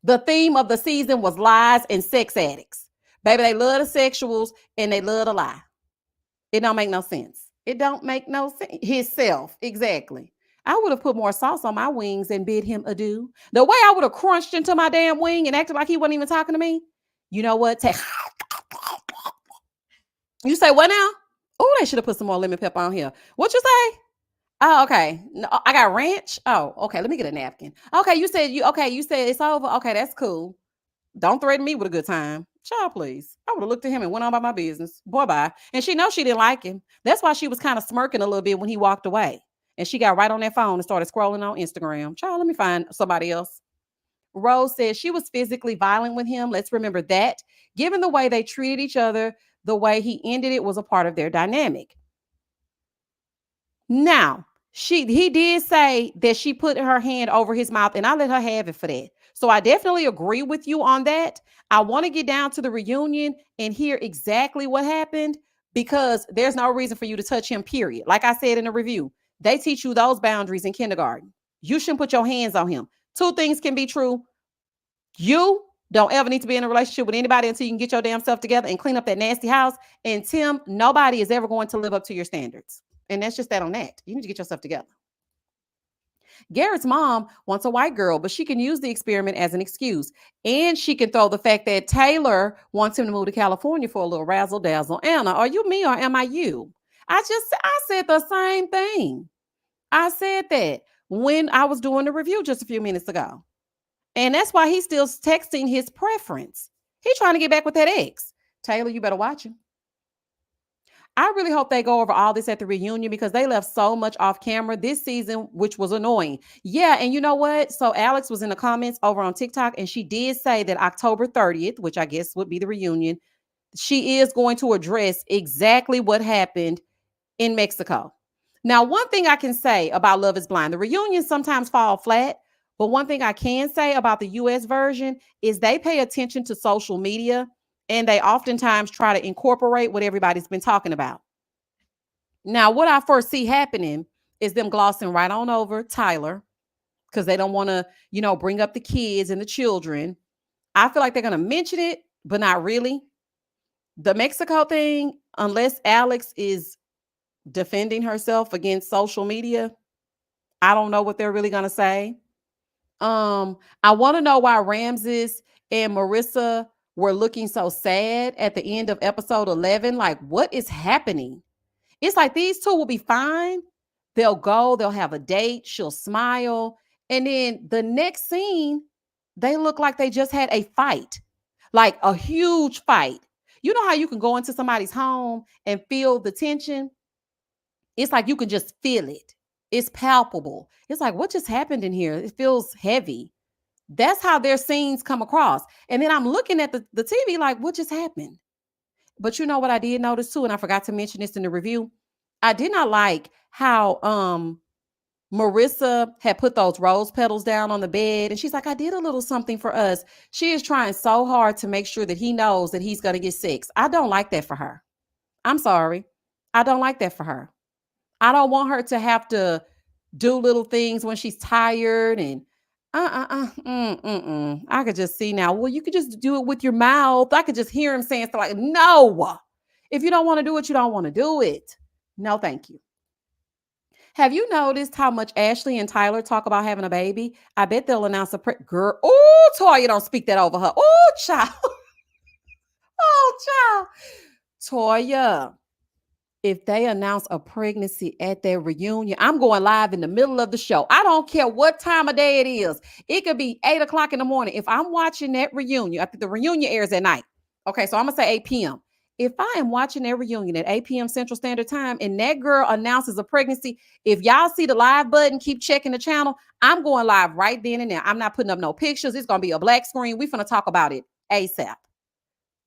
The theme of the season was lies and sex addicts. Baby, they love the sexuals and they love to lie. It don't make no sense. It don't make no sense. Himself, exactly. I would have put more sauce on my wings and bid him adieu. The way I would have crunched into my damn wing and acted like he wasn't even talking to me. You know what? You say what now? Oh, they should have put some more lemon pepper on here. What you say? Oh, okay. No, I got ranch. Oh, okay. Let me get a napkin. Okay, you said it's over. Okay, that's cool. Don't threaten me with a good time. Child, please. I would have looked at him and went on about my business. Boy, bye. And she knows she didn't like him. That's why she was kind of smirking a little bit when he walked away. And she got right on that phone and started scrolling on Instagram. Child, let me find somebody else. Rose says she was physically violent with him. Let's remember that. Given the way they treated each other, the way he ended it was a part of their dynamic. Now, he did say that she put her hand over his mouth, and I let her have it for that. So I definitely agree with you on that. I want to get down to the reunion and hear exactly what happened because there's no reason for you to touch him, period. Like I said in the review, they teach you those boundaries in kindergarten. You shouldn't put your hands on him. 2 things can be true. You don't ever need to be in a relationship with anybody until you can get your damn self together and clean up that nasty house. And Tim, nobody is ever going to live up to your standards. And that's just that on that. You need to get yourself together. Garrett's mom wants a white girl, but she can use the experiment as an excuse. And she can throw the fact that Taylor wants him to move to California for a little razzle dazzle. Anna, are you me or am I you? I said the same thing. I said that when I was doing the review just a few minutes ago. And that's why he's still texting his preference. He's trying to get back with that ex. Taylor, you better watch him. I really hope they go over all this at the reunion because they left so much off camera this season, which was annoying. Yeah, and you know what? So Alex was in the comments over on TikTok, and she did say that October 30th, which I guess would be the reunion, she is going to address exactly what happened in Mexico. Now, one thing I can say about Love is Blind, the reunions sometimes fall flat, but one thing I can say about the US version is they pay attention to social media. And they oftentimes try to incorporate what everybody's been talking about. Now, what I foresee happening is them glossing right on over Tyler because they don't want to, bring up the kids and the children. I feel like they're going to mention it, but not really. The Mexico thing, unless Alex is defending herself against social media, I don't know what they're really going to say. I want to know why Ramses and Marissa were looking so sad at the end of episode 11. Like, what is happening? It's like these two will be fine. They'll go, they'll have a date. She'll smile. And then the next scene, they look like they just had a fight, like a huge fight. You know how you can go into somebody's home and feel the tension? It's like you can just feel it. It's palpable. It's like, what just happened in here? It feels heavy. That's how their scenes come across. And then I'm looking at the TV like, what just happened? But you know what I did notice too, and I forgot to mention this in the review. I did not like how Marissa had put those rose petals down on the bed, and she's like, I did a little something for us. She is trying so hard to make sure that he knows that he's going to get sex. I don't like that for her. I'm sorry. I don't like that for her. I don't want her to have to do little things when she's tired and I could just see now. Well, you could just do it with your mouth. I could just hear him saying stuff like, no. If you don't want to do it, you don't want to do it. No, thank you. Have you noticed how much Ashley and Tyler talk about having a baby? I bet they'll announce a girl. Oh, Toya, don't speak that over her. Oh, child. Oh, child. Toya, if they announce a pregnancy at their reunion, I'm going live in the middle of the show. I don't care what time of day it is. It could be 8:00 in the morning. If I'm watching that reunion, I think the reunion airs at night. Okay, so I'm going to say 8 p.m. If I am watching that reunion at 8 p.m. Central Standard Time and that girl announces a pregnancy, if y'all see the live button, keep checking the channel. I'm going live right then and there. I'm not putting up no pictures. It's going to be a black screen. We're going to talk about it ASAP.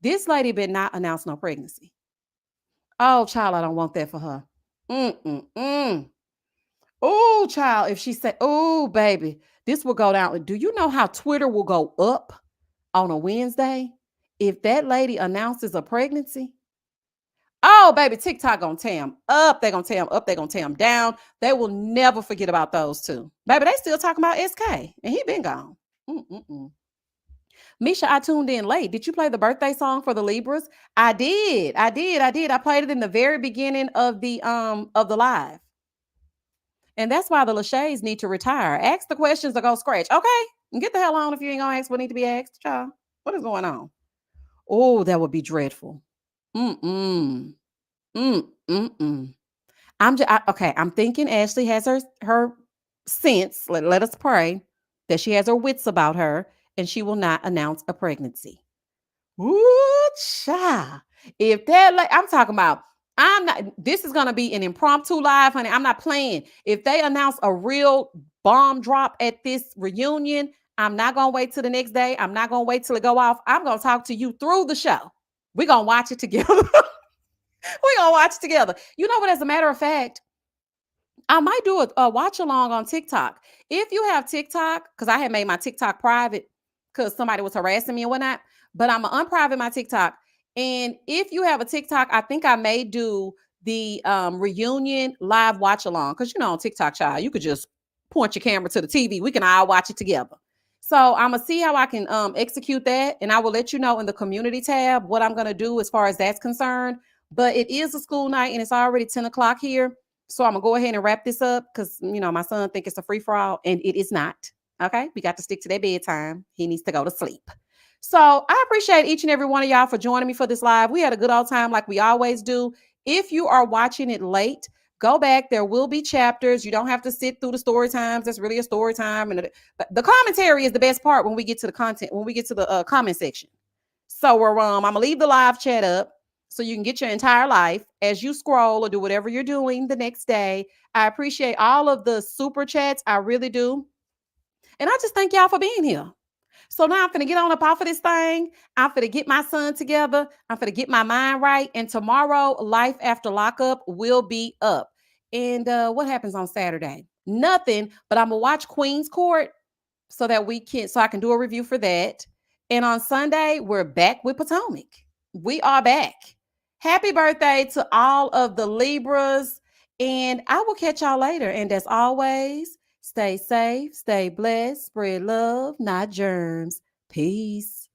This lady better not announce no pregnancy. Oh, child, I don't want that for her. Oh, child, if she said, oh, baby, this will go down. Do you know how Twitter will go up on a Wednesday if that lady announces a pregnancy? Oh, baby, TikTok gonna tear them up. They're gonna tear them up. They're gonna tear them down. They will never forget about those two. Baby, they still talking about SK, and he been gone. Misha, I tuned in late. Did you play the birthday song for the Libras? I did. I played it in the very beginning of the live. And that's why the Lachey's need to retire. Ask the questions or go scratch. Okay. And get the hell on if you ain't gonna ask what need to be asked, child. What is going on? Oh, that would be dreadful. I'm okay. I'm thinking Ashley has her sense. Let us pray that she has her wits about her and she will not announce a pregnancy. Ooh, child. If that, I'm talking about, I'm not, this is going to be an impromptu live, honey. I'm not playing. If they announce a real bomb drop at this reunion, I'm not going to wait till the next day. I'm not going to wait till it go off. I'm going to talk to you through the show. We're going to watch it together. We're going to watch it together. You know what, as a matter of fact, I might do a watch along on TikTok. If you have TikTok, because I had made my TikTok private because somebody was harassing me and whatnot, but I'm going to unprivate my TikTok. And if you have a TikTok, I think I may do the reunion live watch along. Because, you know, on TikTok, child, you could just point your camera to the TV. We can all watch it together. So I'm going to see how I can execute that. And I will let you know in the community tab what I'm going to do as far as that's concerned. But it is a school night and it's already 10 o'clock here. So I'm going to go ahead and wrap this up because, you know, my son thinks it's a free-for-all and it is not. Okay. We got to stick to that bedtime. He needs to go to sleep. So I appreciate each and every one of y'all for joining me for this live. We had a good old time like we always do. If you are watching it late, go back. There will be chapters. You don't have to sit through the story times. That's really a story time. And the commentary is the best part when we get to the content, when we get to the comment section. So we're I'm going to leave the live chat up so you can get your entire life as you scroll or do whatever you're doing the next day. I appreciate all of the super chats. I really do. And I just thank y'all for being here. So now I'm going to get on up off of this thing. I'm going to get my son together. I'm going to get my mind right. And tomorrow, Life After Lockup will be up. And what happens on Saturday? Nothing, but I'm going to watch Queen's Court so I can do a review for that. And on Sunday, we're back with Potomac. We are back. Happy birthday to all of the Libras. And I will catch y'all later. And as always, stay safe, stay blessed, spread love, not germs. Peace.